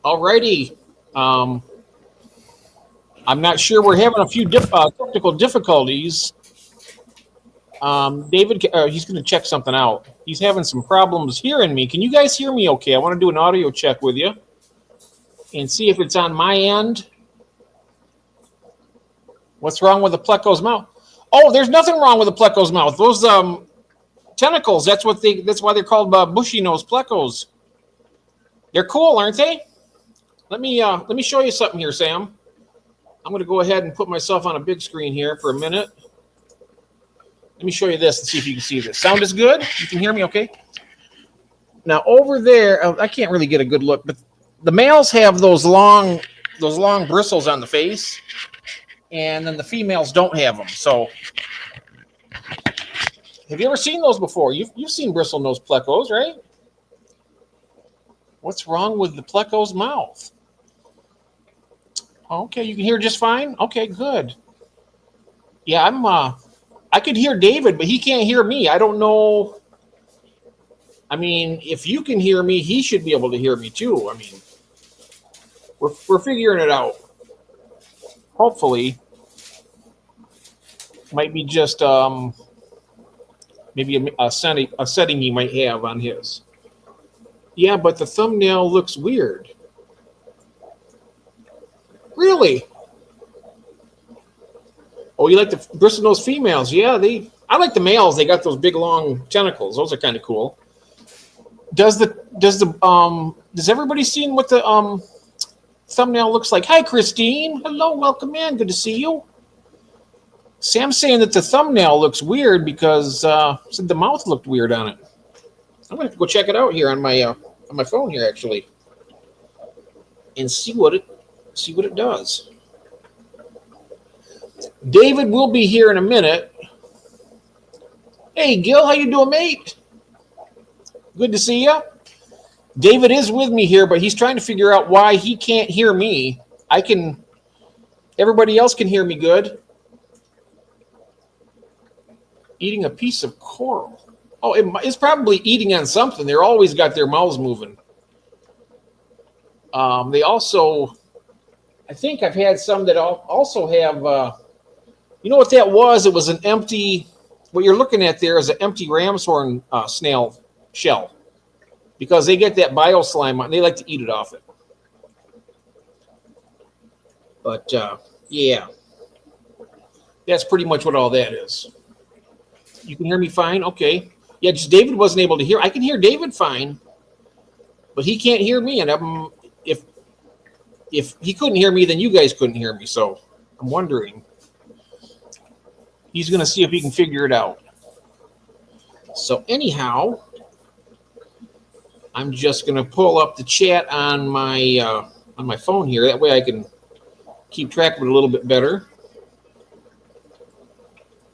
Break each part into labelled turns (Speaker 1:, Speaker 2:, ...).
Speaker 1: Alrighty. Um, I'm not sure. We're having a few technical difficulties. David, he's going to check something out. He's having some problems hearing me. Can you guys hear me okay? I want to do an audio check with you and see if it's on my end. What's wrong with the Pleco's mouth? Oh, there's nothing wrong with the Pleco's mouth. Those tentacles, that's why they're called bushy nose Plecos. They're cool, aren't they? Let me show you something here, Sam. I'm going to go ahead and put myself on a big screen here for a minute. Let me show you this and see if you can see this. Sound is good? You can hear me okay? Now over there, I can't really get a good look, but the males have those long bristles on the face, and then the females don't have them. So, have you ever seen those before? You've seen bristle-nosed plecos, right? What's wrong with the pleco's mouth? Okay, you can hear just fine? Okay, good. Yeah, I could hear David, but he can't hear me. I don't know. I mean, if you can hear me, he should be able to hear me too. I mean, we're figuring it out. Hopefully, might be just maybe a setting he might have on his. Yeah, but the thumbnail looks weird. Really? Oh, you like the bristle-nosed females? Yeah, I like the males. They got those big long tentacles. Those are kind of cool. Does everybody seen what the thumbnail looks like? Hi, Christine. Hello, welcome in. Good to see you. Sam's saying that the thumbnail looks weird because said the mouth looked weird on it. I'm gonna have to go check it out here on my phone here actually, and see what it does. David will be here in a minute. Hey, Gil, how you doing, mate? Good to see you. David is with me here, but he's trying to figure out why he can't hear me. Everybody else can hear me good. Eating a piece of coral. Oh, it's probably eating on something. They're always got their mouths moving. They also, I think I've had some that also have, you know what that was? It was an empty, what you're looking at there is an empty ram's horn snail shell. Because they get that bio slime and they like to eat it off it. But, yeah. That's pretty much what all that is. You can hear me fine? Okay. Yeah, just David wasn't able to hear. I can hear David fine, but he can't hear me. And if he couldn't hear me, then you guys couldn't hear me. So I'm wondering. He's going to see if he can figure it out. So anyhow, I'm just going to pull up the chat on my phone here. That way I can keep track of it a little bit better.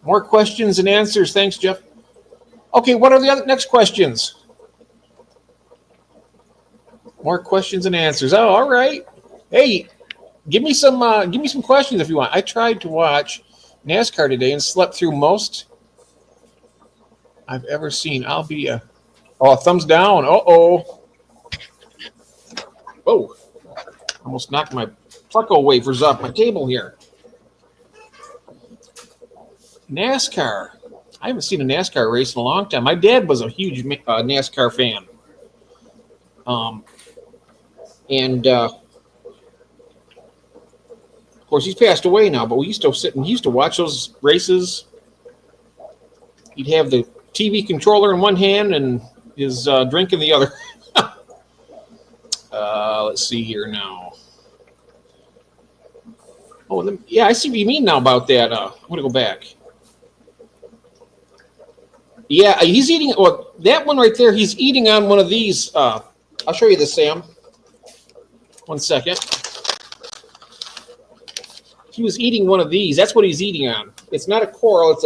Speaker 1: More questions and answers. Thanks, Jeff. Okay, what are the next questions? More questions and answers. Oh, all right. Hey, give me some questions if you want. I tried to watch NASCAR today and slept through most I've ever seen. I'll be a thumbs down. Uh-oh. Oh, almost knocked my Pleco wafers off my table here. NASCAR. I haven't seen a NASCAR race in a long time. My dad was a huge NASCAR fan. And of course, he's passed away now, but we used to sit and he used to watch those races. He'd have the TV controller in one hand and his drink in the other. Let's see here now. Oh, yeah, I see what you mean now about that. I'm going to go back. Yeah, he's eating. Well, that one right there, he's eating on one of these. I'll show you this, Sam. 1 second. He was eating one of these. That's what he's eating on. It's not a coral.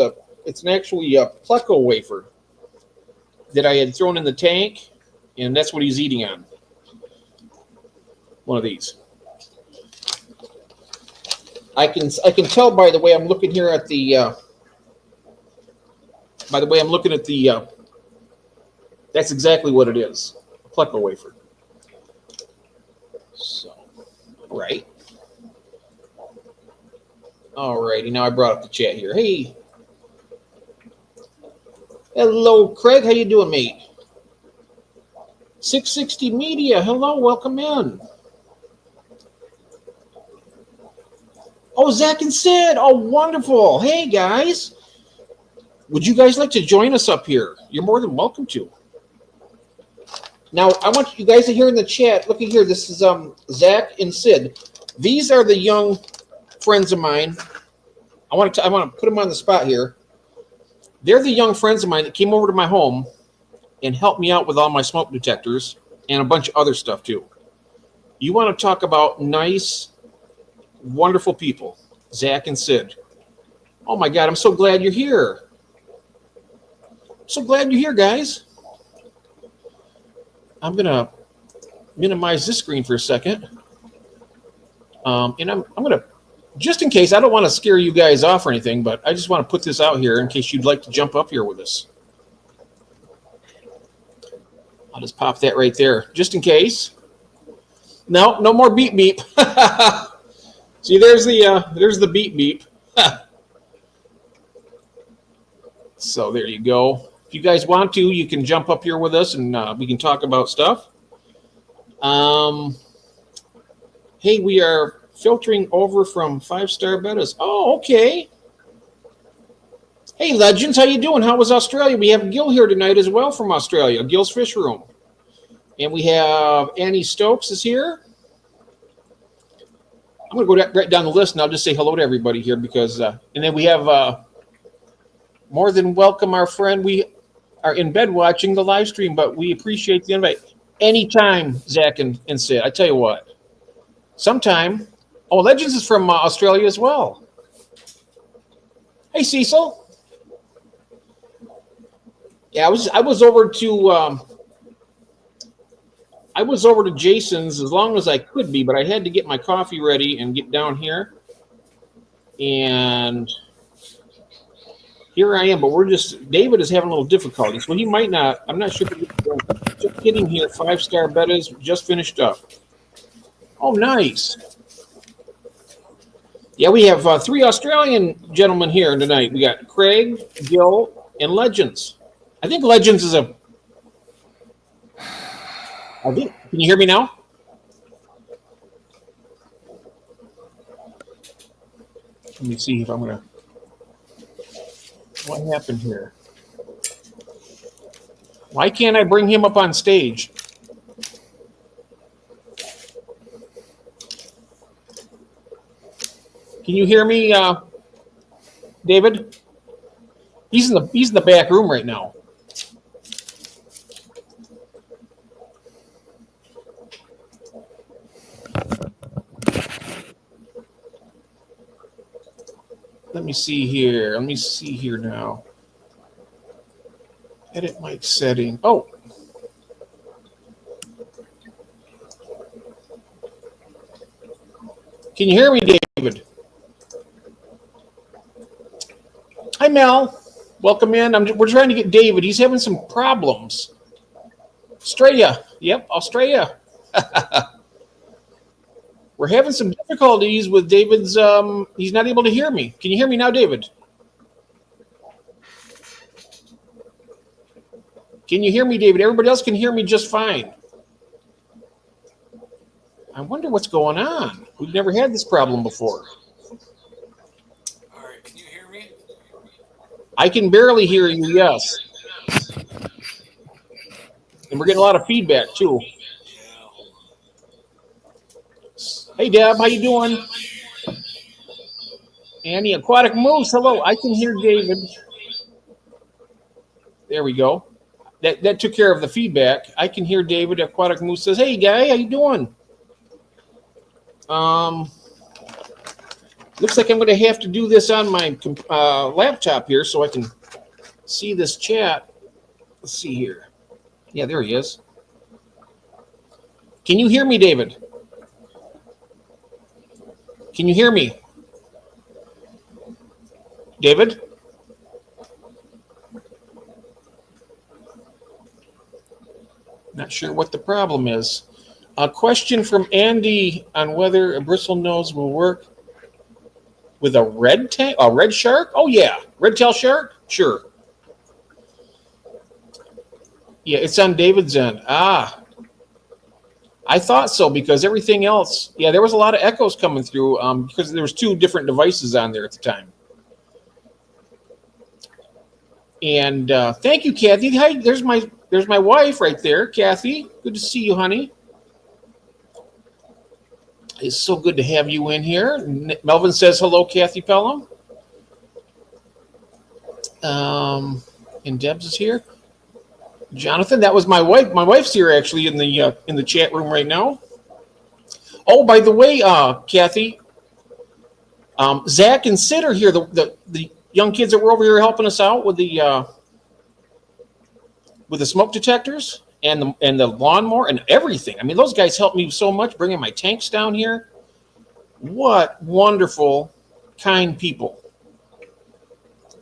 Speaker 1: It's an actually Pleco wafer that I had thrown in the tank, and that's what he's eating on. One of these. I can tell by the way I'm looking here at the. By the way, I'm looking at the. That's exactly what it is. A Pleco wafer. So, right. All righty. Now I brought up the chat here. Hey, hello, Craig. How you doing, mate? 660 Media. Hello, welcome in. Oh, Zach and Sid. Oh, wonderful. Hey, guys. Would you guys like to join us up here? You're more than welcome to. Now, I want you guys to hear in the chat. Look at here. This is Zach and Sid. These are the young friends of mine. I want to put them on the spot here. They're the young friends of mine that came over to my home and helped me out with all my smoke detectors and a bunch of other stuff too. You want to talk about nice, wonderful people, Zach and Sid. Oh my God, I'm so glad you're here. I'm so glad you're here, guys. I'm going to minimize this screen for a second. And I'm going to, just in case, I don't want to scare you guys off or anything, but I just want to put this out here in case you'd like to jump up here with us. I'll just pop that right there, just in case. No more beep beep. See, there's the beep beep. So there you go. If you guys want to, you can jump up here with us and we can talk about stuff. Hey, we are filtering over from 5-star betas. Oh, okay. Hey, Legends, how you doing? How was Australia? We have Gil here tonight as well from Australia, Gil's Fish Room. And we have Annie Stokes is here. I'm going to go right down the list and I'll just say hello to everybody here because, and then we have more than welcome our friend. We are in bed watching the live stream, but we appreciate the invite. Anytime, Zach and Sid. I tell you what, sometime. Oh, Legends is from Australia as well. Hey, Cecil. Yeah, I was over to Jason's as long as I could be, but I had to get my coffee ready and get down here. And here I am, but David is having a little difficulty, so he might not. I'm not sure. Just getting here. 5-star betas just finished up. Oh, nice. Yeah, we have 3 Australian gentlemen here tonight. We got Craig, Gil, and Legends. I think Legends is can you hear me now? Let me see if I'm going to. What happened here? Why can't I bring him up on stage? Can you hear me, David? He's in the back room right now. Let me see here now. Edit mic setting. Oh. Can you hear me, David? Hi, Mel. Welcome in. We're trying to get David. He's having some problems. Australia. Yep, Australia. We're having some difficulties with David's. He's not able to hear me. Can you hear me now, David? Can you hear me, David? Everybody else can hear me just fine. I wonder what's going on. We've never had this problem before.
Speaker 2: All right, can you hear me?
Speaker 1: I can barely hear you, yes. And we're getting a lot of feedback, too. Hey, Deb, how you doing? Annie, Aquatic Moose, hello. I can hear David. There we go. That took care of the feedback. I can hear David. Aquatic Moose says, hey, guy, how you doing? Looks like I'm going to have to do this on my laptop here so I can see this chat. Let's see here. Yeah, there he is. Can you hear me, David? Can you hear me? David? Not sure what the problem is. A question from Andy on whether a bristle nose will work with a red shark. Oh yeah, red tail shark. Sure. Yeah, it's on David's end. Ah, I thought so because everything else. Yeah, there was a lot of echoes coming through because there was 2 different devices on there at the time. And thank you, Kathy. Hi, there's my wife right there, Kathy. Good to see you, honey. It's so good to have you in here. Melvin says hello, Kathy Pelham. And Debs is here. Jonathan, that was my wife. My wife's here actually in the chat room right now. Oh, by the way, Kathy, Zach and Sid are here. The young kids that were over here helping us out with the smoke detectors and the lawnmower and everything. I mean, those guys helped me so much bringing my tanks down here. What wonderful, kind people.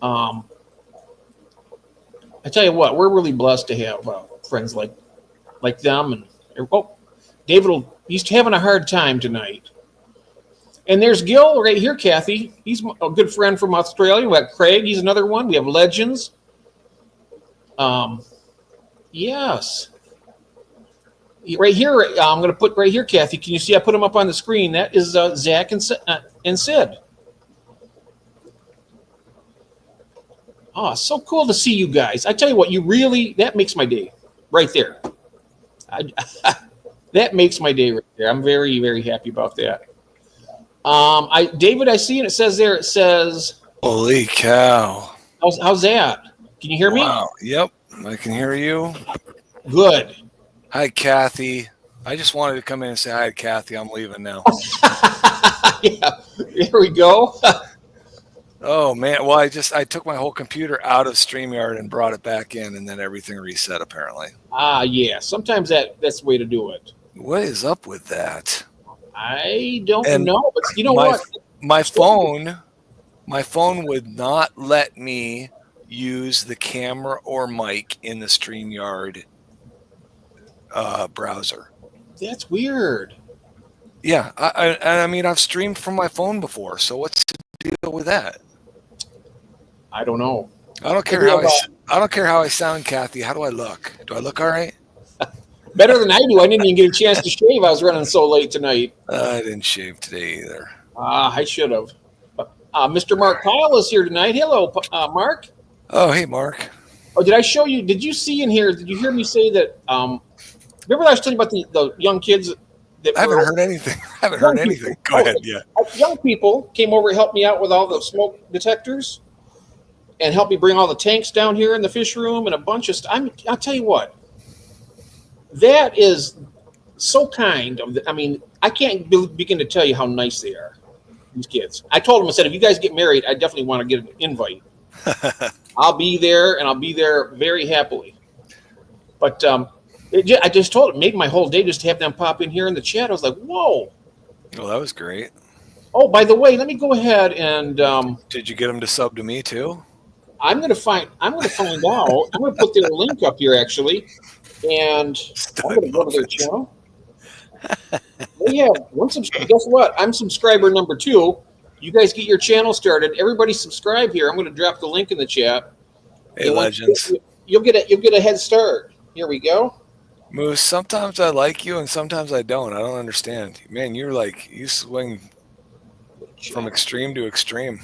Speaker 1: I tell you what, we're really blessed to have friends like them. And he's having a hard time tonight. And there's Gil right here, Kathy. He's a good friend from Australia. We got Craig. He's another one. We have Legends. Yes. Right here, I'm going to put right here, Kathy. Can you see I put them up on the screen? That is Zach and Sid. Oh, so cool to see you guys. I tell you what, that makes my day right there. That makes my day right there. I'm very, very happy about that. David, I see, and it says,
Speaker 3: holy cow.
Speaker 1: How's that? Can you hear me?
Speaker 3: Wow. Yep. I can hear you.
Speaker 1: Good.
Speaker 3: Hi, Kathy. I just wanted to come in and say hi, Kathy. I'm leaving now.
Speaker 1: Yeah. Here we go.
Speaker 3: Oh man. Well, I took my whole computer out of StreamYard and brought it back in, and then everything reset apparently.
Speaker 1: Yeah. Sometimes that's the way to do it.
Speaker 3: What is up with that?
Speaker 1: I don't know, but you know what?
Speaker 3: My phone would not let me use the camera or mic in the StreamYard browser.
Speaker 1: That's weird.
Speaker 3: Yeah, I mean, I've streamed from my phone before, so what's the deal with that?
Speaker 1: I don't know.
Speaker 3: I don't care how I sound, Kathy. How do I look? Do I look all right?
Speaker 1: Better than I do. I didn't even get a chance to shave. I was running so late tonight.
Speaker 3: I didn't shave today either.
Speaker 1: I should have. Mr. Mark Kyle is here tonight. Hello, Mark.
Speaker 3: Oh, hey, Mark.
Speaker 1: Oh, did I show you? Did you see in here? Did you hear me say that? Remember I was telling you about the young kids?
Speaker 3: I haven't heard anything. Go ahead. Yeah.
Speaker 1: Young people came over and helped me out with all the smoke detectors and helped me bring all the tanks down here in the fish room and a bunch of stuff. I'll tell you what. That is so kind. I can't begin to tell you how nice they are, these kids. I told them, I said, if you guys get married, I definitely want to get an invite. I'll be there, and I'll be there very happily. But I just told it made my whole day just to have them pop in here in the chat. I was like, whoa.
Speaker 3: Well, that was great.
Speaker 1: Oh, by the way, let me go ahead and.
Speaker 3: Did you get them to sub to me too?
Speaker 1: I'm going to find out. I'm going to put their link up here actually, and I'm going to go to their channel. They have one subscriber. Guess what? I'm subscriber number 2. You guys get your channel started. Everybody subscribe here. I'm going to drop the link in the chat.
Speaker 3: Hey, Legends.
Speaker 1: You'll get a head start. Here we go.
Speaker 3: Moose, sometimes I like you and sometimes I don't. I don't understand. Man, you swing from extreme to extreme.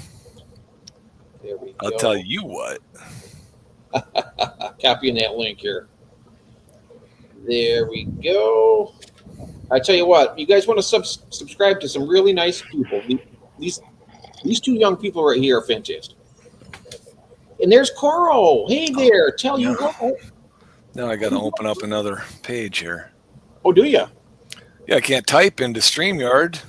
Speaker 1: There we go.
Speaker 3: I'll tell you what.
Speaker 1: Copying that link here. There we go. I tell you what, you guys want to subscribe to some really nice people. These 2 young people right here are fantastic. And there's Coro. Hey there. Tell you what.
Speaker 3: Now I got to open up another page here.
Speaker 1: Oh, do you?
Speaker 3: Yeah, I can't type into StreamYard.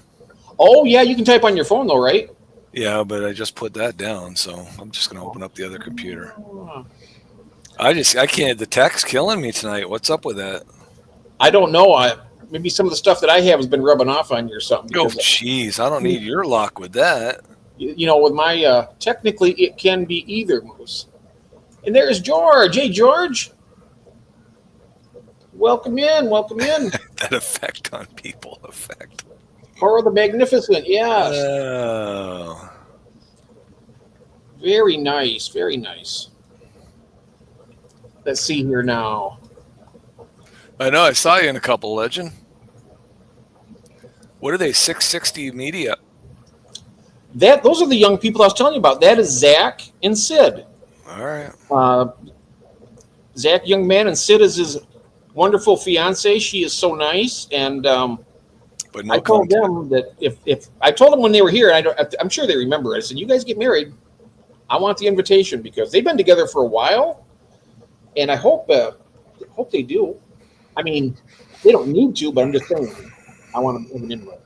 Speaker 1: Oh, yeah, you can type on your phone though, right?
Speaker 3: Yeah, but I just put that down, so I'm just going to open up the other computer. I can't. The tech's killing me tonight. What's up with that?
Speaker 1: I don't know. Maybe some of the stuff that I have has been rubbing off on you or something.
Speaker 3: Oh, jeez. I don't need your luck with that.
Speaker 1: With my, technically it can be either, Moose. And there's George. Hey, George. Welcome in. Welcome in.
Speaker 3: That effect on people. Effect.
Speaker 1: Horror the Magnificent. Yes.
Speaker 3: Oh.
Speaker 1: Very nice. Very nice. Let's see here now.
Speaker 3: I know. I saw you in a couple, Legend. What are they? 660 Media.
Speaker 1: Those are the young people I was telling you about. That is Zach and Sid.
Speaker 3: All right.
Speaker 1: Zach, young man, and Sid is his wonderful fiance. She is so nice, and
Speaker 3: But no
Speaker 1: I told
Speaker 3: content.
Speaker 1: them that if I told them when they were here, and I'm sure they remember. I said, "You guys get married. I want the invitation because they've been together for a while, and I hope they do. I mean, they don't need to, but I'm just saying, I want to have an invite."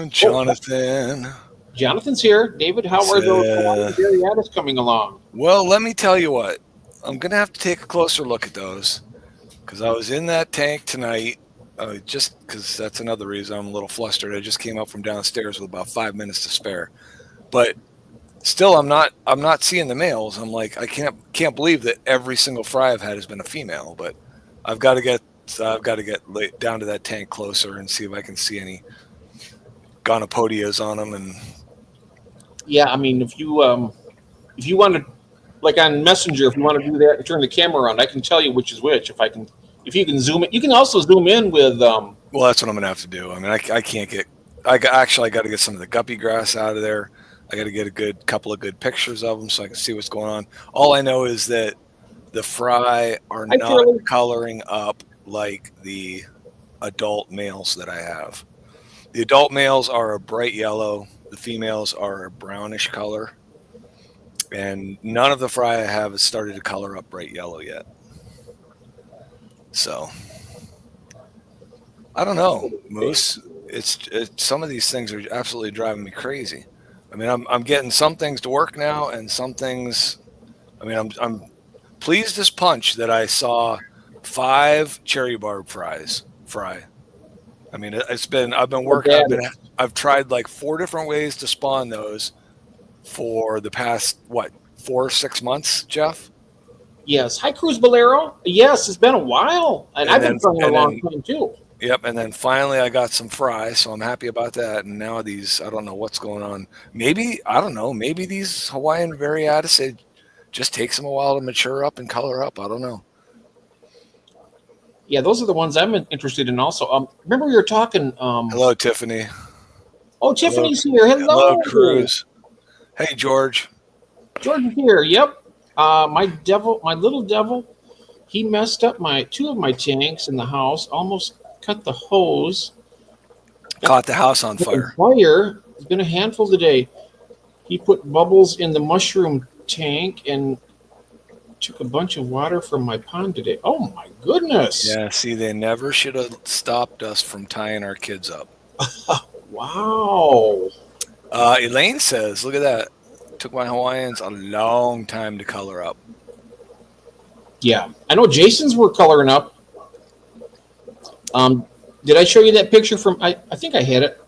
Speaker 3: Jonathan.
Speaker 1: Jonathan's here. David, how are those Variatas coming along?
Speaker 3: Well, let me tell you what. I'm going to have to take a closer look at those because I was in that tank tonight. Just because that's another reason I'm a little flustered. I just came up from downstairs with about 5 minutes to spare, but still, I'm not seeing the males. I'm like, I can't believe that every single fry I've had has been a female. But I've got to get down to that tank closer and see if I can see any gonopodias on them. And
Speaker 1: Yeah, I mean, if you want to, like on Messenger, if you want to do that, turn the camera around. I can tell you which is which. If you can zoom it, you can also zoom in with.
Speaker 3: Well, that's what I'm gonna have to do. I mean, I can't get. I got to get some of the guppy grass out of there. I got to get a couple of good pictures of them so I can see what's going on. All I know is that the fry are not coloring up like the adult males that I have. The adult males are a bright yellow. The females are a brownish color. And none of the fry I have has started to color up bright yellow yet. So, I don't know, Moose. It's some of these things are absolutely driving me crazy. I mean, I'm getting some things to work now, and some things. I mean, I'm pleased as punch that I saw 5 cherry barb fry. I mean, I've been working. I've tried like 4 different ways to spawn those for the past 4 or 6 months, Jeff.
Speaker 1: Yes. Hi, Cruz Bolero. Yes, it's been a while, and I've been trying a long time too.
Speaker 3: Yep, and then finally I got some fry, so I'm happy about that. And now these, I don't know what's going on. Maybe, I don't know, maybe these Hawaiian Variatas, it just takes them a while to mature up and color up. I don't know.
Speaker 1: Yeah, those are the ones I'm interested in also. Remember we were talking.
Speaker 3: Hello, Tiffany.
Speaker 1: Oh, Tiffany's here. Hello,
Speaker 3: Cruz. Hey, George.
Speaker 1: George is here. Yep. My little devil, he messed up 2 of my tanks in the house. Almost cut the hose.
Speaker 3: Caught the house on fire.
Speaker 1: It's been a handful today. He put bubbles in the mushroom tank and took a bunch of water from my pond today. Oh my goodness.
Speaker 3: Yeah, see, they never should have stopped us from tying our kids up.
Speaker 1: Wow.
Speaker 3: Elaine says, look at that. Took my Hawaiians a long time to color up.
Speaker 1: Yeah. I know Jason's were coloring up. Did I show you that picture from I think I had it.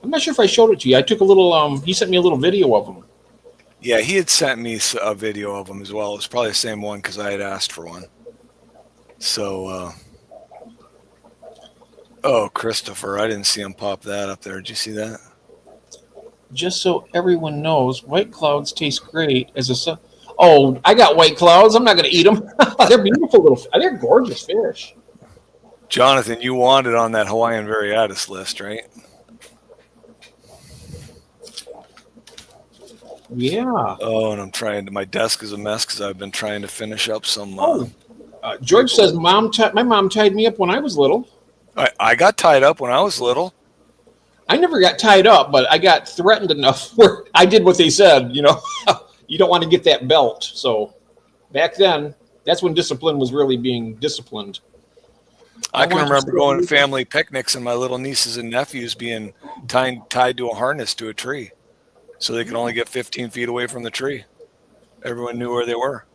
Speaker 1: I'm not sure if I showed it to you. I took a little he sent me a little video of them.
Speaker 3: Yeah, he had sent me a video of them as well. It's probably the same one because I had asked for one. So, oh, Christopher, I didn't see him pop that up there. Did you see that?
Speaker 1: Just so everyone knows, white clouds taste great as a sun. Oh, I got white clouds. I'm not going to eat them. They're beautiful they're gorgeous fish.
Speaker 3: Jonathan, you wanted on that Hawaiian Variatus list, right?
Speaker 1: Yeah.
Speaker 3: Oh, and my desk is a mess because I've been trying to finish up some.
Speaker 1: George says, my mom tied me up when I was little.
Speaker 3: I got tied up when I was little.
Speaker 1: I never got tied up, but I got threatened enough where I did what they said. You know, you don't want to get that belt. So back then, that's when discipline was really being disciplined.
Speaker 3: I can remember going to family picnics and my little nieces and nephews being tied to a harness to a tree so they could only get 15 feet away from the tree. Everyone knew where they were.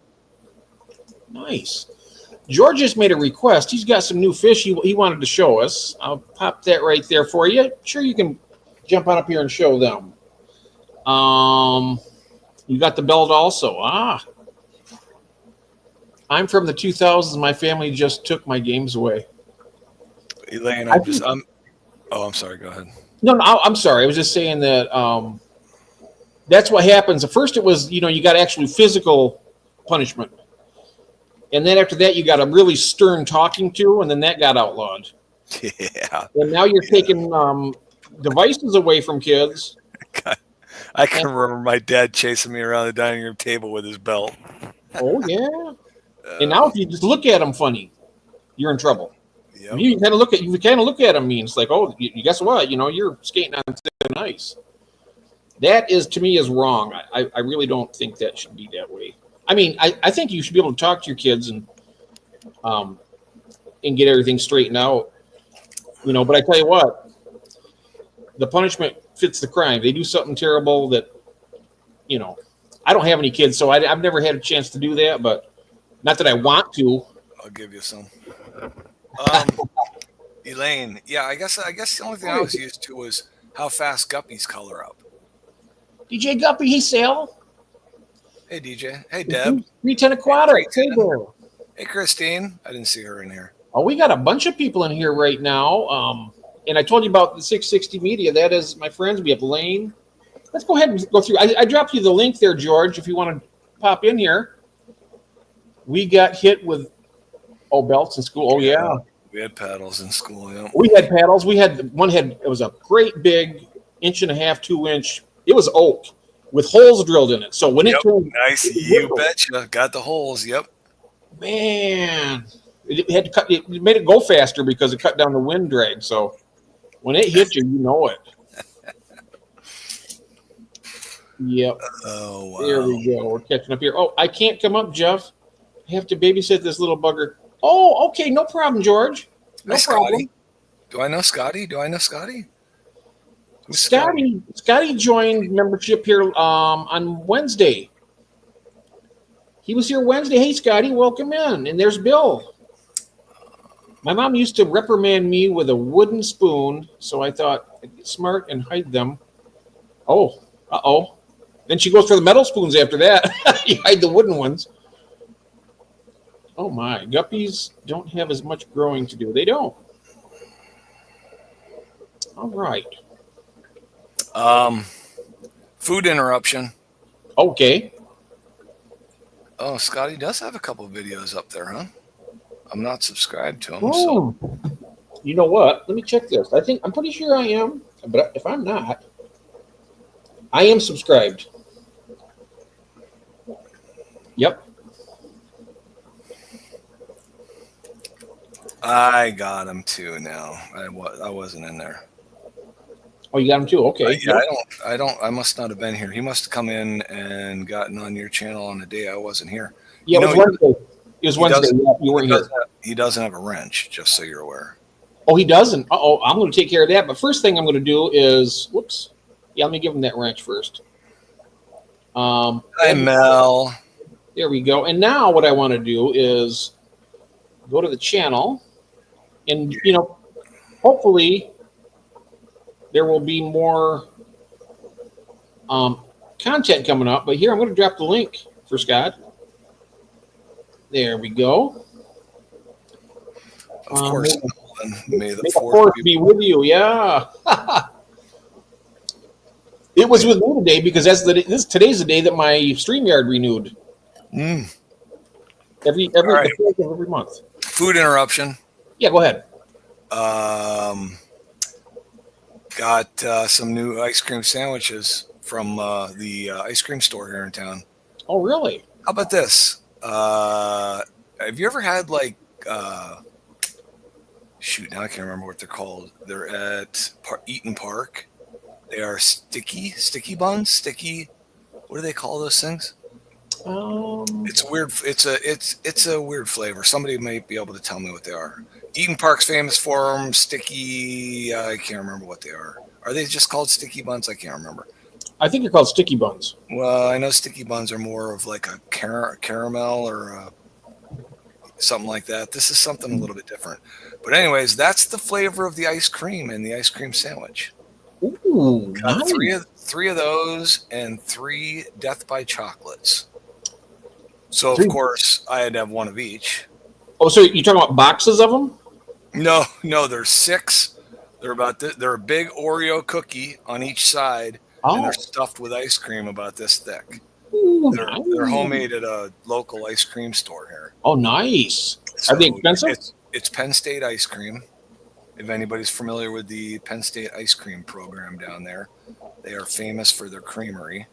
Speaker 1: Nice. George just made a request. He's got some new fish he wanted to show us. I'll pop that right there for you. Sure, you can jump on up here and show them. You got the belt also. I'm from the 2000s. My family just took my games away.
Speaker 3: Elaine,
Speaker 1: I
Speaker 3: I'm sorry. Go ahead.
Speaker 1: No, I'm sorry. I was just saying that that's what happens. At first, it was you got actually physical punishment, and then after that, you got a really stern talking to, and then that got outlawed.
Speaker 3: Yeah.
Speaker 1: And now you're taking devices away from kids.
Speaker 3: I can remember my dad chasing me around the dining room table with his belt.
Speaker 1: Oh yeah. And now if you just look at them funny, you're in trouble.
Speaker 3: Yep.
Speaker 1: You kind of look at them means like, oh, you guess what? You're skating on thin ice. That is to me is wrong. I really don't think that should be that way. I mean, I think you should be able to talk to your kids and get everything straightened out. But I tell you what, the punishment fits the crime. They do something terrible that, I don't have any kids, so I've never had a chance to do that, but not that I want to.
Speaker 3: I'll give you some. Elaine, yeah, I guess the only thing I was used to was how fast guppies color up.
Speaker 1: DJ Guppy, hey Sal.
Speaker 3: Hey DJ. Hey Deb.
Speaker 1: 310 Aquatic. Hey there.
Speaker 3: Hey Christine. I didn't see her in here.
Speaker 1: Oh, we got a bunch of people in here right now. And I told you about the 660 Media. That is my friends. We have Lane. Let's go ahead and go through. I dropped you the link there, George, if you want to pop in here. We got hit with belts in school. Oh yeah.
Speaker 3: We had paddles in school, yeah.
Speaker 1: We had paddles. We had it was a great big 1.5 2 inch. It was oak with holes drilled in it. So when it turned
Speaker 3: nice, you betcha. Got the holes, yep.
Speaker 1: Man, it had to cut. It made it go faster because it cut down the wind drag. So when it hit you, you know it. Yep.
Speaker 3: Oh wow.
Speaker 1: There we go. We're catching up here. Oh, I can't come up, Jeff. I have to babysit this little bugger. Oh, okay, no problem, George. No problem.
Speaker 3: Do I know Scotty?
Speaker 1: Scotty joined membership here on Wednesday. He was here Wednesday. Hey, Scotty, welcome in. And there's Bill. My mom used to reprimand me with a wooden spoon, so I thought I'd get smart and hide them. Oh, uh-oh. Then she goes for the metal spoons after that. You hide the wooden ones. Oh, my. Guppies don't have as much growing to do. They don't. All right.
Speaker 3: Food interruption.
Speaker 1: Okay.
Speaker 3: Oh, Scotty does have a couple of videos up there, huh? I'm not subscribed to him.
Speaker 1: Oh.
Speaker 3: So.
Speaker 1: You know what? Let me check this. I'm pretty sure I am, but if I'm not, I am subscribed. Yep.
Speaker 3: I got him too now. I wasn't in there.
Speaker 1: Oh, you got him too? Okay.
Speaker 3: Yeah, I must not have been here. He must have come in and gotten on your channel on the day I wasn't here.
Speaker 1: Yeah, it was Wednesday. It was Wednesday. You weren't here.
Speaker 3: He doesn't have a wrench, just so you're aware.
Speaker 1: Oh, he doesn't? Uh-oh, I'm going to take care of that. But first thing I'm going to do is, whoops. Yeah, let me give him that wrench first.
Speaker 3: Hi, Mel.
Speaker 1: There we go. And now what I want to do is go to the channel. And, hopefully there will be more content coming up. But here, I'm going to drop the link for Scott. There we go.
Speaker 3: Of course. May the
Speaker 1: fourth be with you. Yeah. It was with me today because today's the day that my StreamYard renewed. Every month.
Speaker 3: Food interruption.
Speaker 1: Yeah, go ahead.
Speaker 3: Got some new ice cream sandwiches from the ice cream store here in town.
Speaker 1: Oh, really?
Speaker 3: How about this? Have you ever had shoot, now I can't remember what they're called. They're at Eaton Park. They are sticky buns. What do they call those things? It's weird. It's a weird flavor. Somebody may be able to tell me what they are. Eaton Park's famous for them. Sticky. I can't remember what they are. Are they just called sticky buns? I can't remember.
Speaker 1: I think they're called sticky buns.
Speaker 3: Well, I know sticky buns are more of like a caramel or something like that. This is something a little bit different. But anyways, that's the flavor of the ice cream and the ice cream sandwich.
Speaker 1: Ooh, nice.
Speaker 3: Three of those and 3 Death by Chocolates. So, of
Speaker 1: 3.
Speaker 3: course, I had to have one of each.
Speaker 1: Oh, so you're talking about boxes of them?
Speaker 3: No, there's 6. They're a big Oreo cookie on each side, and
Speaker 1: Oh,
Speaker 3: they're stuffed with ice cream about this thick.
Speaker 1: ooh,
Speaker 3: They're
Speaker 1: nice.
Speaker 3: homemade at a local ice cream store here.
Speaker 1: Oh, nice.
Speaker 3: So
Speaker 1: Are they expensive?
Speaker 3: It's Penn State ice cream. If anybody's familiar with the Penn State ice cream program down there, they are famous for their creamery.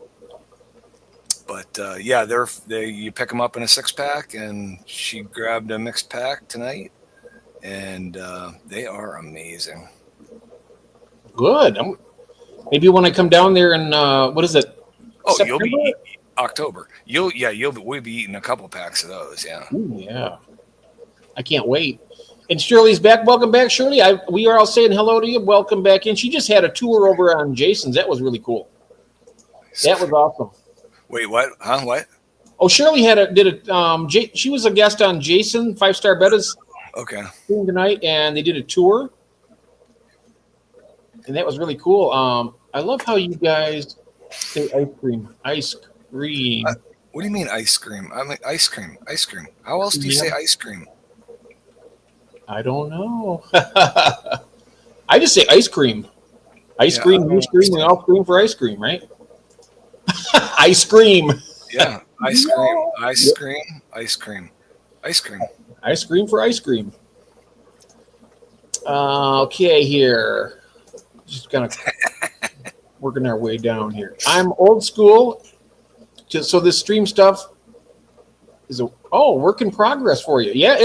Speaker 3: But yeah, you pick them up in a 6-pack, and she grabbed a mixed pack tonight, and they are amazing.
Speaker 1: Good. Maybe when I come down there in what is it?
Speaker 3: Oh,
Speaker 1: September?
Speaker 3: you'll be October. We'll be eating a couple packs of those. Yeah.
Speaker 1: Ooh, yeah. I can't wait. And Shirley's back. Welcome back, Shirley. We are all saying hello to you. Welcome back in. She just had a tour over on Jason's. That was really cool. That was awesome.
Speaker 3: Wait, what? Huh? What?
Speaker 1: Oh, Shirley she was a guest on Jason 5-Star Betta's
Speaker 3: Okay.
Speaker 1: stream tonight, and they did a tour, and that was really cool. I love how you guys say ice cream.
Speaker 3: What do you mean ice cream? I mean ice cream. How else do you say ice cream?
Speaker 1: I don't know. I just say ice cream. Ice cream, you scream, we all scream for ice cream, right? Ice cream.
Speaker 3: Yeah, ice cream. Ice cream. Ice cream. Ice cream.
Speaker 1: Ice cream for ice cream. Okay, here. Just kind of working our way down here. I'm old school. So this stream stuff is work in progress for you. Yeah,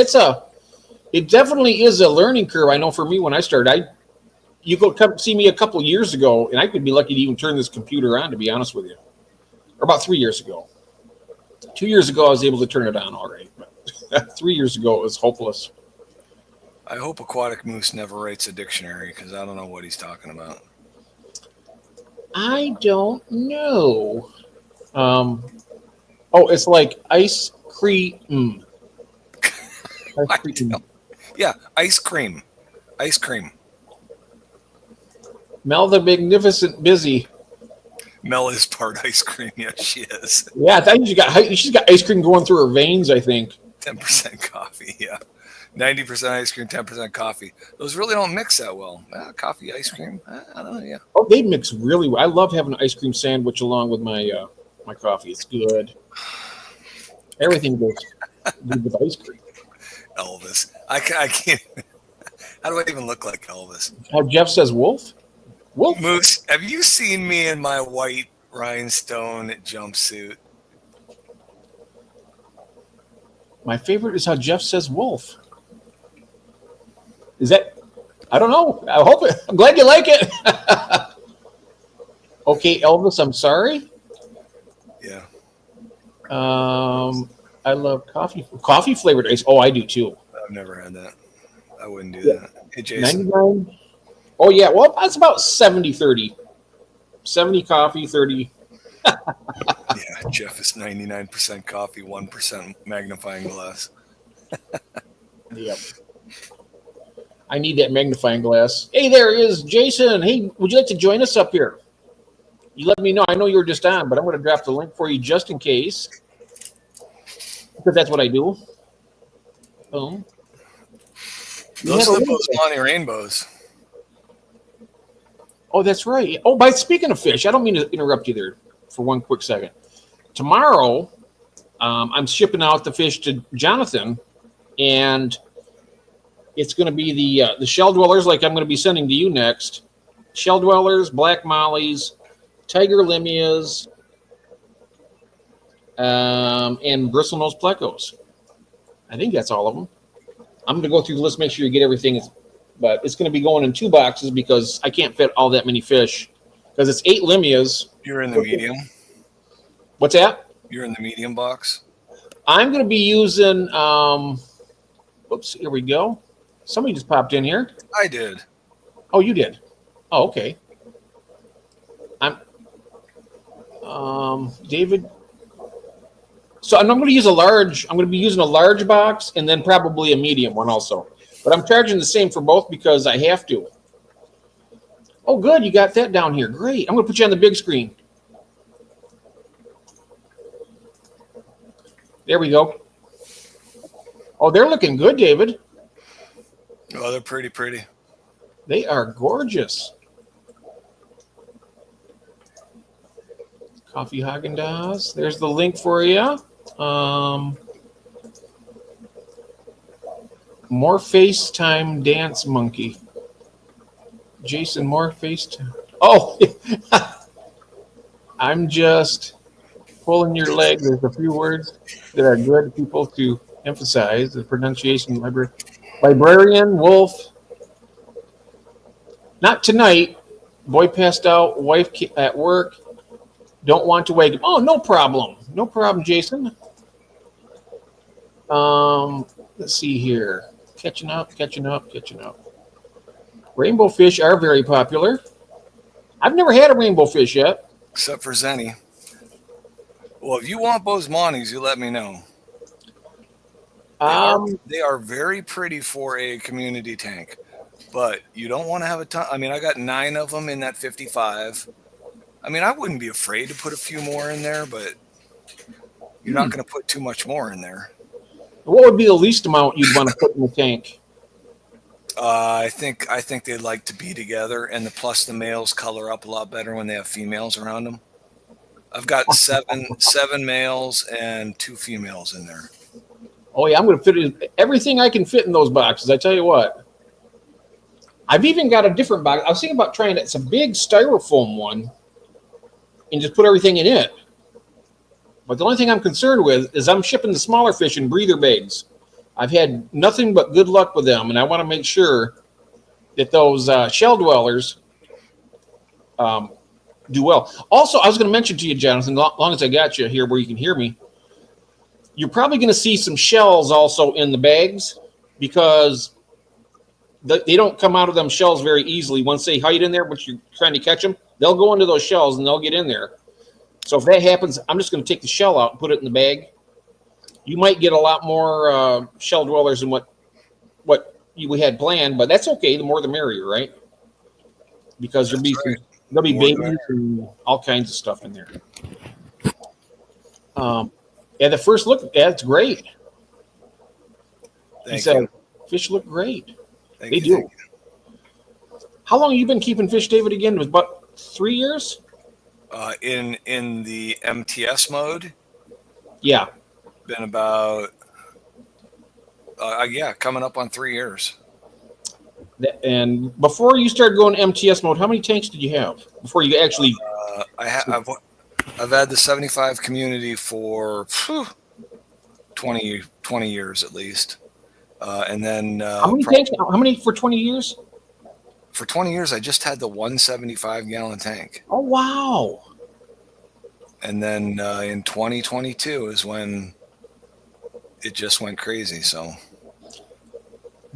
Speaker 1: it definitely is a learning curve. I know for me when I started, you go come see me a couple years ago, and I could be lucky to even turn this computer on, to be honest with you. Or about 3 years ago. 2 years ago, I was able to turn it on all right. But 3 years ago, it was hopeless.
Speaker 3: I hope Aquatic Moose never writes a dictionary because I don't know what he's talking about.
Speaker 1: I don't know. It's like ice cream. Ice cream.
Speaker 3: Yeah, ice cream. Ice cream.
Speaker 1: Mel the Magnificent busy.
Speaker 3: Mel is part ice cream. Yes, she is.
Speaker 1: Yeah, I think she's got ice cream going through her veins, I think.
Speaker 3: 10% coffee, yeah. 90% ice cream, 10% coffee. Those really don't mix that well. Coffee, ice cream, I don't know, yeah.
Speaker 1: Oh, they mix really well. I love having an ice cream sandwich along with my my coffee. It's good. Everything goes good with ice cream.
Speaker 3: Elvis. I can't. How do I even look like Elvis?
Speaker 1: How Jeff says wolf? Wolf?
Speaker 3: Moose, have you seen me in my white rhinestone jumpsuit?
Speaker 1: My favorite is how Jeff says wolf. Is that? I don't know. I hope it. I'm glad you like it. Okay, Elvis, I'm sorry.
Speaker 3: Yeah.
Speaker 1: I love coffee flavored ice. Oh, I do too.
Speaker 3: I've never had that. I wouldn't do that. Hey, Jason.
Speaker 1: 99. Oh, yeah. Well, that's about 70-30. 70 coffee, 30.
Speaker 3: Yeah, Jeff is 99% coffee, 1% magnifying glass.
Speaker 1: Yep. I need that magnifying glass. Hey, there is Jason. Hey, would you like to join us up here? You let me know. I know you were just on, but I'm going to draft the link for you just in case. Because that's what I do. Boom.
Speaker 3: Those are the Bosemani rainbows.
Speaker 1: Oh, that's right. Oh, speaking of fish, I don't mean to interrupt you there for one quick second. Tomorrow, I'm shipping out the fish to Jonathan, and it's going to be the shell dwellers, like I'm going to be sending to you next. Shell dwellers, black mollies, tiger limias, and bristlenose plecos. I think that's all of them. I'm going to go through the list, make sure you get everything. But it's going to be going in 2 boxes because I can't fit all that many fish. Because it's 8 limias.
Speaker 3: You're in the medium?
Speaker 1: What's that?
Speaker 3: You're in the medium box?
Speaker 1: I'm going to be using, whoops, here we go. Somebody just popped in here.
Speaker 3: I did.
Speaker 1: Oh, you did? Oh, okay. David. So I'm going to use I'm going to be using a large box and then probably a medium one also. But I'm charging the same for both because I have to. Oh, good. You got that down here. Great. I'm going to put you on the big screen. There we go. Oh, they're looking good, David.
Speaker 3: Oh, they're pretty.
Speaker 1: They are gorgeous. Coffee Haagen-Dazs. There's the link for you. More FaceTime Dance Monkey. Jason, more FaceTime. Oh, I'm just pulling your leg. There's a few words that are good people to emphasize. The pronunciation, librarian, wolf. Not tonight. Boy passed out. Wife at work. Don't want to wake him. Oh, no problem. No problem, Jason. Let's see here. Catching up. Rainbow fish are very popular. I've never had a rainbow fish yet.
Speaker 3: Except for Zenny. Well, if you want Bozemantes, you let me know. They are very pretty for a community tank, but you don't want to have a ton. I mean, I got 9 of them in that 55. I mean, I wouldn't be afraid to put a few more in there, but you're not going to put too much more in there.
Speaker 1: What would be the least amount you'd want to put in the tank?
Speaker 3: I think they like to be together, and plus the males color up a lot better when they have females around them. I've got seven males and 2 females in there.
Speaker 1: Oh yeah, I'm going to fit everything I can fit in those boxes. I tell you what. I've even got a different box. I was thinking about trying it. It's a big styrofoam one, and just put everything in it. But the only thing I'm concerned with is I'm shipping the smaller fish in breather bags. I've had nothing but good luck with them, and I want to make sure that those shell dwellers do well. Also, I was going to mention to you, Jonathan, as long as I got you here where you can hear me, you're probably going to see some shells also in the bags because they don't come out of them shells very easily. Once they hide in there, but you're trying to catch them, they'll go into those shells and they'll get in there. So if that happens, I'm just going to take the shell out and put it in the bag. You might get a lot more shell dwellers than what we had planned, but that's okay. The more the merrier, right? Because there'll be babies and all kinds of stuff in there. Yeah, the first look, that's great. He said, fish look great. They do. How long have you been keeping fish, David, again? It was about 3 years?
Speaker 3: In the MTS mode?
Speaker 1: Yeah.
Speaker 3: Been about, coming up on 3 years.
Speaker 1: And before you started going MTS mode, how many tanks did you have before you actually?
Speaker 3: I've had the 75 community for 20 years at least, and then
Speaker 1: how many tanks? How many for 20 years?
Speaker 3: For 20 years, I just had the 175-gallon tank.
Speaker 1: Oh wow!
Speaker 3: And then in 2022 is when it just went crazy. So.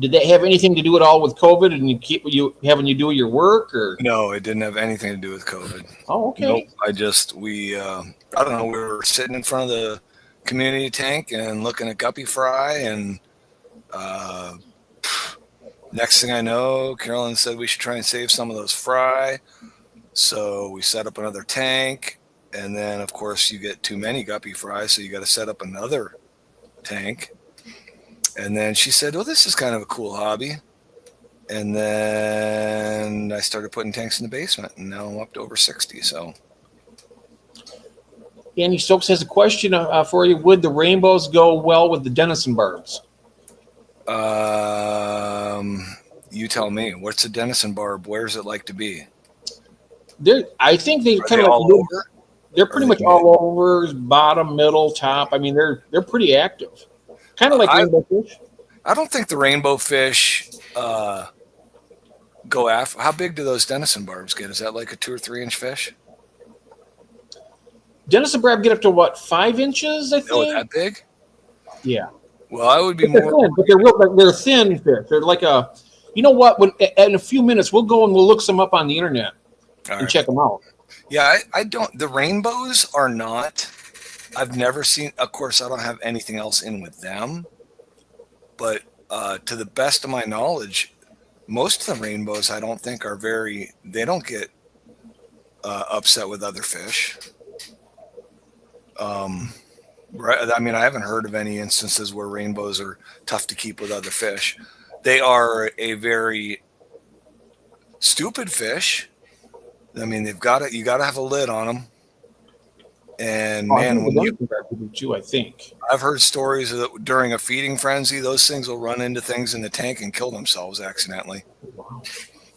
Speaker 1: Did that have anything to do at all with COVID and you having you do your work or?
Speaker 3: No, it didn't have anything to do with COVID.
Speaker 1: Oh, okay.
Speaker 3: Nope. I don't know. We were sitting in front of the community tank and looking at guppy fry, and next thing I know, Carolyn said we should try and save some of those fry. So we set up another tank, and then of course you get too many guppy fry, so you got to set up another tank. And then she said, well, this is kind of a cool hobby. And then I started putting tanks in the basement, and now I'm up to over 60. So,
Speaker 1: Andy Stokes has a question for you. Would the rainbows go well with the Denison barbs?
Speaker 3: You tell me. What's a Denison barb? Where's it like to be?
Speaker 1: I think they kind of
Speaker 3: all over.
Speaker 1: They're pretty much all over, bottom, middle, top. I mean, they're pretty active. Kind of like rainbow fish.
Speaker 3: I don't think the rainbow fish go after. How big do those Denison barbs get? Is that like a 2 or 3 inch fish?
Speaker 1: Denison barb get up to what, 5 inches? I think.
Speaker 3: Oh, that big?
Speaker 1: Yeah.
Speaker 3: Well, I would be
Speaker 1: They're
Speaker 3: more.
Speaker 1: thin, but they're thin fish. They're like a. You know what? In a few minutes we'll go and we'll look some up on the internet and check them out.
Speaker 3: Yeah, I don't. The rainbows are not. I've never seen. Of course, I don't have anything else in with them. But to the best of my knowledge, most of the rainbows I don't think are very. They don't get upset with other fish. Right. I mean, I haven't heard of any instances where rainbows are tough to keep with other fish. They are a very stupid fish. I mean, you got to have a lid on them. And man, when
Speaker 1: I think
Speaker 3: I've heard stories that during a feeding frenzy, those things will run into things in the tank and kill themselves accidentally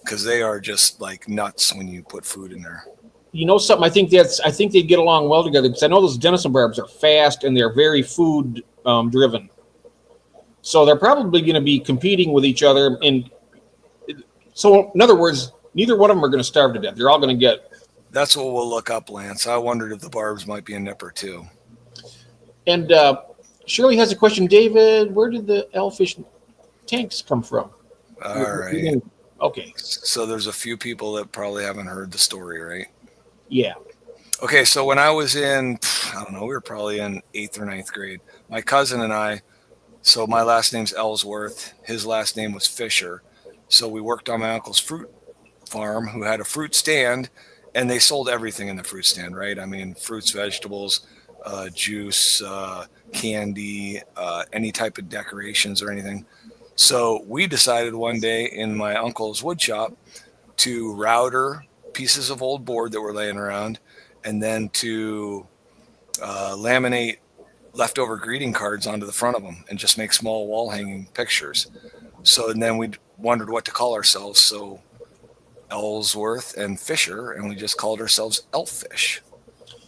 Speaker 3: because they are just like nuts when you put food in there.
Speaker 1: You know something? I think they get along well together because I know those Denison barbs are fast and they're very food driven. So they're probably going to be competing with each other. And so, in other words, neither one of them are going to starve to death. They're all going to get.
Speaker 3: That's what we'll look up, Lance. I wondered if the barbs might be a nipper too.
Speaker 1: And Shirley has a question. David, where did the Elfish tanks come from?
Speaker 3: All right.
Speaker 1: Okay.
Speaker 3: So there's a few people that probably haven't heard the story, right?
Speaker 1: Yeah.
Speaker 3: Okay, so when I was in, I don't know, we were probably in 8th or 9th grade. My cousin and I, so my last name's Ellsworth. His last name was Fisher. So we worked on my uncle's fruit farm, who had a fruit stand, and they sold everything in the fruit stand, right? I mean, fruits, vegetables, juice, candy, any type of decorations or anything. So we decided one day in my uncle's wood shop to router pieces of old board that were laying around and then to laminate leftover greeting cards onto the front of them and just make small wall hanging pictures. So and then we wondered what to call ourselves. So Ellsworth and Fisher, and we just called ourselves Elfish.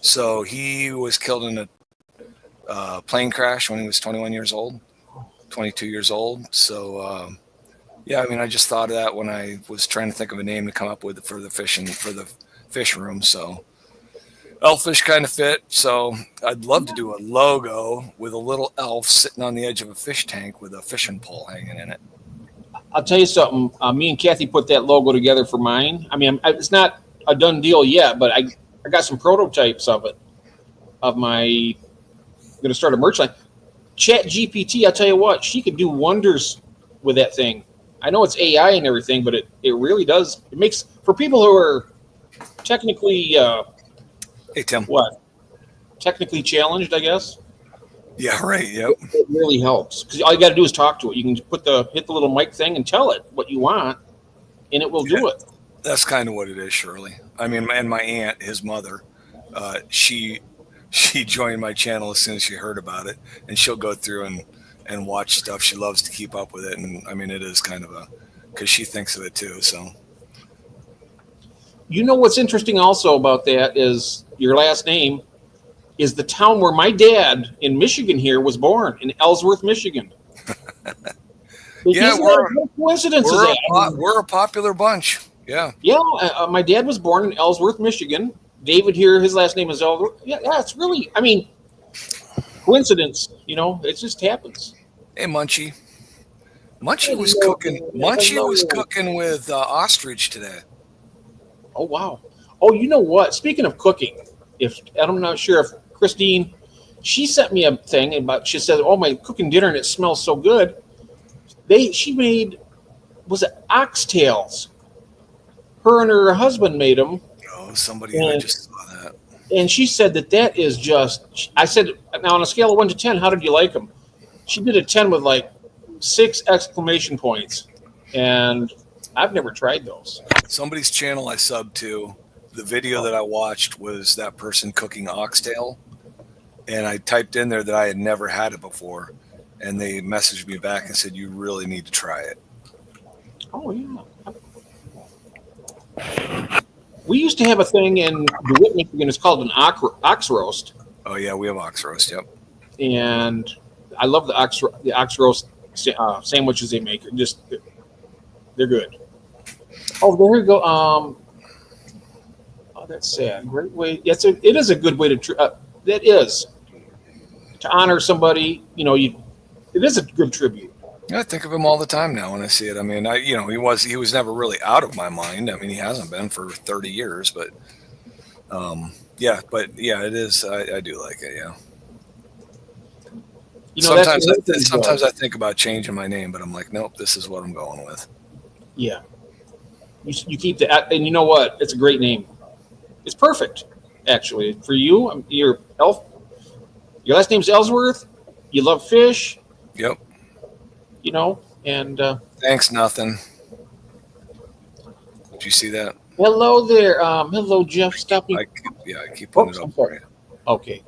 Speaker 3: So he was killed in a plane crash when he was 22 years old. So yeah, I mean, I just thought of that when I was trying to think of a name to come up with for the fish room. So Elfish kind of fit. So I'd love to do a logo with a little elf sitting on the edge of a fish tank with a fishing pole hanging in it.
Speaker 1: I'll tell you something. Me and Kathy put that logo together for mine. I mean, it's not a done deal yet, but I got some prototypes of it. I'm going to start a merch line. Chat GPT, I'll tell you what, she could do wonders with that thing. I know it's AI and everything, but it really does. It makes, for people who are technically,
Speaker 3: Hey, Tim.
Speaker 1: What? Technically challenged, I guess.
Speaker 3: Yeah, right. Yep.
Speaker 1: It really helps because all you got to do is talk to it. You can hit the little mic thing and tell it what you want, and it will do it.
Speaker 3: That's kind of what it is, Shirley. I mean, and my aunt, his mother, she joined my channel as soon as she heard about it, and she'll go through and watch stuff. She loves to keep up with it, and I mean, it is kind of because she thinks of it too. So,
Speaker 1: you know what's interesting also about that is your last name is the town where my dad in Michigan here was born, in Ellsworth, Michigan.
Speaker 3: Yeah, we're a popular bunch. Yeah.
Speaker 1: Yeah, my dad was born in Ellsworth, Michigan. David here, his last name is Ellsworth. Yeah, it's really, I mean, coincidence, it just happens.
Speaker 3: Hey, Munchie. Munchie was cooking with ostrich today.
Speaker 1: Oh, wow. Oh, you know what? Speaking of cooking, I'm not sure if Christine, she sent me a thing about, she said, oh, my cooking dinner and it smells so good. She made, was it oxtails? Her and her husband made them.
Speaker 3: Oh, I just saw that.
Speaker 1: And she said that is just, I said, now on a scale of 1 to 10, how did you like them? She did a 10 with like 6 exclamation points. And I've never tried those.
Speaker 3: Somebody's channel I subbed to, the video that I watched was that person cooking oxtail. And I typed in there that I had never had it before. And they messaged me back and said, you really need to try it.
Speaker 1: Oh, yeah. We used to have a thing in DeWitt, Michigan. It's called an ox roast.
Speaker 3: Oh, yeah, we have ox roast, yep.
Speaker 1: And I love the ox roast sandwiches they make. They're good. Oh, there you go. Oh, that's sad. Great way. It is a good way to. That is to honor somebody. It is a good tribute.
Speaker 3: I think of him all the time now when I see it. I mean, he was never really out of my mind. I mean, he hasn't been for 30 years, but it is. I do like it. Yeah. Sometimes I think about changing my name, but I'm like, nope, this is what I'm going with.
Speaker 1: Yeah. You keep that, and you know what? It's a great name. It's perfect, actually, for you. Your Your last name's Ellsworth. You love fish,
Speaker 3: Yep.
Speaker 1: you know. And
Speaker 3: Thanks, nothing. Did you see that?
Speaker 1: hello there. Hello, Jeff. Stop me.
Speaker 3: I keep putting
Speaker 1: Oops,
Speaker 3: it
Speaker 1: I'm
Speaker 3: up for
Speaker 1: sorry.
Speaker 3: you.
Speaker 1: Okay.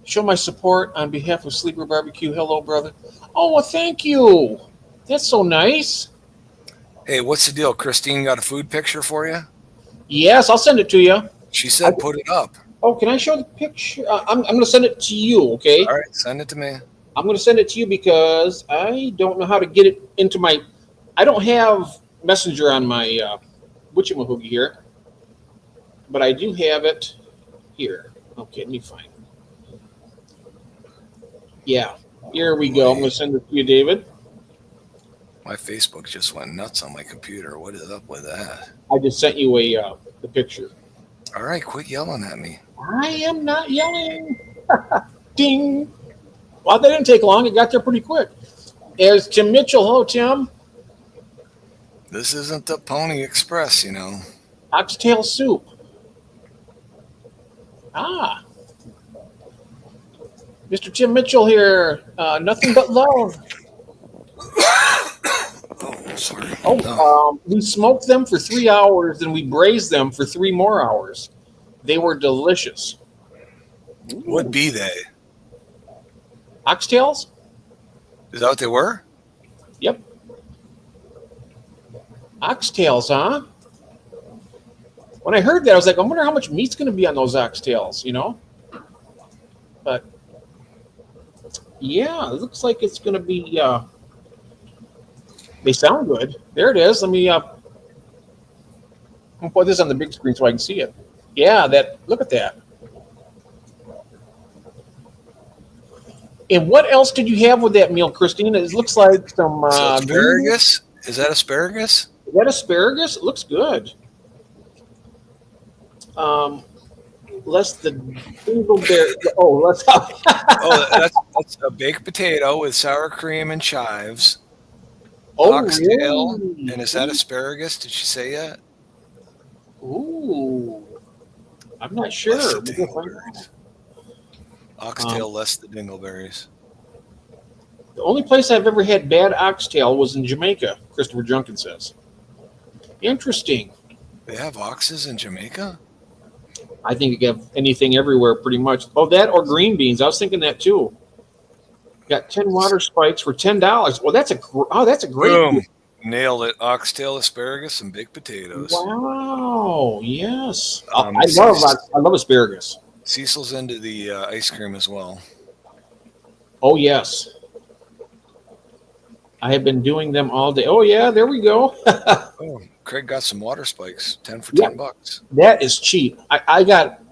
Speaker 1: Show my support on behalf of Sleeper Barbecue. Hello, brother. Oh, well, thank you. That's so nice.
Speaker 3: Hey, what's the deal? Christine got a food picture for you?
Speaker 1: Yes, I'll send it to you.
Speaker 3: She said put it up.
Speaker 1: Oh, can I show the picture? I'm going to send it to you, okay?
Speaker 3: All right, send it to me.
Speaker 1: I'm going to send it to you because I don't know how to get it into my. I don't have Messenger on my whatchamahoogie here, but I do have it here. Okay, let me find it. Yeah, here we go. I'm going to send it to you, David.
Speaker 3: My Facebook just went nuts on my computer. What is up with that?
Speaker 1: I just sent you the picture.
Speaker 3: All right, quit yelling at me.
Speaker 1: I am not yelling. Ding. Well, that didn't take long. It got there pretty quick. There's Tim Mitchell. Hello, Tim.
Speaker 3: This isn't the Pony Express, you know.
Speaker 1: Oxtail soup. Ah. Mr. Tim Mitchell here. Nothing but love.
Speaker 3: Oh, sorry.
Speaker 1: We smoked them for 3 hours and we braised them for 3 more hours. They were delicious.
Speaker 3: What be they?
Speaker 1: Oxtails?
Speaker 3: Is that what they were?
Speaker 1: Yep. Oxtails, huh? When I heard that, I was like, I wonder how much meat's going to be on those oxtails, you know? But, yeah, it looks like it's going to be, they sound good. There it is. Let me put this on the big screen so I can see it. Yeah, look at that. And what else did you have with that meal, Christine? It looks like some
Speaker 3: asparagus. Is that asparagus?
Speaker 1: Is that asparagus? It looks good. Less the dingleberry. Oh, let's.
Speaker 3: that's a baked potato with sour cream and chives.
Speaker 1: Oh,
Speaker 3: oxtail.
Speaker 1: really?
Speaker 3: And is that asparagus? Did she say yet?
Speaker 1: Ooh, I'm not sure.
Speaker 3: Less the dingleberries. Oxtail less the dingleberries.
Speaker 1: The only place I've ever had bad oxtail was in Jamaica, Christopher Junkin says. Interesting.
Speaker 3: They have oxes in Jamaica?
Speaker 1: I think you have anything everywhere pretty much. Oh, that or green beans. I was thinking that too. Got 10 water spikes for $10. Well, that's a great.
Speaker 3: Boom. Nailed it. Oxtail, asparagus, and baked potatoes.
Speaker 1: Wow. Yes. I love asparagus.
Speaker 3: Cecil's into the ice cream as well.
Speaker 1: Oh, yes. I have been doing them all day. Oh, yeah, there we go.
Speaker 3: Oh, Craig got some water spikes. 10 for $10.
Speaker 1: That is cheap.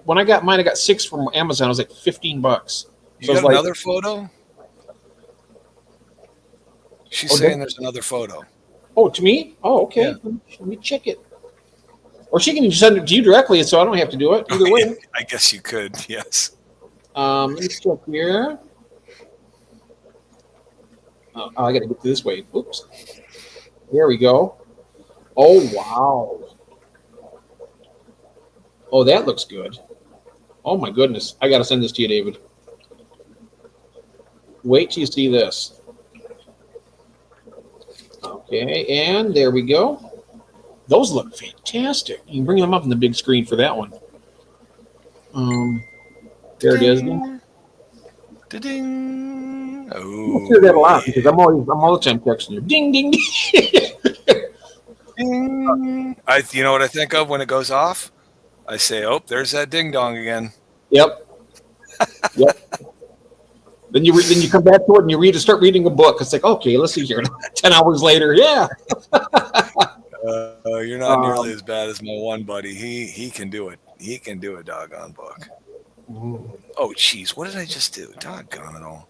Speaker 1: When I got mine, I got 6 from Amazon. It was like $15.
Speaker 3: You got another photo? She's saying there's another photo.
Speaker 1: Oh, to me? Oh, okay. Yeah. Let me check it. Or she can send it to you directly, so I don't have to do it. Either way.
Speaker 3: I guess you could, yes.
Speaker 1: Let me check here. Oh, I got to get this way. Oops. There we go. Oh, wow. Oh, that looks good. Oh, my goodness. I got to send this to you, David. Wait till you see this. Okay, and there we go. Those look fantastic. You can bring them up on the big screen for that one. There it is.
Speaker 3: Ding.
Speaker 1: Oh, I hear that a lot because I'm all the time texting you. Ding, ding, ding.
Speaker 3: Ding. You know what I think of when it goes off? I say, "Oh, there's that ding dong again."
Speaker 1: Yep. Then you come back to it and you start reading a book. It's like, okay, let's see here. 10 hours later, yeah.
Speaker 3: You're not nearly as bad as my one buddy. He can do it. He can do a doggone book. Oh, jeez, what did I just do? Doggone it all.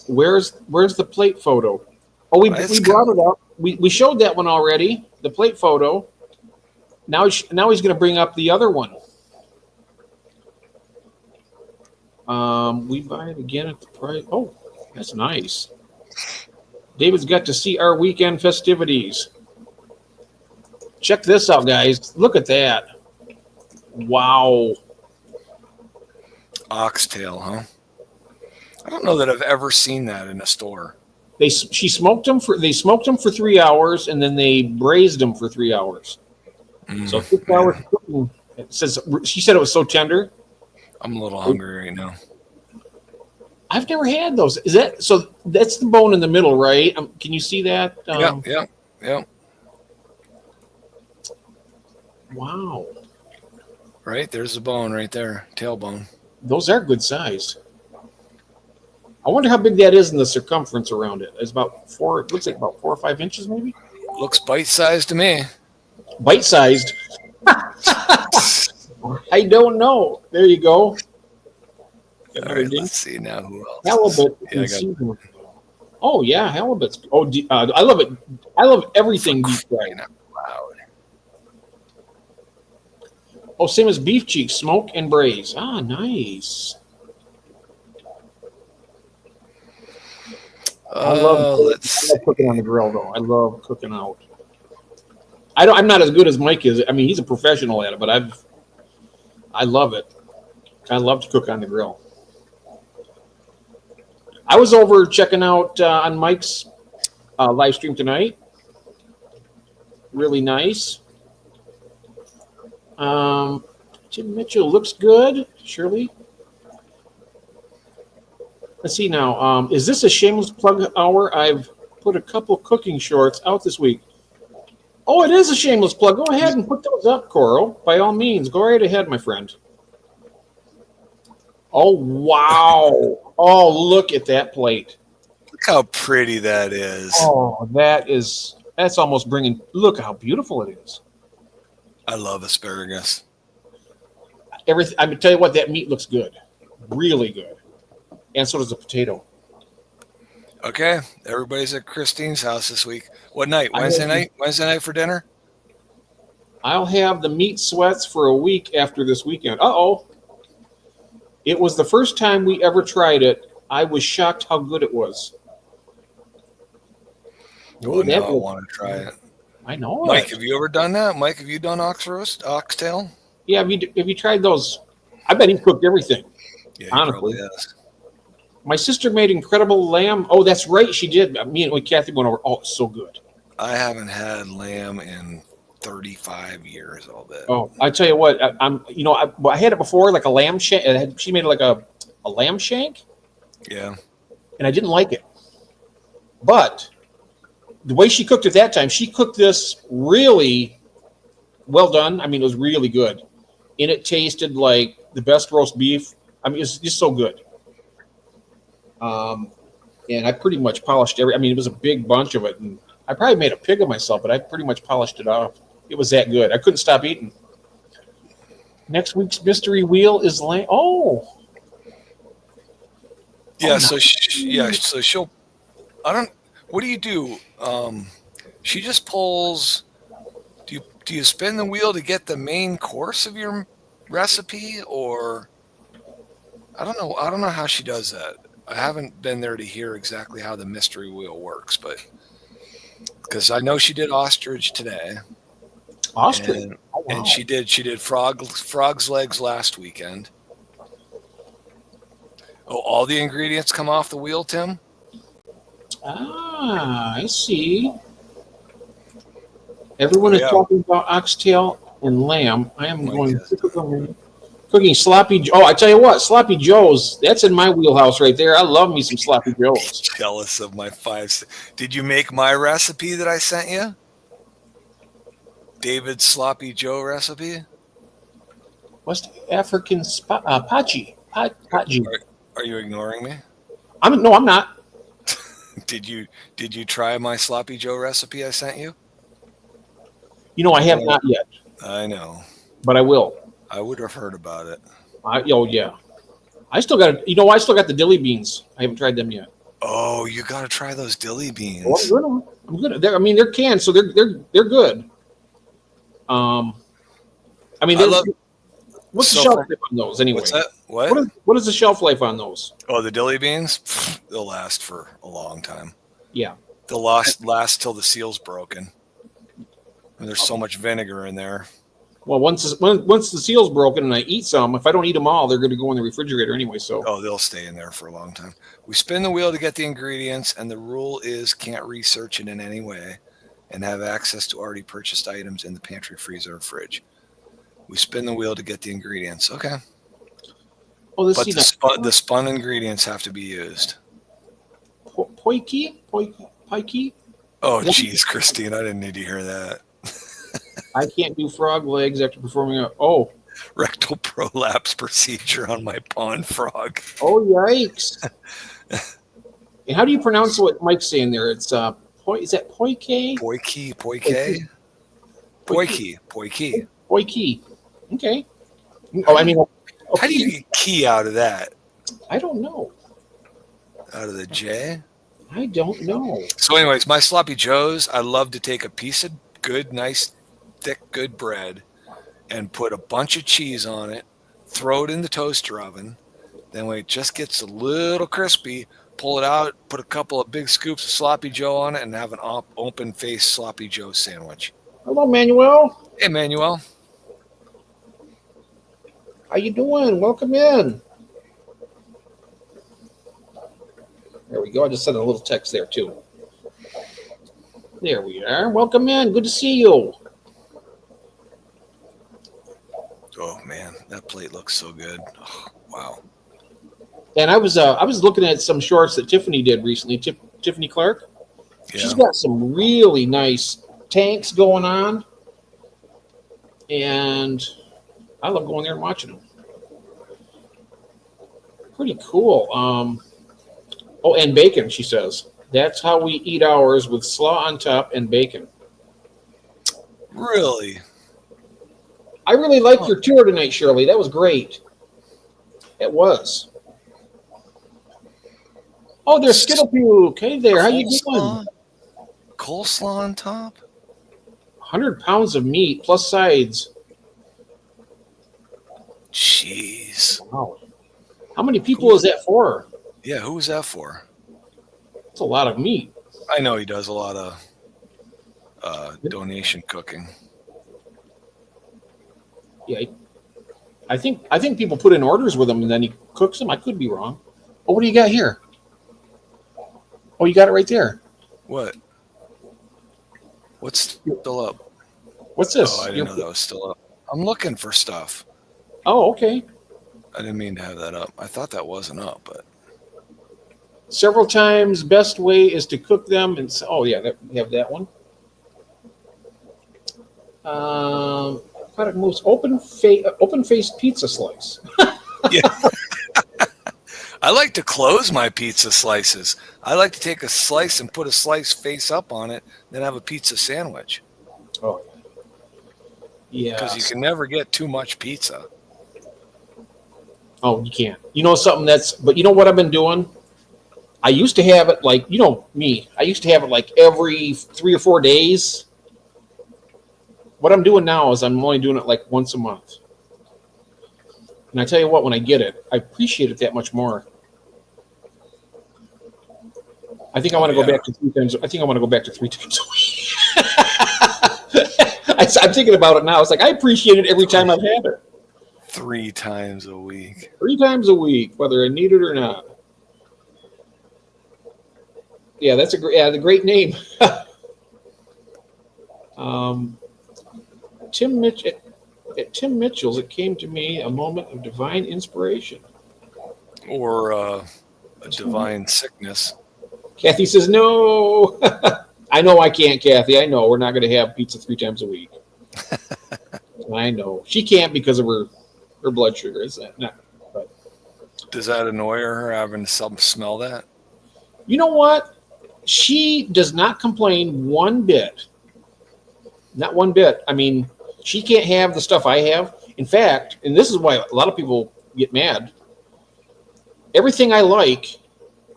Speaker 1: Where's the plate photo? Oh, we brought it up. We showed that one already. The plate photo. Now he's going to bring up the other one. We buy it again at the price. Oh, that's nice. David's got to see our weekend festivities. Check this out, guys. Look at that. Wow.
Speaker 3: Oxtail, huh? I don't know that I've ever seen that in a store.
Speaker 1: They smoked them for 3 hours, and then they braised them for 3 hours. So 6 hours cooking. It says she said it was so tender.
Speaker 3: I'm a little hungry right now.
Speaker 1: I've never had those. Is that so? That's the bone in the middle, right? Can you see that?
Speaker 3: Yeah.
Speaker 1: Wow,
Speaker 3: Right there's the bone right there, tailbone.
Speaker 1: those are good size. I wonder how big that is in the circumference around it. It's about 4. It looks like about 4 or 5 inches, maybe.
Speaker 3: Looks bite-sized to me.
Speaker 1: Bite-sized. I don't know. There you go.
Speaker 3: All right, let's see now who else.
Speaker 1: Halibut. Oh yeah, halibut's. Oh, I love it. I love everything deep fried.
Speaker 3: Wow.
Speaker 1: Oh, same as beef cheeks, smoke and braise. Ah, nice. I love cooking on the grill, though. I love cooking out. I'm not as good as Mike is. I mean, he's a professional at it, but I love it. I love to cook on the grill. I was over checking out on Mike's live stream tonight. Really nice. Jim Mitchell looks good. Shirley. Let's see now. Is this a shameless plug hour? I've put a couple cooking shorts out this week. Oh, it is a shameless plug. Go ahead and put those up, Coral. By all means, go right ahead, my friend. Oh, wow. Oh, look at that plate.
Speaker 3: Look how pretty that is.
Speaker 1: Oh, that's almost bringing, look how beautiful it is.
Speaker 3: I love asparagus.
Speaker 1: Everything. I'm going to tell you what, that meat looks good. Really good. And so does the potato.
Speaker 3: Okay, everybody's at Christine's house this week. What night? Wednesday night? Wednesday night for dinner?
Speaker 1: I'll have the meat sweats for a week after this weekend. Uh-oh. It was the first time we ever tried it. I was shocked how good it was.
Speaker 3: Oh, now I want to try it.
Speaker 1: I know.
Speaker 3: Mike, have you ever done that? Mike, have you done oxtail?
Speaker 1: Yeah, have you tried those? I bet he cooked everything.
Speaker 3: Yeah,
Speaker 1: honestly.
Speaker 3: He probably has.
Speaker 1: My sister made incredible lamb. Oh, that's right, she did. Me and Kathy went over. Oh, it's so good.
Speaker 3: I haven't had lamb in 35 years. I'll bet.
Speaker 1: Oh, I tell you what, I had it before, like a lamb shank. She made it like a lamb shank.
Speaker 3: Yeah.
Speaker 1: And I didn't like it. But the way she cooked it that time, she cooked this really well done. I mean, it was really good. And it tasted like the best roast beef. I mean, it's just so good. And I pretty much polished it was a big bunch of it. And I probably made a pig of myself, but I pretty much polished it off. It was that good. I couldn't stop eating. Next week's mystery wheel is oh.
Speaker 3: Yeah, so she'll. I don't. What do you do? She just pulls. Do you spin the wheel to get the main course of your recipe, or I don't know. I don't know how she does that. I haven't been there to hear exactly how the mystery wheel works, but because I know she did ostrich today.
Speaker 1: Ostrich,
Speaker 3: and she did frog's legs last weekend. Oh, all the ingredients come off the wheel, Tim?
Speaker 1: Ah, I see. Everyone is talking about oxtail and lamb. I am cooking sloppy. Oh, I tell you what, sloppy joes. That's in my wheelhouse right there. I love me some sloppy joes.
Speaker 3: Jealous of my 5. Did you make my recipe that I sent you? David's sloppy joe recipe.
Speaker 1: West African pachi.
Speaker 3: Are you ignoring me?
Speaker 1: I'm not.
Speaker 3: Did you try my sloppy joe recipe I sent you?
Speaker 1: I have not yet.
Speaker 3: I know,
Speaker 1: but I will.
Speaker 3: I would have heard about it.
Speaker 1: Yeah. I still got it. I still got the dilly beans. I haven't tried them yet.
Speaker 3: Oh, you got to try those dilly beans.
Speaker 1: Oh, I'm good. They're canned, so they're good. What's the shelf life on those anyway?
Speaker 3: What's that?
Speaker 1: What is the shelf life on those?
Speaker 3: Oh, the dilly beans? They'll last for a long time.
Speaker 1: Yeah.
Speaker 3: They'll last till the seal's broken. And there's so much vinegar in there.
Speaker 1: Well, once the seal's broken and I eat some, if I don't eat them all, they're going to go in the refrigerator anyway. So
Speaker 3: Oh, they'll stay in there for a long time. We spin the wheel to get the ingredients, and the rule is can't research it in any way and have access to already purchased items in the pantry, freezer, or fridge. We spin the wheel to get the ingredients. Okay.
Speaker 1: oh, this
Speaker 3: But the spun ingredients have to be used.
Speaker 1: Poiki.
Speaker 3: Oh, geez, Christine, I didn't need to hear that.
Speaker 1: I can't do frog legs after performing a. Oh,
Speaker 3: Rectal prolapse procedure on my pond frog.
Speaker 1: oh, yikes! And how do you pronounce what Mike's saying there? It's is that poike?
Speaker 3: Poiki.
Speaker 1: Poiki. Okay. Oh, I mean,
Speaker 3: How do you get key out of that?
Speaker 1: I don't know.
Speaker 3: Out of the J?
Speaker 1: I don't know.
Speaker 3: So, anyways, my sloppy joes, I love to take a piece of good, nice, thick, good bread and put a bunch of cheese on it, throw it in the toaster oven. Then when it just gets a little crispy, pull it out, put a couple of big scoops of sloppy joe on it, and have an open-faced sloppy joe sandwich.
Speaker 1: Hello, Manuel.
Speaker 3: Hey, Manuel.
Speaker 1: How you doing? Welcome in. There we go. I just sent a little text there, too. There we are. Welcome in. Good to see you.
Speaker 3: Oh, man, that plate looks so good. Oh, wow.
Speaker 1: And I was looking at some shorts that Tiffany did recently. Tiffany Clark.
Speaker 3: Yeah.
Speaker 1: She's got some really nice tanks going on, and I love going there and watching them. Pretty cool. Oh, and bacon. She says that's how we eat ours, with slaw on top and bacon.
Speaker 3: Really?
Speaker 1: I really liked your tour tonight, Shirley. That was great. It was. Oh, there's Skittle Puke. Hey there, how you doing?
Speaker 3: Coleslaw on top?
Speaker 1: 100 pounds of meat plus sides.
Speaker 3: Jeez.
Speaker 1: Wow. How many people is that for?
Speaker 3: Yeah, who was that for?
Speaker 1: That's a lot of meat.
Speaker 3: I know he does a lot of donation cooking.
Speaker 1: Yeah, I think people put in orders with him and then he cooks them. I could be wrong. Oh, what do you got here? Oh, you got it right there.
Speaker 3: What? What's still up?
Speaker 1: What's this?
Speaker 3: Oh, I didn't know that was still up. I'm looking for stuff.
Speaker 1: Oh, okay.
Speaker 3: I didn't mean to have that up. I thought that wasn't up, but
Speaker 1: Several times, best way is to cook them. And oh yeah, we have that one. Product moves open faced pizza slice.
Speaker 3: yeah. I like to close my pizza slices. I like to take a slice and put a slice face up on it, then have a pizza sandwich.
Speaker 1: Oh yeah.
Speaker 3: Because you can never get too much pizza.
Speaker 1: Oh, you can't. You know something but you know what I've been doing? I used to have it like, you know me, I used to have it like every 3 or 4 days. What I'm doing now is I'm only doing it like once a month. And I tell you what, when I get it, I appreciate it that much more. I think I want to go back to 3 times. I think I want to go back to 3 times a week. I'm thinking about it now. It's like I appreciate it every time I've had it.
Speaker 3: 3 times a week.
Speaker 1: 3 times a week, whether I need it or not. Yeah, that's the great name. At Tim Mitchell's, it came to me a moment of divine inspiration.
Speaker 3: Or a divine sickness.
Speaker 1: Kathy says, no. I know I can't, Kathy. I know we're not going to have pizza 3 times a week. I know. She can't because of her blood sugar. Is that not? But.
Speaker 3: Does that annoy her having to smell that?
Speaker 1: You know what? She does not complain one bit. Not one bit. I mean, she can't have the stuff I have. In fact, and this is why a lot of people get mad, everything I like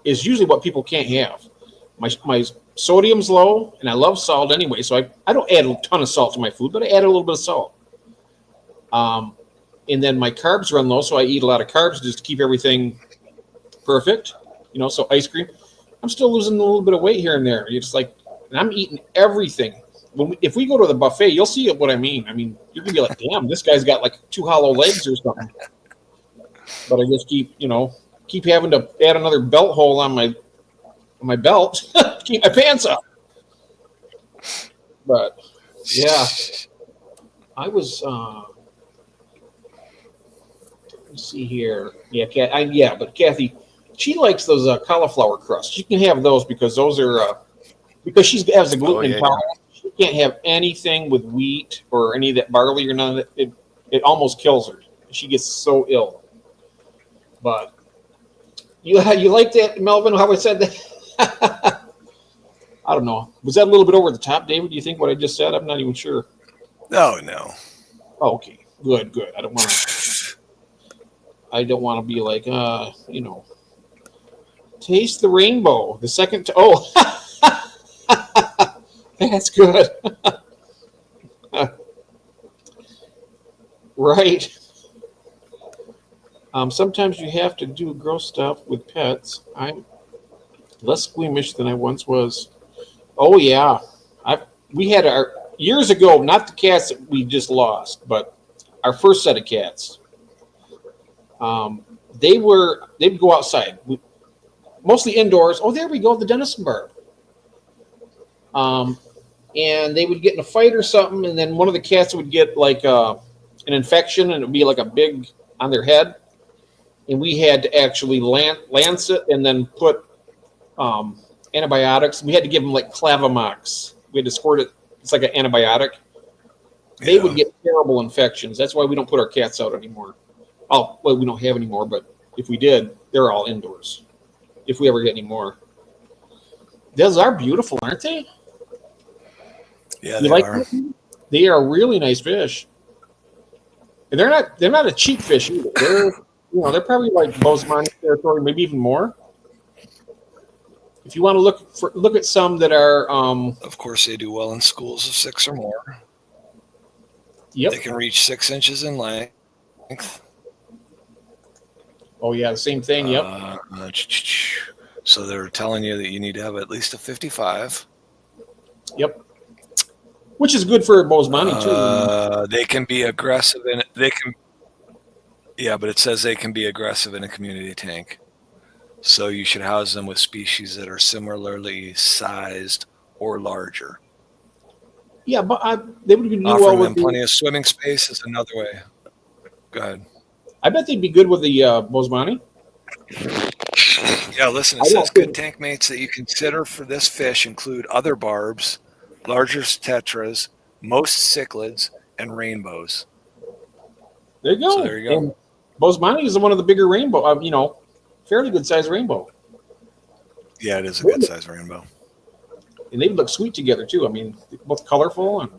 Speaker 1: is usually what people can't have. My sodium's low, and I love salt anyway, so I don't add a ton of salt to my food, but I add a little bit of salt. And then my carbs run low, so I eat a lot of carbs just to keep everything perfect. You know, so ice cream. I'm still losing a little bit of weight here and there. It's like, and I'm eating everything. if we go to the buffet, you'll see what I mean. I mean, you're gonna be like, damn, this guy's got like 2 hollow legs or something. But I just keep having to add another belt hole on my belt, keep my pants up. But yeah, I was. Let's see here. Yeah, but Kathy, she likes those cauliflower crusts. You can have those because those are because she has a gluten intolerance. She can't have anything with wheat or any of that barley or none of it. It almost kills her. She gets so ill. But you like that, Melvin? How I said that? I don't know. Was that a little bit over the top, David? Do you think what I just said? I'm not even sure.
Speaker 3: No.
Speaker 1: Oh, okay. Good. I don't want to be like, taste the rainbow. The second, that's good. Right. Sometimes you have to do gross stuff with pets. I'm less squeamish than I once was. Oh yeah, we had our years ago, not the cats that we just lost, but our first set of cats. They'd go outside, mostly indoors. Oh, there we go, the Denison barb. And they would get in a fight or something, and then one of the cats would get like an infection, and it would be like a big on their head. And we had to actually lance it and then put antibiotics. We had to give them like Clavamox. We had to squirt it. It's like an antibiotic. They would get terrible infections. That's why we don't put our cats out anymore. Oh, well, we don't have any more, but if we did, they're all indoors. If we ever get any more. Those are beautiful, aren't they?
Speaker 3: Yeah, they are.
Speaker 1: Them? They are really nice fish. And they're not a cheap fish either. They're probably like Bozeman territory, maybe even more. If you want to look at some that are,
Speaker 3: of course, they do well in schools of 6 or more.
Speaker 1: Yep.
Speaker 3: They can reach 6 inches in length.
Speaker 1: Oh yeah, the same thing. Yep.
Speaker 3: So they're telling you that you need to have at least a 55.
Speaker 1: Yep. Which is good for Bozeman too.
Speaker 3: They can be aggressive but it says they can be aggressive in a community tank. So you should house them with species that are similarly sized or larger.
Speaker 1: Yeah, but they would do
Speaker 3: Offering
Speaker 1: well with
Speaker 3: them plenty of swimming space is another way. Go ahead.
Speaker 1: I bet they'd be good with the Bozeman.
Speaker 3: Yeah, listen, it says good tank mates that you consider for this fish include other barbs, larger tetras, most cichlids, and rainbows.
Speaker 1: There you go.
Speaker 3: So there you go.
Speaker 1: And Bozeman is one of the bigger rainbow, fairly good sized rainbow.
Speaker 3: Yeah, it is a good sized rainbow.
Speaker 1: And they look sweet together too. I mean, both colorful and.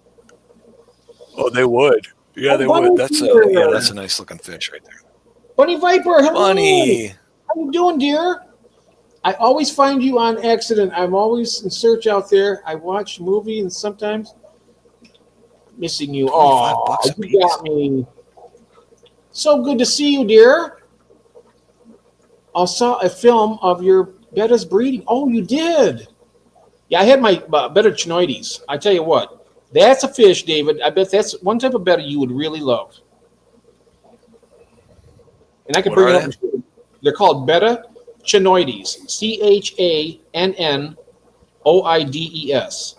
Speaker 3: Oh, they would. Yeah, they would. That's a nice looking fish right there.
Speaker 1: Bunny Viper, hello.
Speaker 3: Bunny.
Speaker 1: How you doing, dear? I always find you on accident. I'm always in search out there. I watch movies and sometimes missing you. Oh, you got me. So good to see you, dear. I saw a film of your bettas breeding. Oh, you did? Yeah, I had my betta chinoides. I tell you what, that's a fish, David. I bet that's one type of betta you would really love. And I can bring it up. They're called betta chinoides. CHANNOIDES.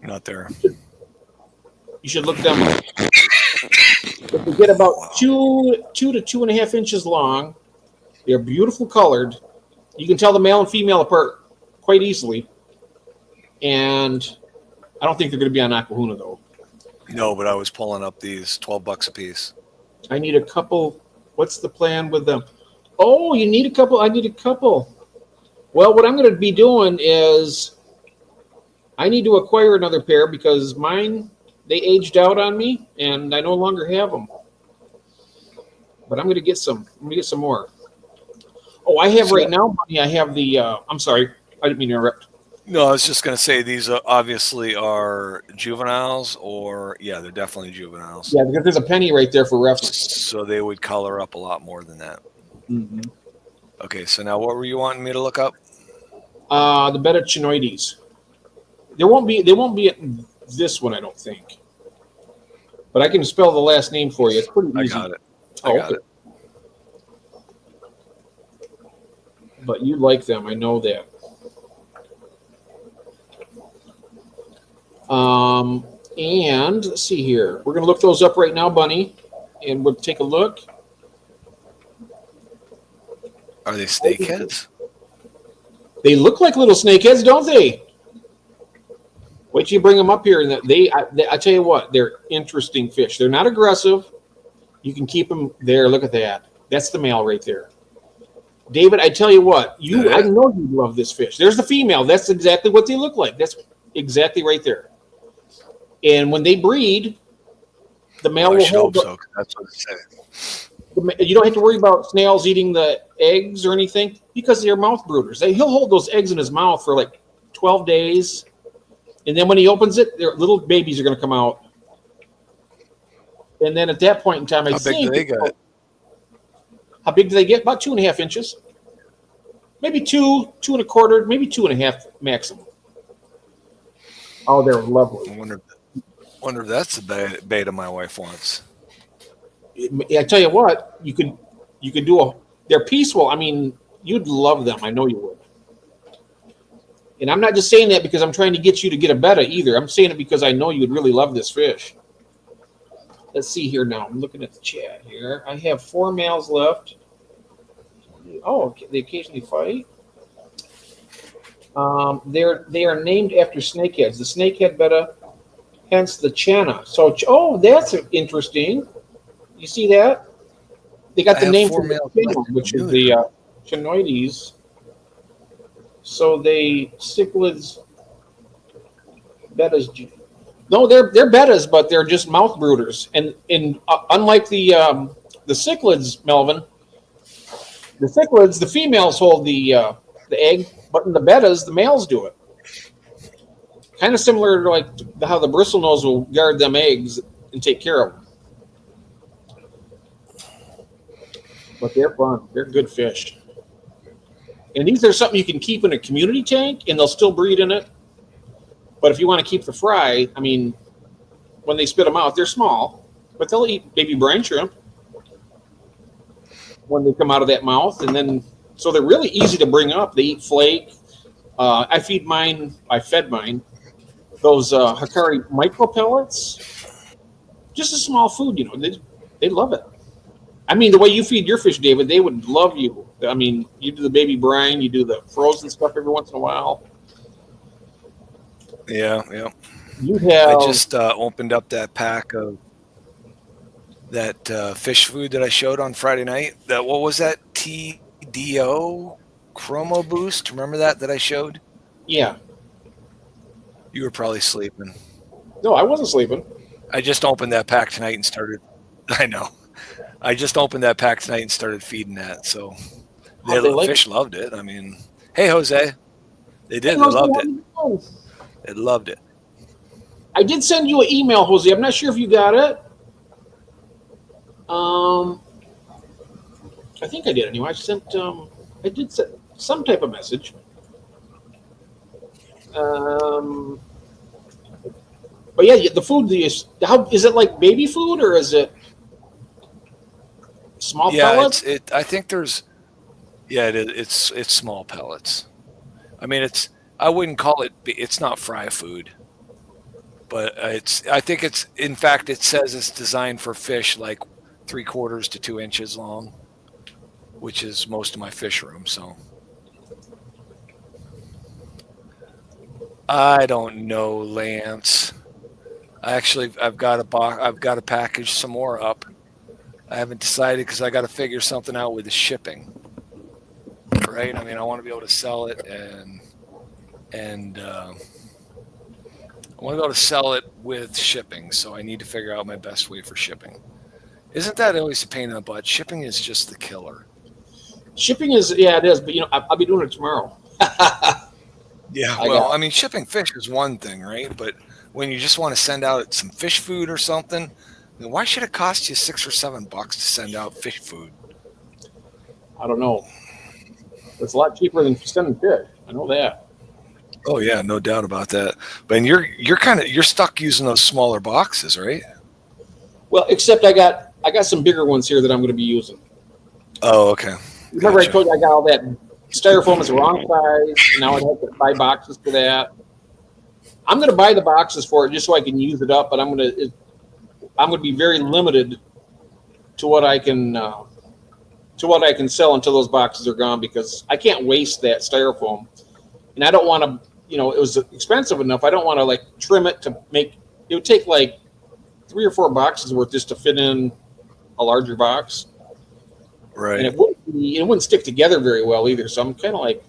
Speaker 3: Not there.
Speaker 1: You should look them up. They get about 2 to 2.5 inches long. They're beautiful colored. You can tell the male and female apart quite easily. And I don't think they're going to be on Aquahuna, though.
Speaker 3: No, but I was pulling up these $12 a piece.
Speaker 1: I need a couple. What's the plan with them? Oh, you need a couple. I need a couple. Well, what I'm going to be doing is I need to acquire another pair because mine, they aged out on me, and I no longer have them. But I'm going to get some. I'm going to get some more. Oh, I have right now, buddy, I have the, I'm sorry. I didn't mean to interrupt.
Speaker 3: No, I was just going to say these obviously are juveniles they're definitely juveniles.
Speaker 1: Yeah, because there's a penny right there for reference.
Speaker 3: So they would color up a lot more than that.
Speaker 1: Mm-hmm.
Speaker 3: Okay, so now what were you wanting me to look up?
Speaker 1: The betta chinoides. They won't be this one, I don't think. But I can spell the last name for you. It's pretty
Speaker 3: I
Speaker 1: easy.
Speaker 3: got it.
Speaker 1: Oh,
Speaker 3: I got
Speaker 1: okay.
Speaker 3: it.
Speaker 1: But you like them, I know that. And let's see here. We're gonna look those up right now, Bunny, and we'll take a look.
Speaker 3: Are they snakeheads?
Speaker 1: They look like little snakeheads, don't they? Wait till you bring them up here, and I tell you what, they're interesting fish. They're not aggressive. You can keep them there. Look at that. That's the male right there. David, I tell you what, I know you love this fish. There's the female. That's exactly what they look like. That's exactly right there. And when they breed, the male will hold.
Speaker 3: So. That's what it said.
Speaker 1: You don't have to worry about snails eating the eggs or anything because they're mouth brooders. He'll hold those eggs in his mouth for like 12 days. And then when he opens it, their little babies are going to come out. And then at that point in time,
Speaker 3: How big do they get?
Speaker 1: How big do they get? About 2.5 inches. Maybe 2.25, maybe 2.5 maximum. Oh, they're lovely.
Speaker 3: I wonder if that's the beta my wife wants.
Speaker 1: I tell you what, you could do they're peaceful. I mean, you'd love them. I know you would. And I'm not just saying that because I'm trying to get you to get a betta either. I'm saying it because I know you'd really love this fish. Let's see here now. I'm looking at the chat here. I have 4 males left. Oh, they occasionally fight. They are named after snakeheads. The snakehead betta, hence the channa. So, that's interesting. You see that? They got the name from the channa, which is the chinoides. So they cichlids, bettas. No, they're bettas, but they're just mouth brooders. And unlike the cichlids, Melvin, the cichlids, the females hold the egg, but in the bettas, the males do it. Kind of similar to like how the bristlenose will guard them eggs and take care of them. But they're fun. They're good fish. And these are something you can keep in a community tank, and they'll still breed in it. But if you want to keep the fry, I mean, when they spit them out, they're small, but they'll eat baby brine shrimp when they come out of that mouth. And then, so they're really easy to bring up. They eat flake. I fed mine, those Hikari micro pellets. Just a small food, they love it. I mean, the way you feed your fish, David, they would love you. I mean, you do the baby brine, you do the frozen stuff every once in a while.
Speaker 3: Yeah.
Speaker 1: I
Speaker 3: just opened up that pack of that fish food that I showed on Friday night. What was that? TDO Chromo Boost. Remember that I showed?
Speaker 1: Yeah.
Speaker 3: You were probably sleeping.
Speaker 1: No, I wasn't sleeping.
Speaker 3: I just opened that pack tonight and started. I know. I just opened that pack tonight and started feeding that. So the fish loved it. I mean, hey, Jose. They did. They loved it. They loved it.
Speaker 1: I did send you an email, Jose. I'm not sure if you got it. I think I did anyway. I did send some type of message. But yeah, the food, how is it like baby food or is it small pellets?
Speaker 3: I think there's, it is. It's small pellets. I mean, I wouldn't call it. It's not fry food, but I think it's. In fact, it says it's designed for fish like 3/4 to 2 inches long, which is most of my fish room. So I don't know, Lance. I've got to package some more up. I haven't decided because I got to figure something out with the shipping. Right? I mean, I want to be able to sell it and I want to be able to sell it with shipping. So I need to figure out my best way for shipping. Isn't that always a pain in the butt? Shipping is just the killer.
Speaker 1: Shipping is, it is. But I'll be doing it tomorrow.
Speaker 3: Yeah. Well, I mean, shipping fish is one thing, right? But when you just want to send out some fish food or something, then why should it cost you $6 or $7 to send out fish food?
Speaker 1: I don't know. It's a lot cheaper than sending fish. I know that.
Speaker 3: Oh yeah, no doubt about that. But you're stuck using those smaller boxes, right?
Speaker 1: Well, except I got some bigger ones here that I'm going to be using.
Speaker 3: Oh, okay.
Speaker 1: Remember, I
Speaker 3: Gotcha.
Speaker 1: told you I got all that styrofoam is the wrong size. And now I have to buy boxes for that. I'm going to buy the boxes for it just so I can use it up. But I'm going to be very limited to what I can sell until those boxes are gone because I can't waste that styrofoam, and I don't want to. You know, it was expensive enough. I don't want to like trim it to make. It would take like 3 or 4 boxes worth just to fit in a larger box, and
Speaker 3: Right.
Speaker 1: it wouldn't stick together very well either. So I'm kind of like,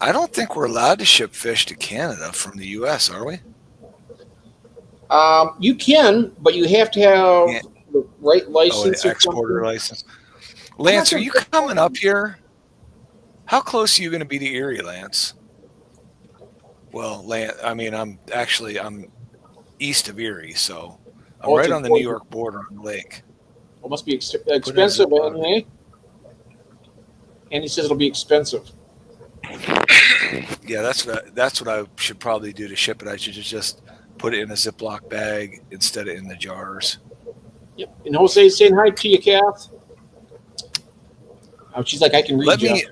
Speaker 3: I don't think we're allowed to ship fish to Canada from the U.S., are we?
Speaker 1: you can, but you have to have
Speaker 3: Yeah.
Speaker 1: the right
Speaker 3: Oh, an
Speaker 1: license or
Speaker 3: exporter
Speaker 1: something.
Speaker 3: license. Lance,
Speaker 1: I'm
Speaker 3: are
Speaker 1: not
Speaker 3: you
Speaker 1: sure.
Speaker 3: coming up here? How close are you going to be to Erie, Lance? Well, I'm east of Erie, so I'm
Speaker 1: Oh, it's
Speaker 3: right on the New
Speaker 1: important.
Speaker 3: York border on the lake.
Speaker 1: It must be
Speaker 3: Put it in a
Speaker 1: expensive
Speaker 3: Ziploc.
Speaker 1: anyway. And he says it'll be expensive.
Speaker 3: Yeah, that's what I should probably do to ship it. I should just put it in a Ziploc bag instead of in the jars.
Speaker 1: Yep. And Jose's saying hi to you, Kath. She's like, I can read
Speaker 3: Let
Speaker 1: you.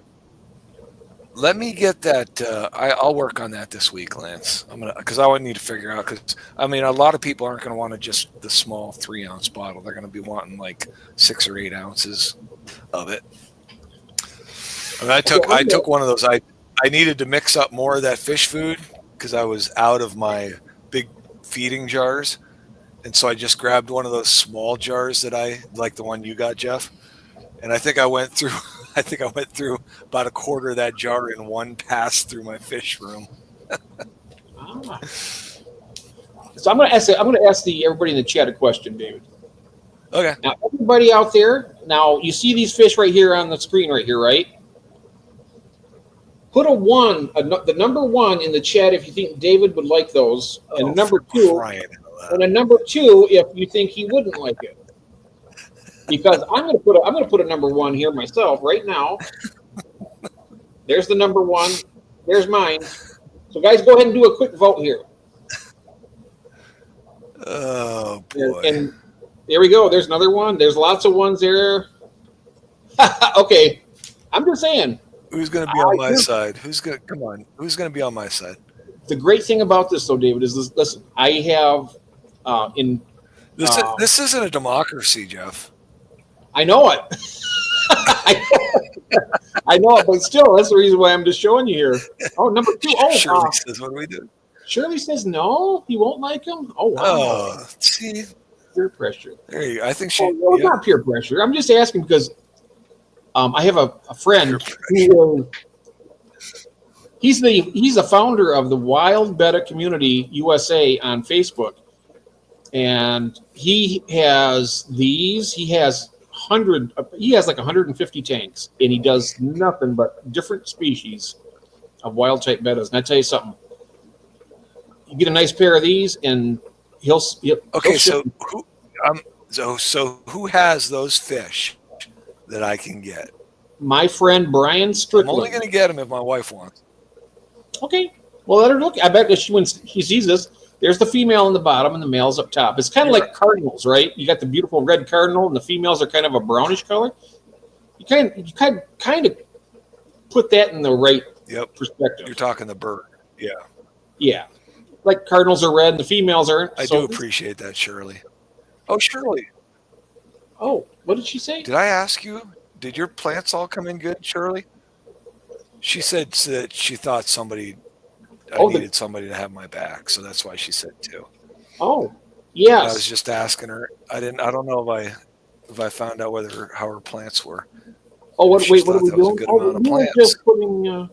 Speaker 3: Let me get that. I'll work on that this week, Lance. Because I would need to figure out. Because a lot of people aren't going to want to just the small 3-ounce bottle. They're going to be wanting like 6 or 8 ounces of it. And I took one of those. I needed to mix up more of that fish food because I was out of my big feeding jars, and so I just grabbed one of those small jars that I like, the one you got, Jeff. And I think I went through. I think I went through about a quarter of that jar in one pass through my fish room.
Speaker 1: Ah. So I'm going to ask everybody in the chat a question, David.
Speaker 3: Okay.
Speaker 1: Now, everybody out there, now you see these fish right here on the screen right here, right? Put the number 1 in the chat if you think David would like those, and number 2, and a number 2 if you think he wouldn't like it. Because I'm going to put a number 1 here myself right now. There's the number 1. There's mine. So guys, go ahead and do a quick vote here.
Speaker 3: Oh boy.
Speaker 1: And there we go. There's another one. There's lots of ones there. Okay. I'm just saying.
Speaker 3: Who's going to be on my side? Who's going to be on my side?
Speaker 1: The great thing about this, though, David, is this, listen. I have
Speaker 3: This isn't a democracy, Jeff.
Speaker 1: I know it. I know it, but still, that's the reason why I'm just showing you here. Oh, number 2. Oh,
Speaker 3: Shirley says, "What do we do?"
Speaker 1: Shirley says no. He won't like him. Oh wow.
Speaker 3: Oh, see,
Speaker 1: Peer pressure.
Speaker 3: there you go. I think she.
Speaker 1: Oh, it's not peer pressure. I'm just asking because I have a friend who he's the founder of the Wild Betta Community USA on Facebook, and he has like 150 tanks, and he does nothing but different species of wild type bettas. And I tell you something, you get a nice pair of these, and he'll
Speaker 3: Okay,
Speaker 1: ship
Speaker 3: so who has those fish that I can get?
Speaker 1: my friend Brian
Speaker 3: I'm
Speaker 1: Strickland.
Speaker 3: only going to get them if my wife wants.
Speaker 1: Okay, well let her look. I bet when she sees this, there's the female in the bottom and the male's up top. It's kind of like cardinals, right? You got the beautiful red cardinal, and the females are kind of a brownish color. You kind of put that in the right perspective.
Speaker 3: You're talking the bird. Yeah.
Speaker 1: Yeah. Like cardinals are red and the females aren't.
Speaker 3: I do appreciate that, Shirley. Oh, Shirley.
Speaker 1: Oh, what did she say?
Speaker 3: Did I ask you? Did your plants all come in good, Shirley? She said that she thought I needed somebody to have my back, so that's why she said 2.
Speaker 1: Oh, yes.
Speaker 3: I was just asking her. I don't know if I found out how her plants were.
Speaker 1: Oh, what are we doing? Just putting.